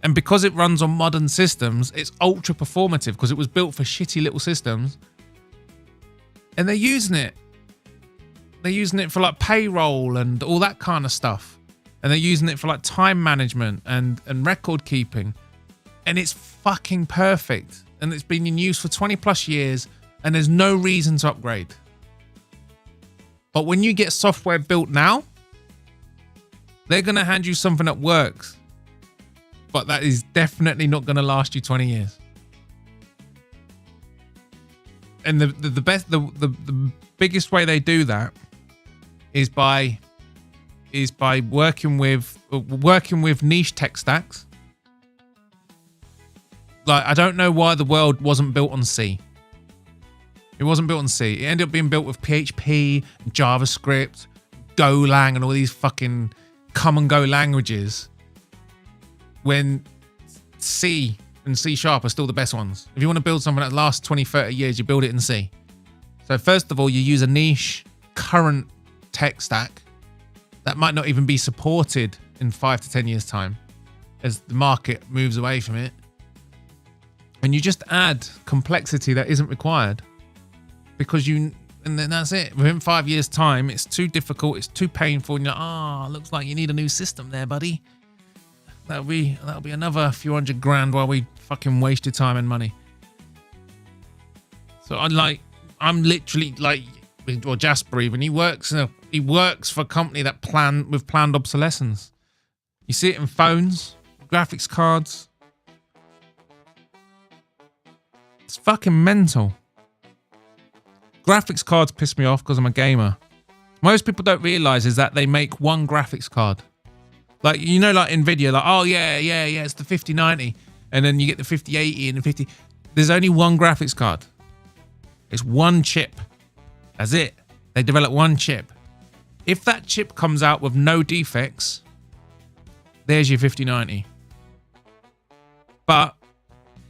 And because it runs on modern systems, it's ultra performative because it was built for shitty little systems. And they're using it. They're using it for like payroll and all that kind of stuff. And they're using it for like time management and record keeping. And it's fucking perfect. And it's been in use for 20 plus years and there's no reason to upgrade. But when you get software built now, they're going to hand you something that works. But that is definitely not going to last you 20 years. And the biggest way they do that is by working with niche tech stacks. Like, I don't know why the world wasn't built on C. It wasn't built on C. It ended up being built with PHP, JavaScript, Golang, and all these fucking come and go languages. When C and C# are still the best ones. If you want to build something that lasts 20, 30 years, you build it in C. So first of all, you use a niche current tech stack that might not even be supported in 5 to 10 years time as the market moves away from it. And you just add complexity that isn't required. Because and then that's it. Within 5 years' time, it's too difficult, it's too painful, and you're like, looks like you need a new system there, buddy. That'll be another few $100,000 while we fucking waste your time and money. So I'm literally like, or Jasper even, he works for a company that planned obsolescence. You see it in phones, graphics cards. It's fucking mental. Graphics cards piss me off because I'm a gamer. Most people don't realize is that they make one graphics card. Like, you know, like Nvidia, like, oh yeah, it's the 5090. And then you get the 5080 and the 50. There's only one graphics card. It's one chip. That's it. They develop one chip. If that chip comes out with no defects, there's your 5090. But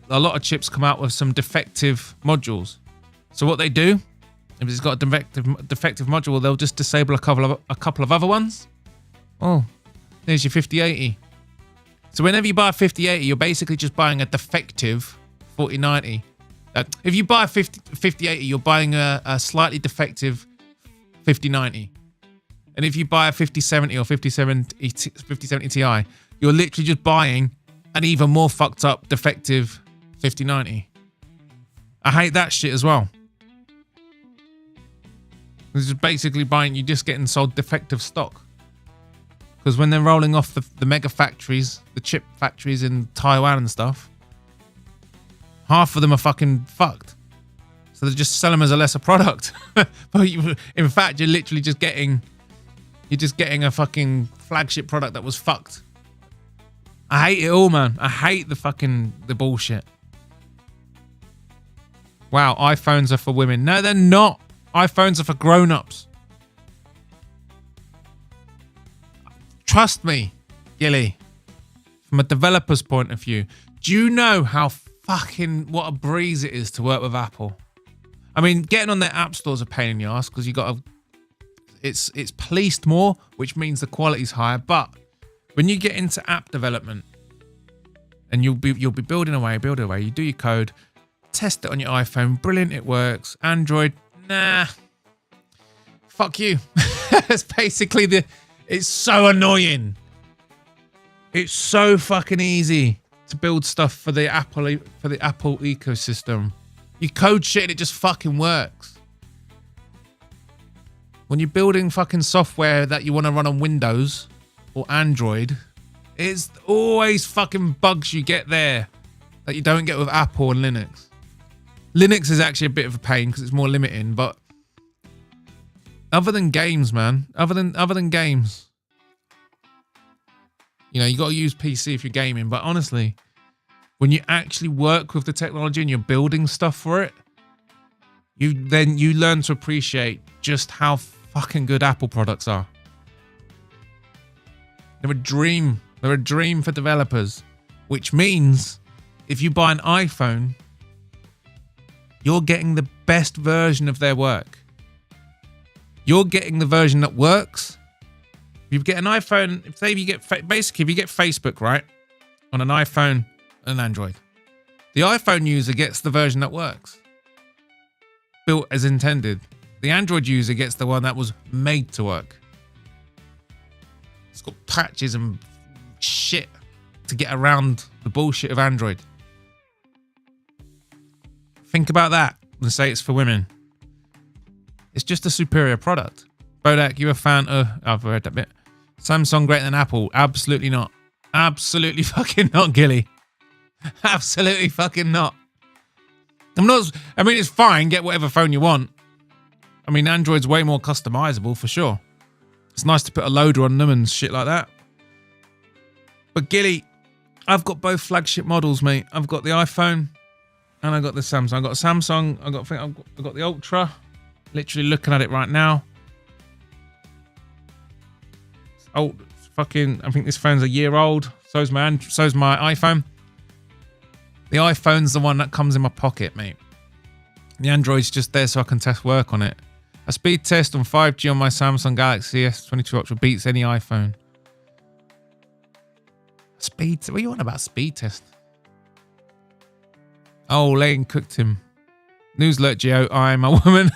a lot of chips come out with some defective modules. So what they do, if it's got a defective module, they'll just disable a couple of other ones. Oh, there's your 5080. So whenever you buy a 5080, you're basically just buying a defective 4090. If you buy a 5080, you're buying a slightly defective 5090. And if you buy a 5070 or 5070 Ti, you're literally just buying an even more fucked up defective 5090. I hate that shit as well. It's just basically you're just getting sold defective stock. Because when they're rolling off the mega factories, the chip factories in Taiwan and stuff, half of them are fucking fucked. So they just sell them as a lesser product. But in fact, you're literally just getting a fucking flagship product that was fucked. I hate it all, man. I hate the bullshit. Wow, iPhones are for women. No, they're not. iPhones are for grown-ups. Trust me, Gilly. From a developer's point of view, do you know what a breeze it is to work with Apple? I mean, getting on their app store is a pain in the ass because it's policed more, which means the quality's higher. But when you get into app development And you'll be building away. You do your code, test it on your iPhone. Brilliant, it works. Android, nah. Fuck you. That's basically it's so annoying. It's so fucking easy to build stuff for the Apple ecosystem. You code shit and it just fucking works. When you're building fucking software that you want to run on Windows or Android, it's always fucking bugs you get there that you don't get with Apple and Linux. Linux is actually a bit of a pain because it's more limiting, but other than games, man, other than games, you know, you got to use PC if you're gaming. But honestly, when you actually work with the technology and you're building stuff for it, you learn to appreciate just how fucking good Apple products are. They're a dream. They're a dream for developers, which means if you buy an iPhone, you're getting the best version of their work. You're getting the version that works. If you get an iPhone, if you get Facebook, right, on an iPhone and an Android, the iPhone user gets the version that works, built as intended. The Android user gets the one that was made to work. It's got patches and shit to get around the bullshit of Android. Think about that and say it's for women. It's just a superior product. Bodach, you a fan of... I've read that bit. Samsung greater than Apple? Absolutely not. Absolutely fucking not, Gilly. Absolutely fucking not. I mean, it's fine. Get whatever phone you want. I mean, Android's way more customizable for sure. It's nice to put a loader on them and shit like that. But Gilly, I've got both flagship models, mate. I've got the iPhone and I've got the Samsung. I've got a Samsung. I've got the Ultra. Literally looking at it right now. Oh, fucking! I think this phone's a year old. So's my iPhone. The iPhone's the one that comes in my pocket, mate. The Android's just there so I can test work on it. A speed test on 5G on my Samsung Galaxy S22 Ultra beats any iPhone. Speed? What are you on about? Speed test? Oh, Lane cooked him. News alert, Gio. I'm a woman.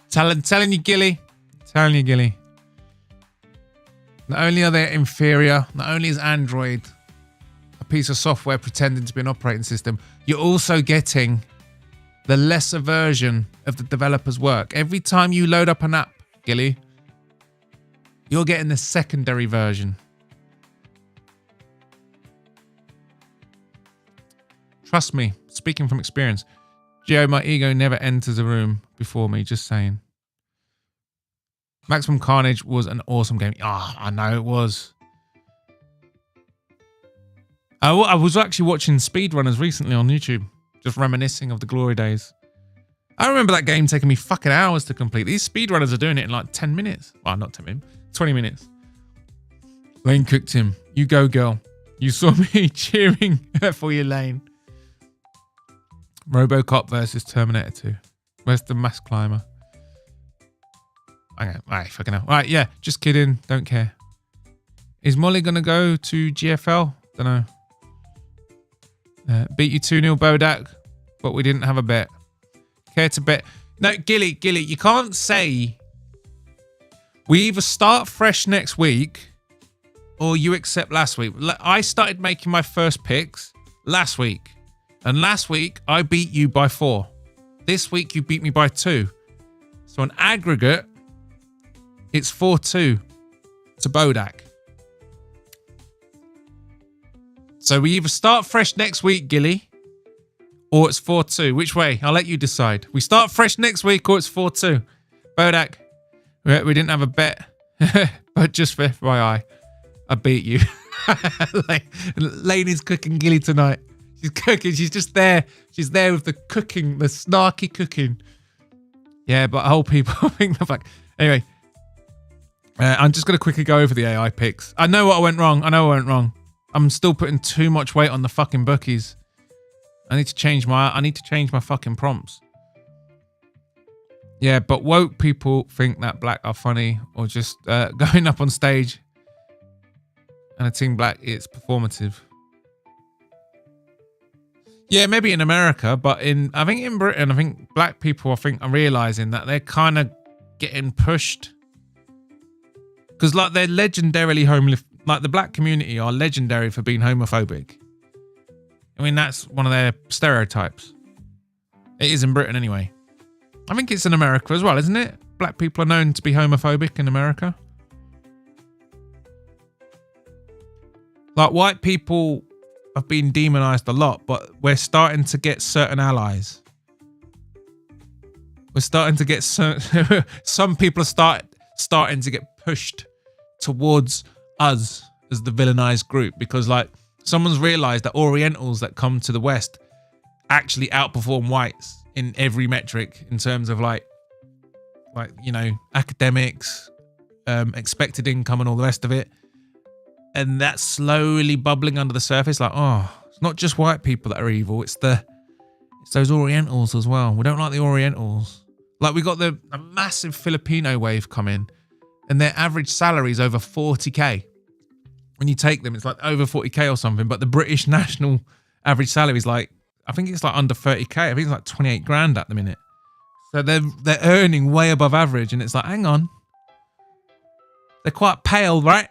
telling you, Gilly. Telling you, Gilly. Not only are they inferior, not only is Android a piece of software pretending to be an operating system, you're also getting the lesser version of the developer's work. Every time you load up an app, Gilly, you're getting the secondary version. Trust me, speaking from experience. Gio, my ego never enters a room before me, just saying. Maximum Carnage was an awesome game. I know it was. I was actually watching speedrunners recently on YouTube, just reminiscing of the glory days. I remember that game taking me fucking hours to complete. These speedrunners are doing it in like 10 minutes. Well, not 10 minutes, 20 minutes. Lane cooked him. You go, girl. You saw me cheering for you, Lane. RoboCop versus Terminator 2. Where's the mass climber? Okay, alright, fucking hell. Alright, yeah, just kidding. Don't care. Is Molly gonna go to GFL? Don't know. Beat you 2-0, Bodach, but we didn't have a bet. Care to bet? No, Gilly, you can't say we either start fresh next week or you accept last week. I started making my first picks last week. And last week, I beat you by 4. This week, you beat me by 2. So on aggregate, it's 4-2 to Bodach. So we either start fresh next week, Gilly, or it's 4-2. Which way? I'll let you decide. We start fresh next week or it's 4-2. Bodach, we didn't have a bet, but just for FYI, I beat you. Lainey's cooking Gilly tonight. She's cooking. She's just there. She's there with the cooking, the snarky cooking. Yeah, but whole people think the fact. Anyway, I'm just going to quickly go over the AI picks. I know what I went wrong. I'm still putting too much weight on the fucking bookies. I need to change my fucking prompts. Yeah, but woke people think that black are funny or just going up on stage And a Team Black, it's performative. Yeah, maybe in America, but I think in Britain, I think black people, are realizing that they're kind of getting pushed. Because like they're legendarily like the black community are legendary for being homophobic. I mean, that's one of their stereotypes. It is in Britain anyway. I think it's in America as well, isn't it? Black people are known to be homophobic in America. Like white people have been demonized a lot, but we're starting to get certain allies. We're starting to get some people are starting to get pushed towards us as the villainized group, because like someone's realized that Orientals that come to the West actually outperform whites in every metric in terms of like you know, academics, expected income and all the rest of it. And that's slowly bubbling under the surface. Like, oh, it's not just white people that are evil. It's those Orientals as well. We don't like the Orientals. Like we got a massive Filipino wave coming, and their average salary is over 40k. When you take them, it's like over 40k or something. But the British national average salary is like, I think it's like under 30k. I think it's like 28 grand at the minute. So they're earning way above average, and it's like, hang on. They're quite pale, right?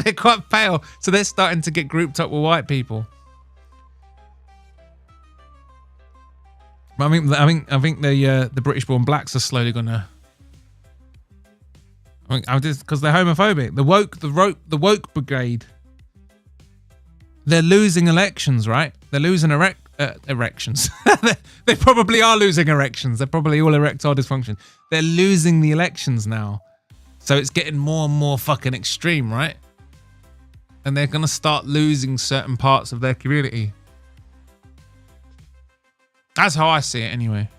They're quite pale. So they're starting to get grouped up with white people. But I think the British-born blacks are slowly gonna. I just because they're homophobic. The woke brigade. They're losing elections, right? They're losing erections. They probably are losing erections. They're probably all erectile dysfunction. They're losing the elections now. So it's getting more and more fucking extreme, right? And they're going to start losing certain parts of their community. That's how I see it anyway.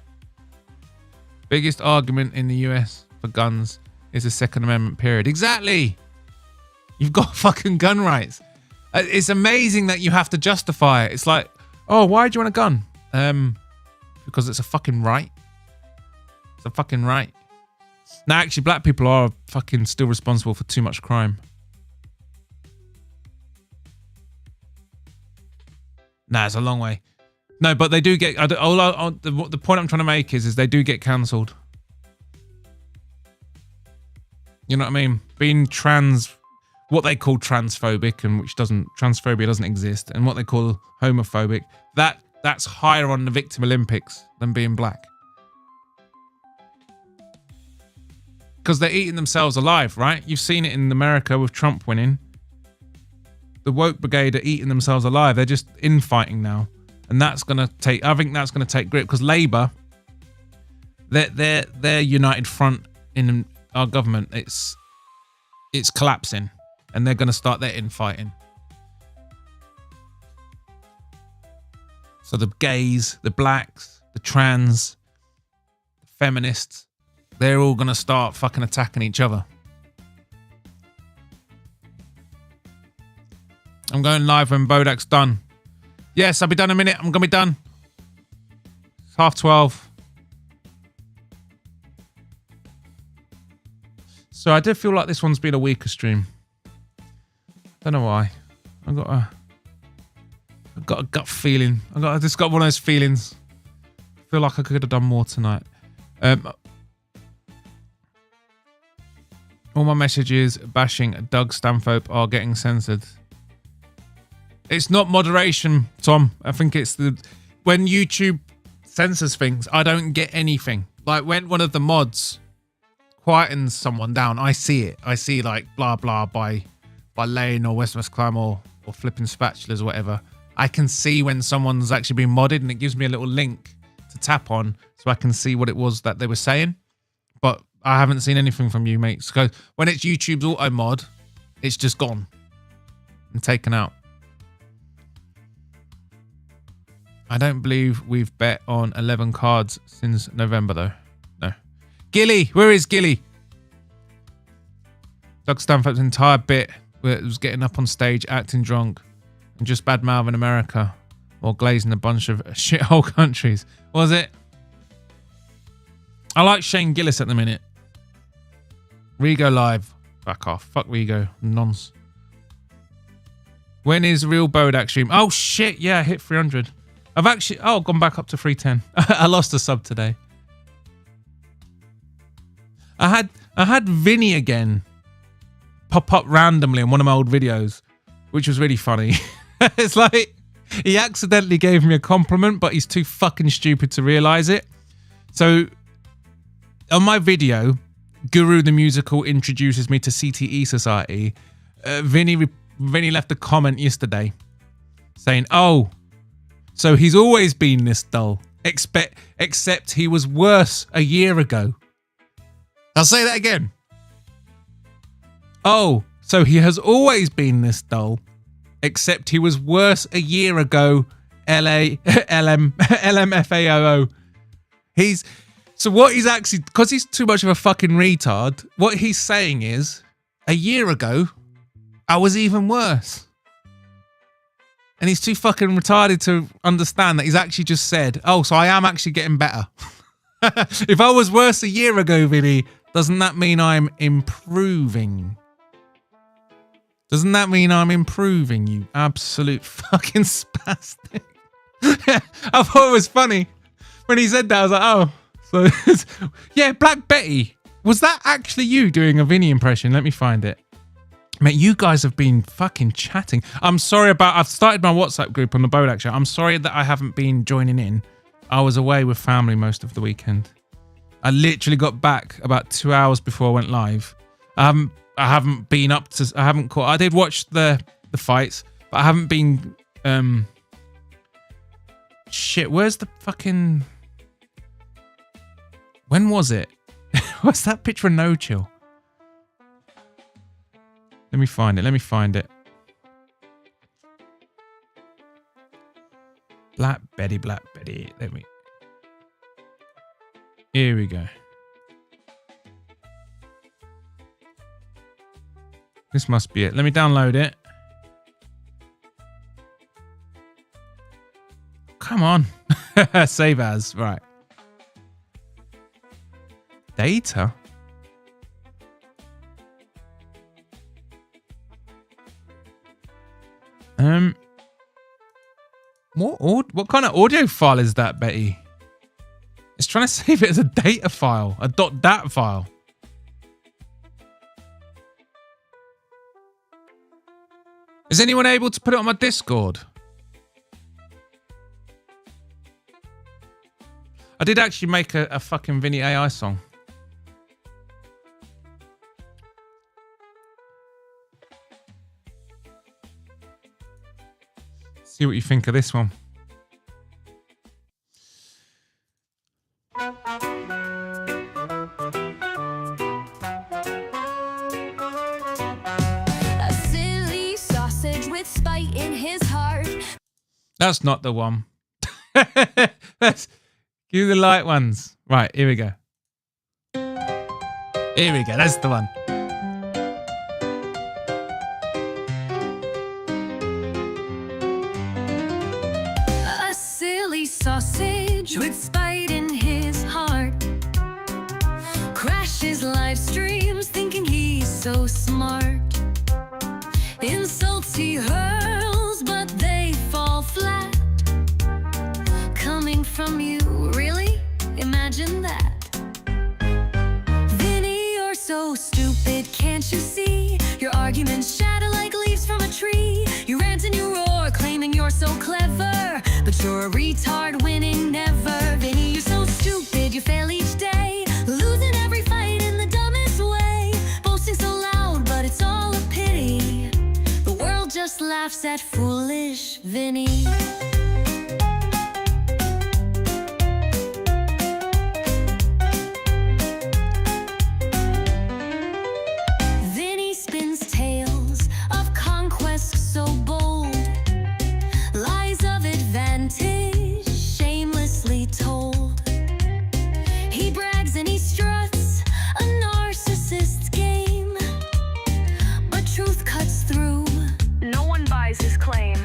Biggest argument in the US for guns is the Second Amendment period. Exactly. You've got fucking gun rights. It's amazing that you have to justify it. It's like, oh, why do you want a gun? Because it's a fucking right. It's a fucking right. Now, actually, black people are fucking still responsible for too much crime. Nah, it's a long way. No, but they do get... the point I'm trying to make is they do get cancelled. You know what I mean? Being what they call transphobic, and transphobia doesn't exist, and what they call homophobic, that's higher on the victim Olympics than being black. Because they're eating themselves alive, right? You've seen it in America with Trump winning. The woke brigade are eating themselves alive. They're just infighting now. And I think that's gonna take grip, because Labour, their united front in our government, it's collapsing, and they're gonna start their infighting. So the gays, the blacks, the trans, the feminists, they're all gonna start fucking attacking each other. I'm going live when Bodach's done. Yes, I'll be done in a minute. I'm gonna be done. It's 12:30. So I did feel like this one's been a weaker stream. Don't know why. I've got a gut feeling. I just got one of those feelings. I feel like I could have done more tonight. All my messages bashing Doug Stanhope are getting censored. It's not moderation, Tom. I think it's when YouTube censors things, I don't get anything. Like when one of the mods quietens someone down, I see it. I see like blah blah by Lane or West Clam or flipping spatulas or whatever. I can see when someone's actually been modded, and it gives me a little link to tap on so I can see what it was that they were saying. But I haven't seen anything from you, mates. Because when it's YouTube's auto mod, it's just gone and taken out. I don't believe we've bet on 11 cards since November, though. No. Gilly! Where is Gilly? Doug Stanhope's entire bit where it was getting up on stage, acting drunk, and just bad-mouthing America while glazing a bunch of shithole countries. Was it? I like Shane Gillis at the minute. Rigo live. Back off. Fuck Rigo. Nonce. When is real Bodach stream? Oh shit, yeah, I hit 300. I've actually, gone back up to 310. I lost a sub today. I had Vinny again pop up randomly in one of my old videos, which was really funny. It's like he accidentally gave me a compliment, but he's too fucking stupid to realize it. So on my video, Guru the Musical introduces me to CTE Society. Vinny left a comment yesterday saying, "Oh, so he's always been this dull, except he was worse a year ago." I'll say that again. "Oh, so he has always been this dull, except he was worse a year ago, LMFAOO. So what he's actually, because he's too much of a fucking retard, what he's saying is, a year ago, I was even worse. And he's too fucking retarded to understand that he's actually just said, oh, so I am actually getting better. If I was worse a year ago, Vinny, doesn't that mean I'm improving? Doesn't that mean I'm improving, you absolute fucking spastic? I thought it was funny. When he said that, I was like, oh. So, yeah, Black Betty. Was that actually you doing a Vinny impression? Let me find it. Mate, you guys have been fucking chatting. I'm sorry I've started my WhatsApp group on the Bodach Show. I'm sorry that I haven't been joining in. I was away with family most of the weekend. I literally got back about 2 hours before I went live. I haven't been up to, I haven't caught, I did watch the fights, but I haven't been, shit, where's the fucking, when was it? What's that picture of No Chill? Let me find it. Black Betty. Here we go. This must be it. Let me download it. Come on. Save as. Right. Data? What kind of audio file is that, Betty? It's trying to save it as a data file, a .dat file. Is anyone able to put it on my Discord? I did actually make a fucking Vinny AI song. See what you think of this one. A silly sausage with spite in his heart. That's not the one. Give the light ones. Right, here we go. That's the one. A silly sausage with spite in his heart crashes live streams thinking he's so smart. Insults he hurls, but they fall flat. Coming from you, really? Imagine that. Vinny, you're so stupid, can't you see? Your arguments shatter like leaves from a tree. You rant and you roar, claiming you're so clever, but you're a retard, winning never. Vinny, you're so stupid, you fail each day, losing every fight in the dumbest way. Boasting so loud, but it's all a pity. The world just laughs at foolish Vinny. Vinny spins tales of conquest so bold, lies of advantage shamelessly told. He brags and he struts a narcissist's game, but truth cuts through. No one buys his claim.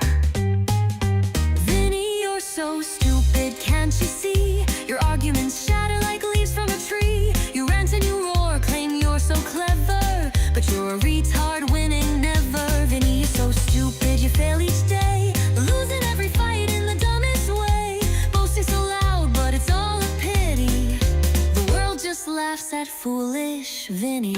Vinny, you're so stupid, can't you see? Your arguments shatter like leaves from a tree. You rant and you roar, claim you're so clever, but you're a retard, winning never. Vinny, you're so stupid, you fail Vinny.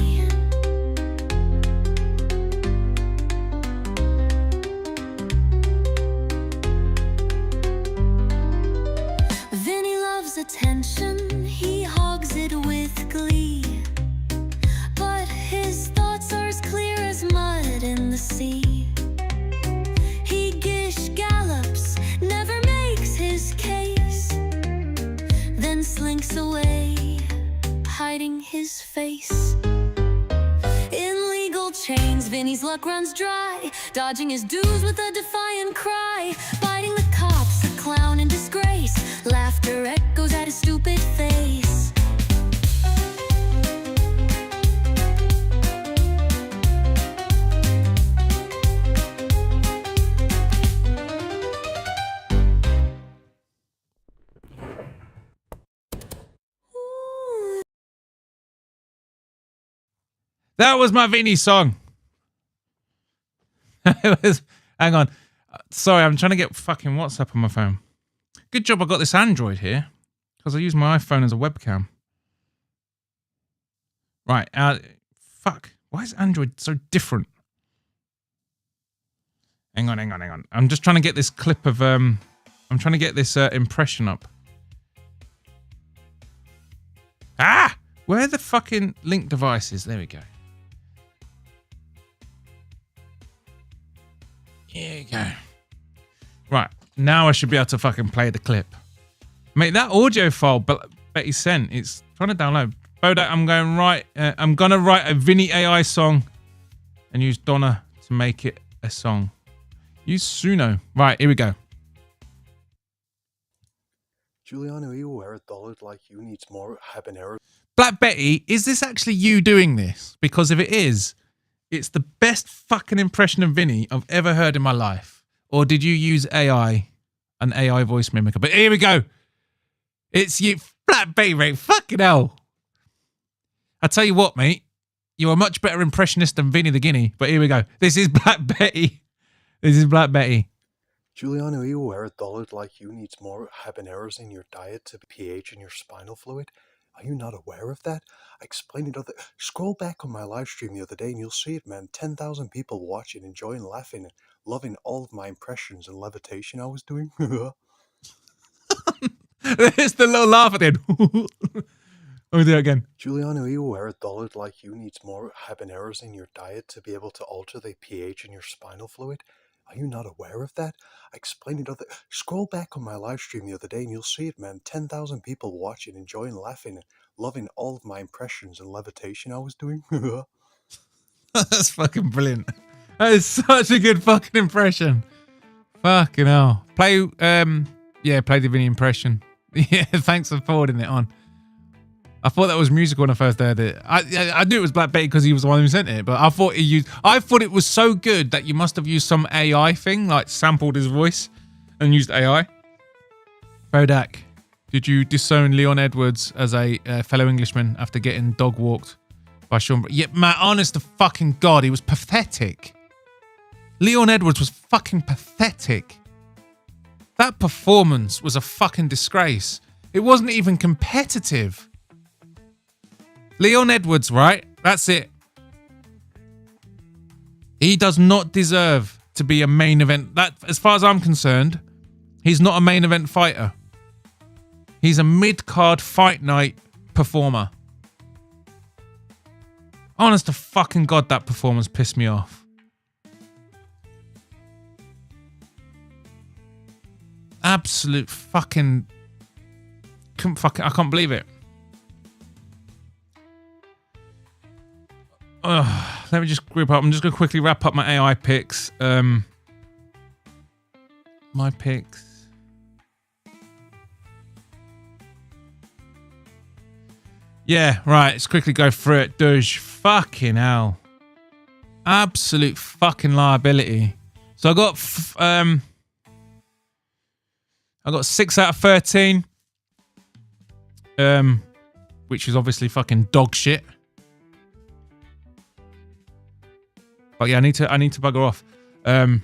Vinny loves attention, he hogs it with glee. But his thoughts are as clear as mud in the sea. He gish gallops, never makes his case, then slinks away, hiding his face. In legal chains, Vinny's luck runs dry, dodging his dues with a defiant cry. Biting the cops, a clown in disgrace, laughter echoes at his stupid face. That was my Vinny song. Hang on. Sorry, I'm trying to get fucking WhatsApp on my phone. Good job I got this Android here, because I use my iPhone as a webcam. Right, fuck. Why is Android so different? Hang on. I'm just trying to get this clip of, I'm trying to get this impression up. Ah! Where are the fucking link devices? There we go. Here you go. Right, now I should be able to fucking play the clip. Mate, that audio file Betty sent, it's trying to download. Bodach, I'm gonna write a Vinny AI song and use Donna to make it a song. Use Suno. Right, here we go. Giuliano, are you aware a dollar like you needs more habanero? Black Betty, is this actually you doing this? Because if it is, it's the best fucking impression of Vinny I've ever heard in my life. Or did you use AI, an AI voice mimicker? But here we go. It's you, Black Betty, mate. Fucking hell. I tell you what, mate. You're a much better impressionist than Vinny the Guinea. But here we go. This is Black Betty. This is Black Betty. Giuliano, are you aware a dollar like you needs more habaneros in your diet to pH in your spinal fluid? Are you not aware of that? I explained it other. Scroll back on my live stream the other day and you'll see it, man. 10,000 people watching, enjoying, laughing, and loving all of my impressions and levitation I was doing. There's the little laugh at the end. Let me do it again. Giuliano, are you aware a dollar like you needs more habaneros in your diet to be able to alter the pH in your spinal fluid? Are you not aware of that? I explained it other. Scroll back on my live stream the other day and you'll see it, man. 10,000 people watching, enjoying, laughing, and loving all of my impressions and levitation I was doing. That's fucking brilliant. That is such a good fucking impression. Fucking hell. Play the Vinny impression. Yeah, thanks for forwarding it on. I thought that was musical when I first heard it. I knew it was Black Betty because he was the one who sent it, but I thought it was so good that you must have used some AI thing, like sampled his voice and used AI. Bodach, did you disown Leon Edwards as a fellow Englishman after getting dog walked by Sean? Yeah, man, honest to fucking God, he was pathetic. Leon Edwards was fucking pathetic. That performance was a fucking disgrace. It wasn't even competitive. Leon Edwards, right? That's it. He does not deserve to be a main event. That, as far as I'm concerned, he's not a main event fighter. He's a mid-card fight night performer. Honest to fucking God, that performance pissed me off. Absolute fucking... I can't believe it. Let me just group up. I'm just going to quickly wrap up my AI picks. My picks. Yeah, right. Let's quickly go through it. Douche. Fucking hell. Absolute fucking liability. So I got 6 out of 13. Which is obviously fucking dog shit. But yeah, I need to bugger off. So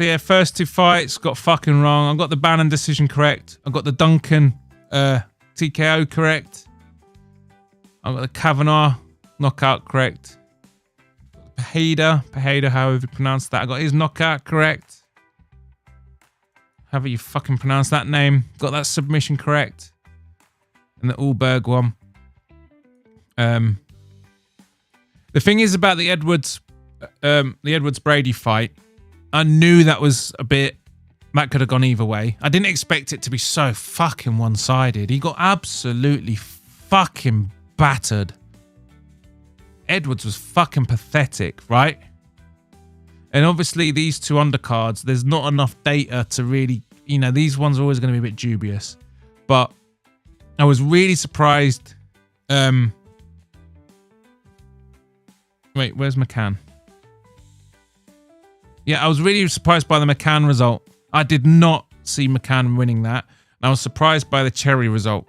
yeah, first 2 fights got fucking wrong. I got the Bannon decision correct. I got the Duncan TKO correct. I got the Kavanaugh knockout correct. Pajeda, however you pronounce that. I got his knockout correct. However you fucking pronounce that name. Got that submission correct. And the Ulberg one. The thing is about the Edwards Brady fight, I knew that was a bit, that could have gone either way. I didn't expect it to be so fucking one-sided. He got absolutely fucking battered. Edwards was fucking pathetic, right? And obviously these two undercards, there's not enough data to really, you know, these ones are always going to be a bit dubious. But I was really surprised. Wait, where's McCann? Yeah, I was really surprised by the McCann result. I did not see McCann winning that. And I was surprised by the Cherry result.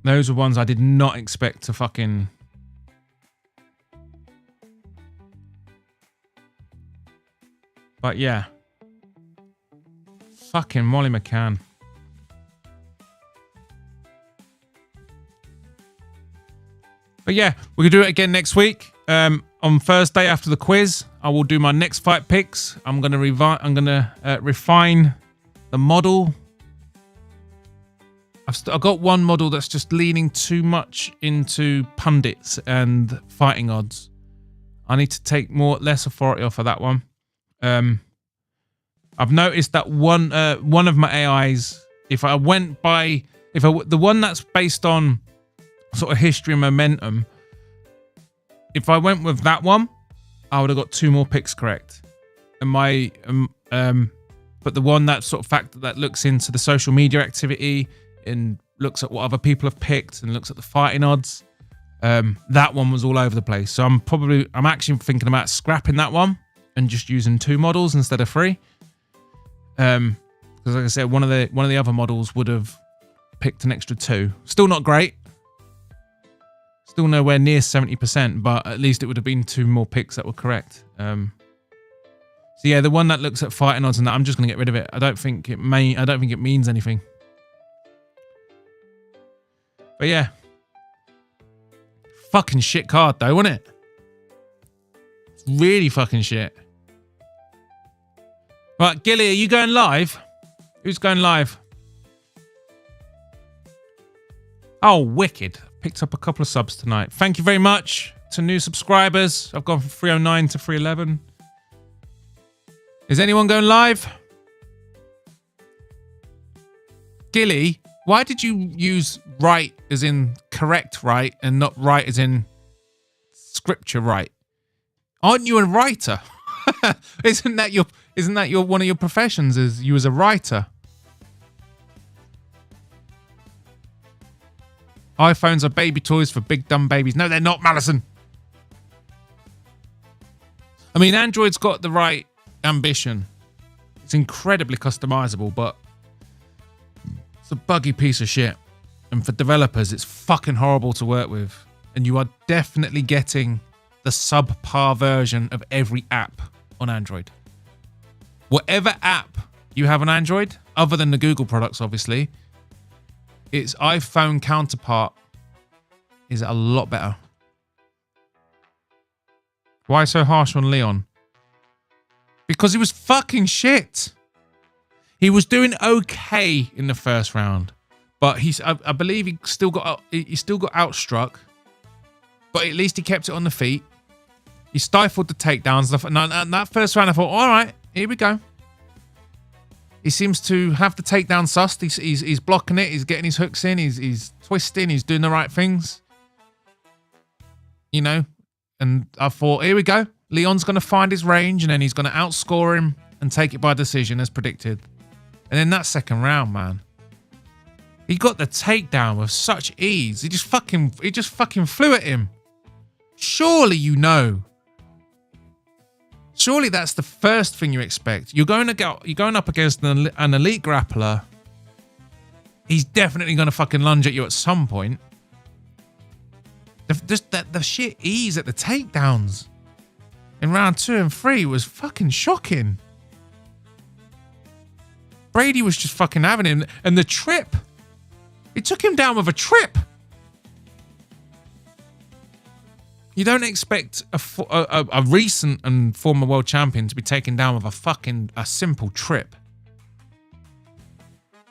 Those are ones I did not expect to fucking... But yeah. Fucking Molly McCann. But yeah, we're going to do it again next week. On Thursday after the quiz, I will do my next fight picks. I'm going to refine the model. I've got one model that's just leaning too much into pundits and fighting odds. I need to take less authority off of that one. I've noticed that one of my AIs, the one that's based on sort of history and momentum, if I went with that one, I would have got 2 more picks correct. And my but the one that sort of factor that looks into the social media activity and looks at what other people have picked and looks at the fighting odds, that one was all over the place. So I'm actually thinking about scrapping that one and just using 2 models instead of 3. Because like I said, one of the other models would have picked an extra 2. Still not great. Still nowhere near 70%, but at least it would have been 2 more picks that were correct. So yeah, the one that looks at fighting odds and that, I'm just gonna get rid of it. I don't think it means anything. But yeah. Fucking shit card though, wasn't it? It's really fucking shit. Right, Gilly, are you going live? Who's going live? Oh, wicked. Picked up a couple of subs tonight. Thank you very much to new subscribers. I've gone from 309 to 311. Is anyone going live? Gilly, why did you use right as in correct right and not right as in scripture right? Aren't you a writer? Isn't that your one of your professions, is you as a writer? iPhones are baby toys for big dumb babies. No, they're not, Malison. I mean, Android's got the right ambition. It's incredibly customizable, but it's a buggy piece of shit. And for developers, it's fucking horrible to work with. And you are definitely getting the subpar version of every app on Android. Whatever app you have on Android, other than the Google products, obviously, its iPhone counterpart is a lot better. Why so harsh on Leon? Because he was fucking shit. He was doing okay in the first round, but I believe he still got outstruck. But at least he kept it on the feet. He stifled the takedowns. And that first round, I thought, all right, here we go. He seems to have the takedown sussed. He's blocking it. He's getting his hooks in. He's twisting. He's doing the right things. You know? And I thought, here we go. Leon's going to find his range and then he's going to outscore him and take it by decision as predicted. And then that second round, man. He got the takedown with such ease. He just fucking flew at him. Surely you know. Surely that's the first thing you expect. You're going up against an elite grappler. He's definitely going to fucking lunge at you at some point. The sheer ease at the takedowns in round 2 and 3 was fucking shocking. Brady was just fucking having him. And the trip. He took him down with a trip. You don't expect a recent and former world champion to be taken down with a simple trip.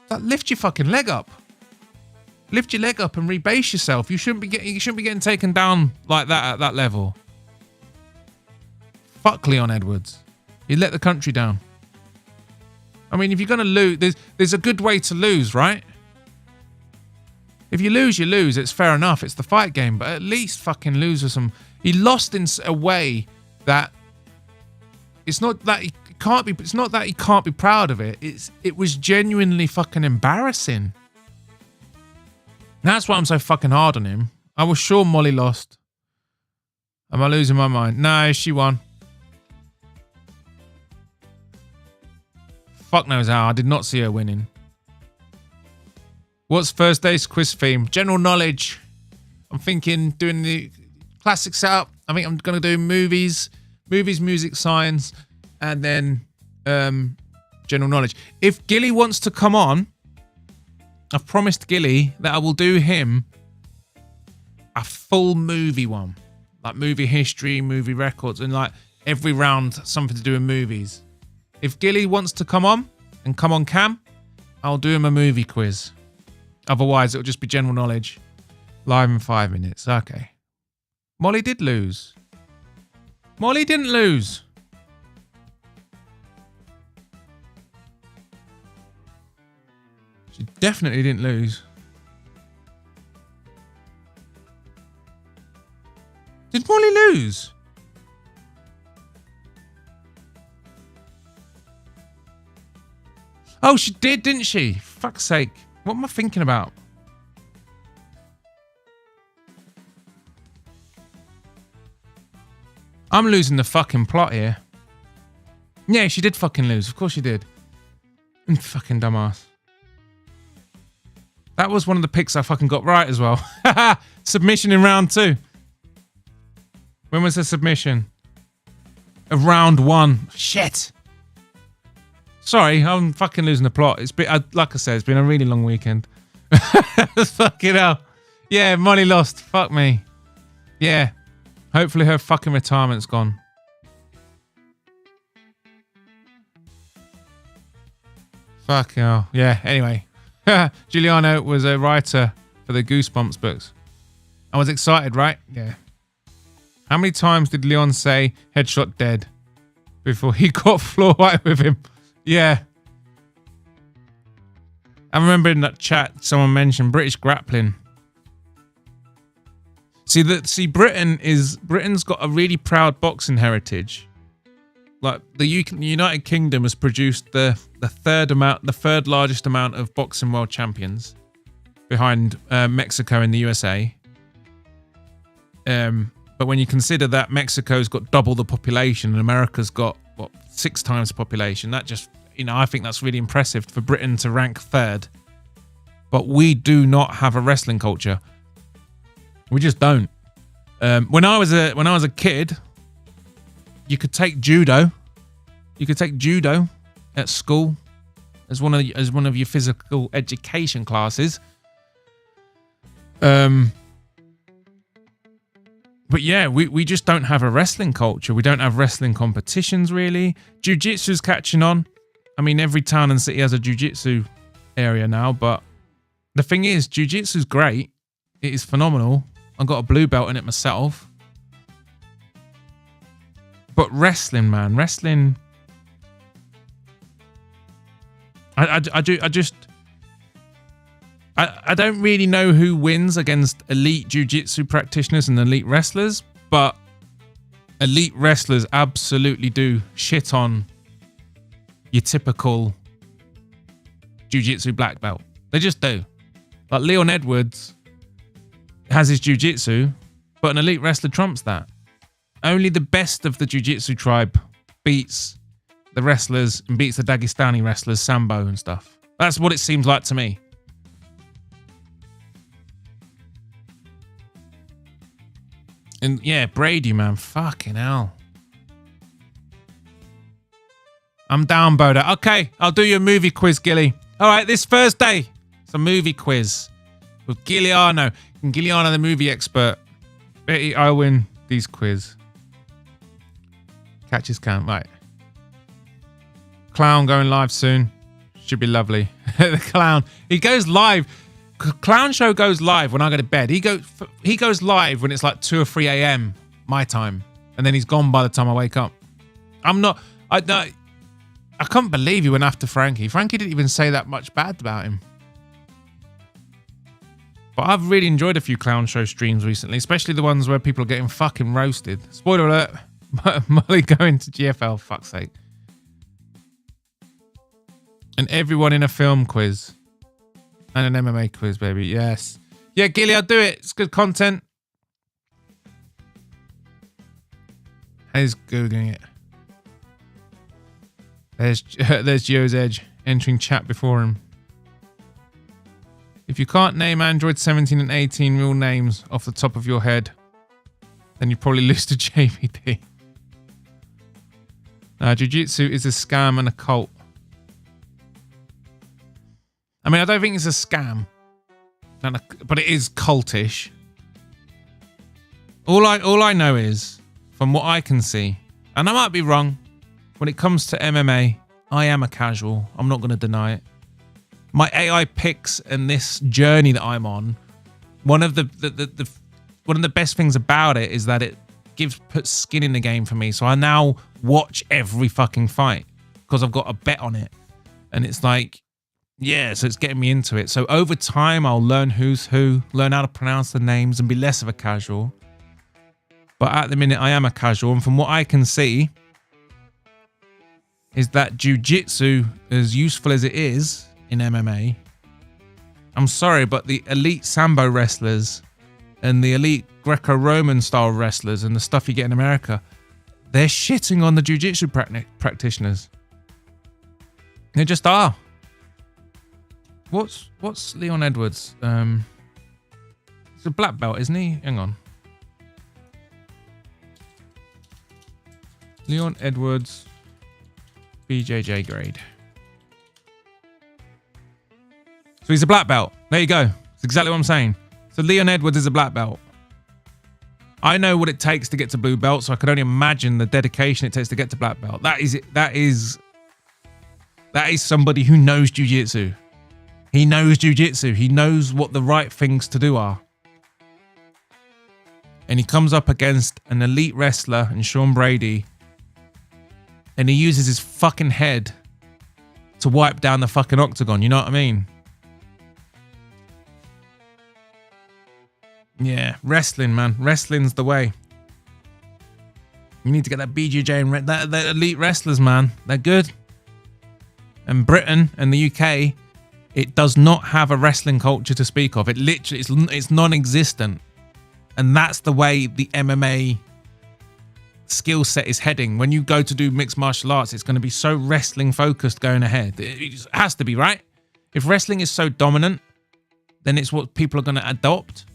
Like, lift your fucking leg up. Lift your leg up and rebase yourself. You shouldn't be getting taken down like that at that level. Fuck Leon Edwards. You let the country down. I mean, if you're gonna lose, there's a good way to lose, right? If you lose, you lose. It's fair enough. It's the fight game, but at least fucking lose with some. He lost in a way that it's not that he can't be. It's not that he can't be proud of it. It was genuinely fucking embarrassing. That's why I'm so fucking hard on him. I was sure Molly lost. Am I losing my mind? No, she won. Fuck knows how. I did not see her winning. What's Thursday's quiz theme? General knowledge. I'm thinking doing the classic setup. I think I'm going to do movies, music, science, and then general knowledge. If Gilly wants to come on, I've promised Gilly that I will do him a full movie one. Like movie history, movie records, and like every round something to do with movies. If Gilly wants to come on and come on cam, I'll do him a movie quiz. Otherwise, it'll just be general knowledge. Live in 5 minutes. Okay. Molly did lose. Molly didn't lose. She definitely didn't lose. Did Molly lose? Oh, she did, didn't she? Fuck's sake. What am I thinking about? I'm losing the fucking plot here. Yeah, she did fucking lose. Of course she did. Fucking dumbass. That was one of the picks I fucking got right as well. Submission in round 2. When was the submission? Of round 1. Shit. Sorry, I'm fucking losing the plot. It's been, like I said, it's been a really long weekend. Fucking hell. Yeah, Molly lost. Fuck me. Yeah. Hopefully her fucking retirement's gone. Fuck hell. Yeah, anyway. Giuliano was a writer for the Goosebumps books. I was excited, right? Yeah. How many times did Leon say headshot dead before he got floor white with him? Yeah. I remember in that chat someone mentioned British grappling. See, Britain's got a really proud boxing heritage. Like the United Kingdom has produced the third largest amount of boxing world champions, behind Mexico and the USA. But when you consider that Mexico's got double the population and America's got 6 times the population, that just, I think that's really impressive for Britain to rank 3rd. But we do not have a wrestling culture. We just don't. When I was a kid, you could take judo. You could take judo at school as one of your physical education classes. But yeah, we just don't have a wrestling culture. We don't have wrestling competitions, really. Jiu-jitsu's catching on. I mean, every town and city has a jiu-jitsu area now, but the thing is, jiu-jitsu's great. It is phenomenal. I've got a blue belt in it myself. But wrestling, man, wrestling... I don't really know who wins against elite jiu-jitsu practitioners and elite wrestlers, but elite wrestlers absolutely do shit on your typical jiu-jitsu black belt. They just do. Like Leon Edwards has his jiu-jitsu, but an elite wrestler trumps that. Only the best of the jiu-jitsu tribe beats the wrestlers and beats the Dagestani wrestlers, Sambo and stuff. That's what it seems like to me. And yeah, Brady, man, fucking hell. I'm down, Bodach. Okay, I'll do your movie quiz, Gilly. All right, this Thursday, it's a movie quiz with Giuliano. And Giuliano, the movie expert. Betty Owen, these quiz. Catch his count. Right. Clown going live soon. Should be lovely. The clown. He goes live. Clown show goes live when I go to bed. He goes live when it's like 2 or 3 a.m. my time. And then he's gone by the time I wake up. I can't believe he went after Frankie. Frankie didn't even say that much bad about him. But I've really enjoyed a few clown show streams recently, especially the ones where people are getting fucking roasted. Spoiler alert, Molly going to GFL, fuck's sake. And everyone in a film quiz. And an MMA quiz, baby, yes. Yeah, Gilly, I'll do it. It's good content. He's Googling it. There's Gio's Edge entering chat before him. If you can't name Android 17 and 18 real names off the top of your head, then you probably lose to JVD. Jiu-Jitsu is a scam and a cult. I mean, I don't think it's a scam, but it is cultish. All I know is, from what I can see, and I might be wrong, when it comes to MMA, I am a casual. I'm not going to deny it. My AI picks and this journey that I'm on, one of the best things about it is that it puts skin in the game for me. So I now watch every fucking fight because I've got a bet on it, and it's like, yeah, so it's getting me into it. So over time, I'll learn who's who, learn how to pronounce the names, and be less of a casual. But at the minute, I am a casual, and from what I can see, is that jiu-jitsu, as useful as it is in MMA, I'm sorry, but the elite Sambo wrestlers and the elite Greco-Roman style wrestlers and the stuff you get in America, they're shitting on the jiu-jitsu practitioners. They just are. What's Leon Edwards? He's a black belt, isn't he? Hang on. Leon Edwards, BJJ grade. So he's a black belt. There you go. That's exactly what I'm saying. So Leon Edwards is a black belt. I know what it takes to get to blue belt, so I can only imagine the dedication it takes to get to black belt. That is it. That is somebody who knows jiu-jitsu. He knows jiu-jitsu. He knows what the right things to do are. And he comes up against an elite wrestler and Sean Brady, and he uses his fucking head to wipe down the fucking octagon. You know what I mean? Yeah, wrestling, man. Wrestling's the way. You need to get that BJJ and that elite wrestlers, man. They're good. And Britain and the UK, it does not have a wrestling culture to speak of. It literally, it's non-existent. And that's the way the MMA skill set is heading. When you go to do mixed martial arts, it's going to be so wrestling focused going ahead. It has to be, right? If wrestling is so dominant, then it's what people are going to adopt.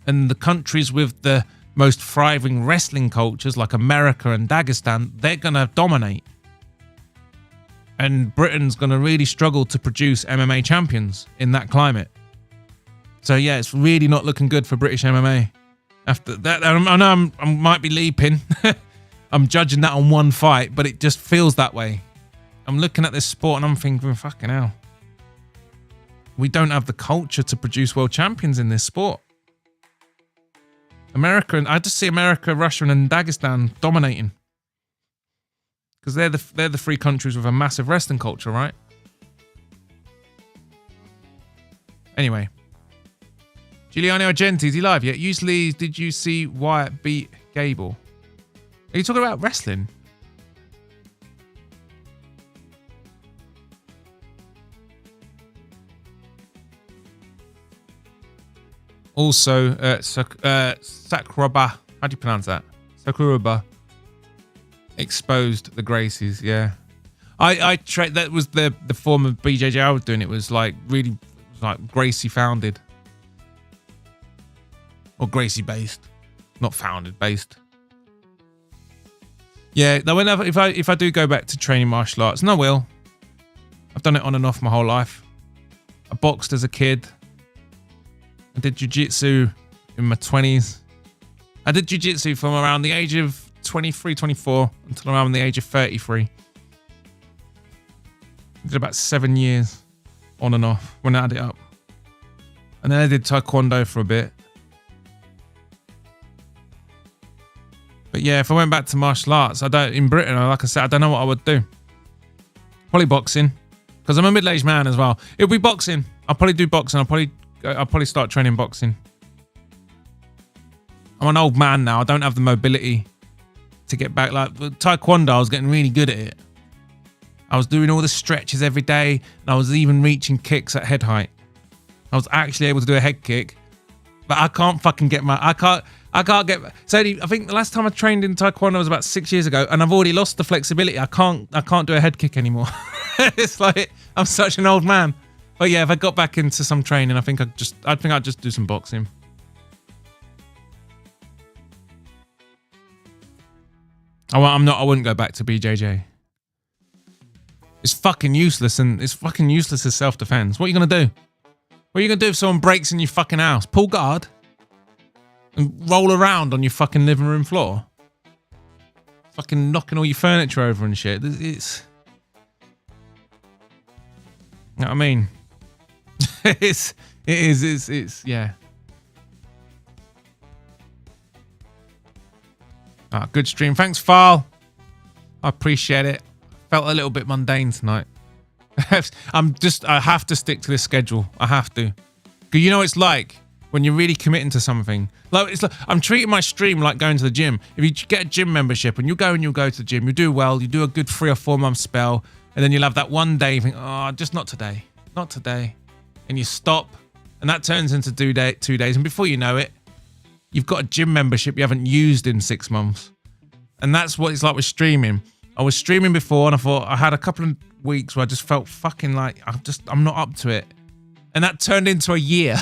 And the countries with the most thriving wrestling cultures, like America and Dagestan, they're going to dominate. And Britain's going to really struggle to produce MMA champions in that climate. So yeah, it's really not looking good for British MMA. After that, I know I might be leaping. I'm judging that on one fight, but it just feels that way. I'm looking at this sport and I'm thinking, fucking hell. We don't have the culture to produce world champions in this sport. America, I just see America, Russia, and Dagestan dominating. Because they're the three countries with a massive wrestling culture, right? Anyway. Giuliano Argenti, is he live yet? Usually, did you see Wyatt beat Gable? Are you talking about wrestling? Also, Sakuraba, how do you pronounce that? Sakuraba exposed the Gracies, yeah. That was the form of BJJ I was doing. It was like really like Gracie founded. Or Gracie based. Not founded, based. Yeah, whenever if I do go back to training martial arts, and I will. I've done it on and off my whole life. I boxed as a kid. I did jiu-jitsu in my 20s. I did jiu-jitsu from around the age of 23, 24 until around the age of 33. Did about 7 years on and off when I had it up. And then I did taekwondo for a bit. But yeah, if I went back to martial arts, in Britain, like I said, I don't know what I would do. Probably boxing, because I'm a middle-aged man as well. It'll be boxing. I'll probably do boxing. I'll probably start training boxing. I'm an old man now. I don't have the mobility to get back. Like taekwondo, I was getting really good at it. I was doing all the stretches every day, and I was even reaching kicks at head height. I was actually able to do a head kick, but I can't fucking get my. I can't get. So I think the last time I trained in taekwondo was about 6 years ago, and I've already lost the flexibility. I can't do a head kick anymore. It's like I'm such an old man. But yeah, if I got back into some training, I think I'd just do some boxing. I wouldn't go back to BJJ. It's fucking useless, and it's fucking useless as self-defense. What are you gonna do? What are you gonna do if someone breaks in your fucking house? Pull guard and roll around on your fucking living room floor, fucking knocking all your furniture over and shit. It's, you know what I mean? It's yeah. Ah, good stream. Thanks, Fal. I appreciate it. Felt a little bit mundane tonight. I have to stick to this schedule. I have to. Because you know what it's like when you're really committing to something. Like I'm treating my stream like going to the gym. If you get a gym membership and you'll go to the gym, you do well, you do a good 3 or 4 month spell, and then you'll have that one day you think, oh, just not today. Not today. And you stop, and that turns into 2 days, and before you know it, you've got a gym membership you haven't used in 6 months. And that's what it's like with streaming. I was streaming before, and I thought I had a couple of weeks where I just felt fucking like I'm not up to it, and that turned into a year.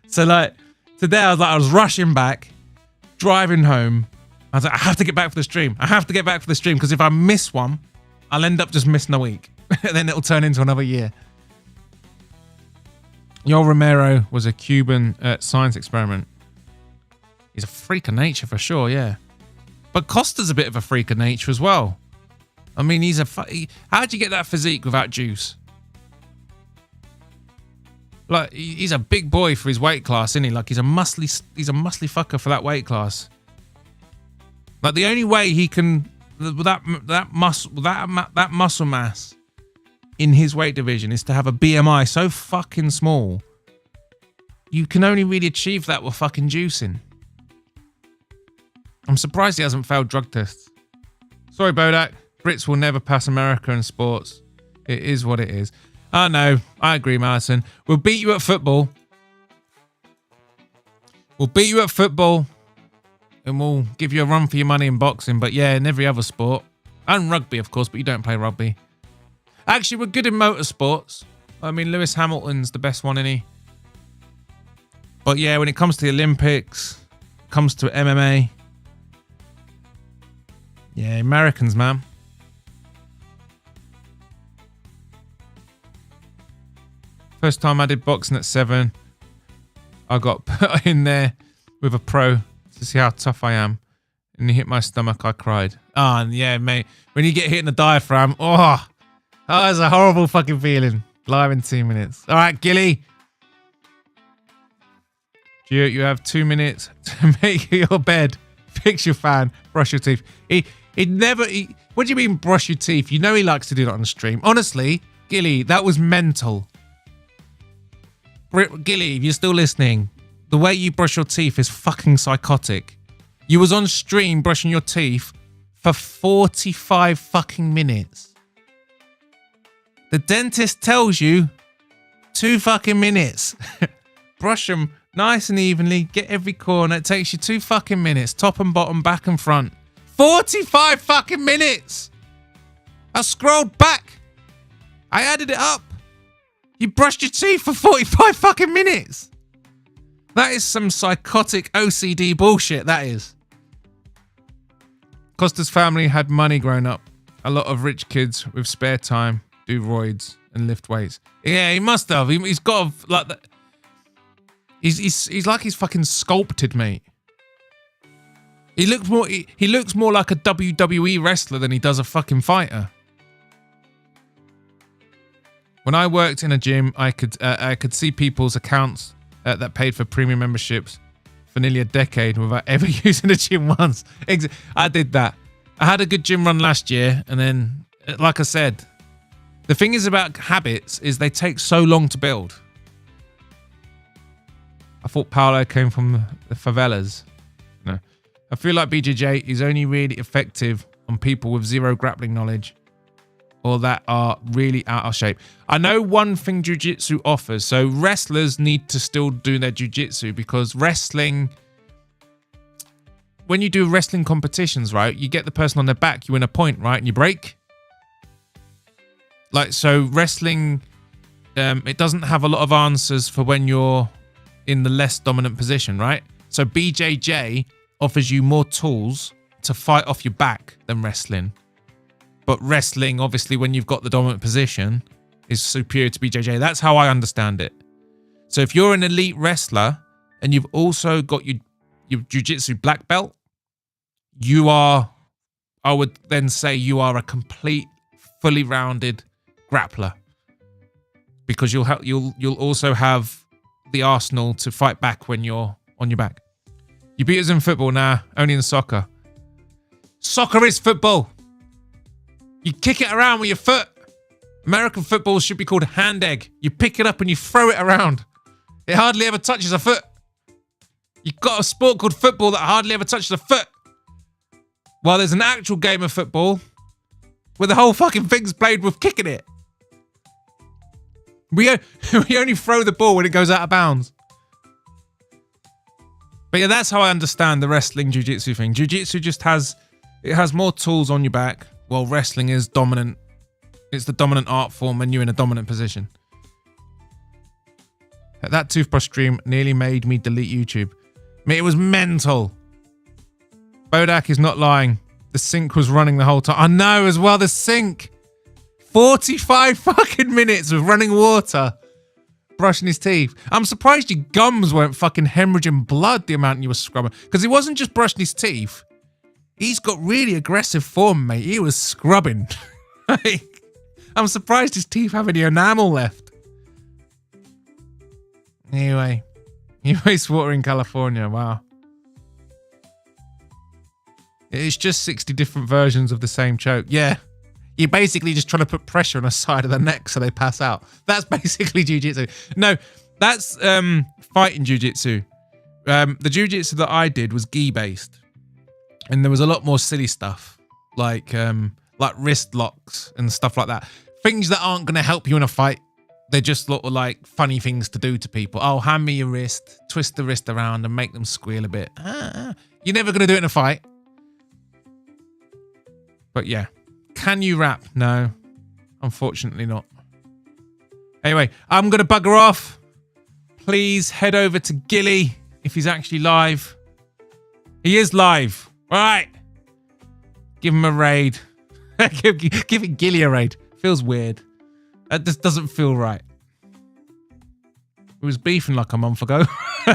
So like today, I was rushing back, driving home. I was like, I have to get back for the stream. I have to get back for the stream because if I miss one, I'll end up just missing a week, and then it'll turn into another year. Yoel Romero was a Cuban science experiment. He's a freak of nature for sure, yeah. But Costa's a bit of a freak of nature as well. I mean, how'd you get that physique without juice? Like, he's a big boy for his weight class, isn't he? Like, he's a muscly fucker for that weight class. Like, the only way he can that muscle mass in his weight division is to have a BMI so fucking small. You can only really achieve that with fucking juicing. I'm surprised he hasn't failed drug tests. Sorry, Bodach. Brits will never pass America in sports. It is what it is. I know. I agree, Madison. We'll beat you at football. We'll beat you at football. And we'll give you a run for your money in boxing. But yeah, in every other sport. And rugby, of course, but you don't play rugby. Actually, we're good in motorsports. I mean, Lewis Hamilton's the best one, isn't he? But yeah, when it comes to the Olympics, comes to MMA... yeah, Americans, man. First time I did boxing at 7, I got put in there with a pro to see how tough I am. And he hit my stomach, I cried. Oh, and yeah, mate. When you get hit in the diaphragm, that's a horrible fucking feeling. Live in 2 minutes. All right, Gilly. You have 2 minutes to make your bed, fix your fan, brush your teeth. What do you mean brush your teeth? You know he likes to do that on the stream. Honestly, Gilly, that was mental. Gilly, if you're still listening, the way you brush your teeth is fucking psychotic. You was on stream brushing your teeth for 45 fucking minutes. The dentist tells you 2 fucking minutes. Brush them nice and evenly, get every corner. It takes you 2 fucking minutes, top and bottom, back and front. 45 fucking minutes. I scrolled back. I added it up. You brushed your teeth for 45 fucking minutes. That is some psychotic OCD bullshit, that is. Costa's family had money growing up. A lot of rich kids with spare time do roids and lift weights. Yeah, he must have. He's got like that. He's like he's fucking sculpted, mate. He looks more like a WWE wrestler than he does a fucking fighter. When I worked in a gym, I could see people's accounts that paid for premium memberships for nearly a decade without ever using the gym once. I did that. I had a good gym run last year, and then, like I said, the thing is about habits is they take so long to build. I thought Paolo came from the favelas. No. I feel like BJJ is only really effective on people with zero grappling knowledge or that are really out of shape. I know one thing jiu-jitsu offers. So wrestlers need to still do their jiu-jitsu because wrestling, when you do wrestling competitions, right, you get the person on their back, you win a point, right, and you break. Like, so wrestling, it doesn't have a lot of answers for when you're in the less dominant position, right? So BJJ offers you more tools to fight off your back than wrestling. But wrestling, obviously, when you've got the dominant position, is superior to BJJ. That's how I understand it. So if you're an elite wrestler and you've also got your jiu-jitsu black belt, you are, I would then say you are a complete, fully rounded grappler. Because you'll also have the arsenal to fight back when you're on your back. You beat us in football now, only in soccer. Soccer is football. You kick it around with your foot. American football should be called hand egg. You pick it up and you throw it around. It hardly ever touches a foot. You've got a sport called football that hardly ever touches a foot. While there's an actual game of football where the whole fucking thing's played with kicking it. We only throw the ball when it goes out of bounds. But yeah, that's how I understand the wrestling jiu-jitsu thing. Jiu-jitsu just has more tools on your back, while wrestling is dominant. It's the dominant art form and you're in a dominant position. That toothbrush stream nearly made me delete YouTube. Mate, it was mental. Bodach is not lying. The sink was running the whole time. I know as well, the sink. 45 fucking minutes of running water. Brushing his teeth. I'm surprised your gums weren't fucking hemorrhaging blood the amount you were scrubbing. Because he wasn't just brushing his teeth. He's got really aggressive form, mate. He was scrubbing. I'm surprised his teeth have any enamel left. Anyway. He wastes water in California. Wow. It's just 60 different versions of the same choke. Yeah. You're basically just trying to put pressure on the side of the neck so they pass out. That's basically jiu-jitsu. No, that's fighting jiu-jitsu. The jiu-jitsu that I did was gi-based. And there was a lot more silly stuff. Like wrist locks and stuff like that. Things that aren't going to help you in a fight. They're just lot of like funny things to do to people. Oh, hand me your wrist. Twist the wrist around and make them squeal a bit. You're never going to do it in a fight. But yeah. Can you rap? No, unfortunately not. Anyway, I'm going to bugger off. Please head over to Gilly if he's actually live. He is live. All right. Give him a raid. Give it Gilly a raid. Feels weird. That just doesn't feel right. We was beefing like a month ago.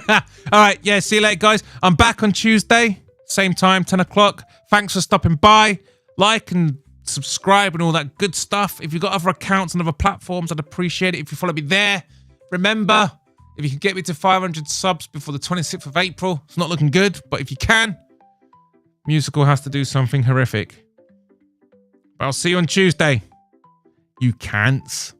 All right. Yeah, see you later, guys. I'm back on Tuesday. Same time, 10 o'clock. Thanks for stopping by. Like and subscribe and all that good stuff. If you've got other accounts on other platforms, I'd appreciate it if you follow me there. Remember, if you can get me to 500 subs before the 26th of April, it's not looking good, but if you can, Musical has to do something horrific. But I'll see you on Tuesday. You can'ts.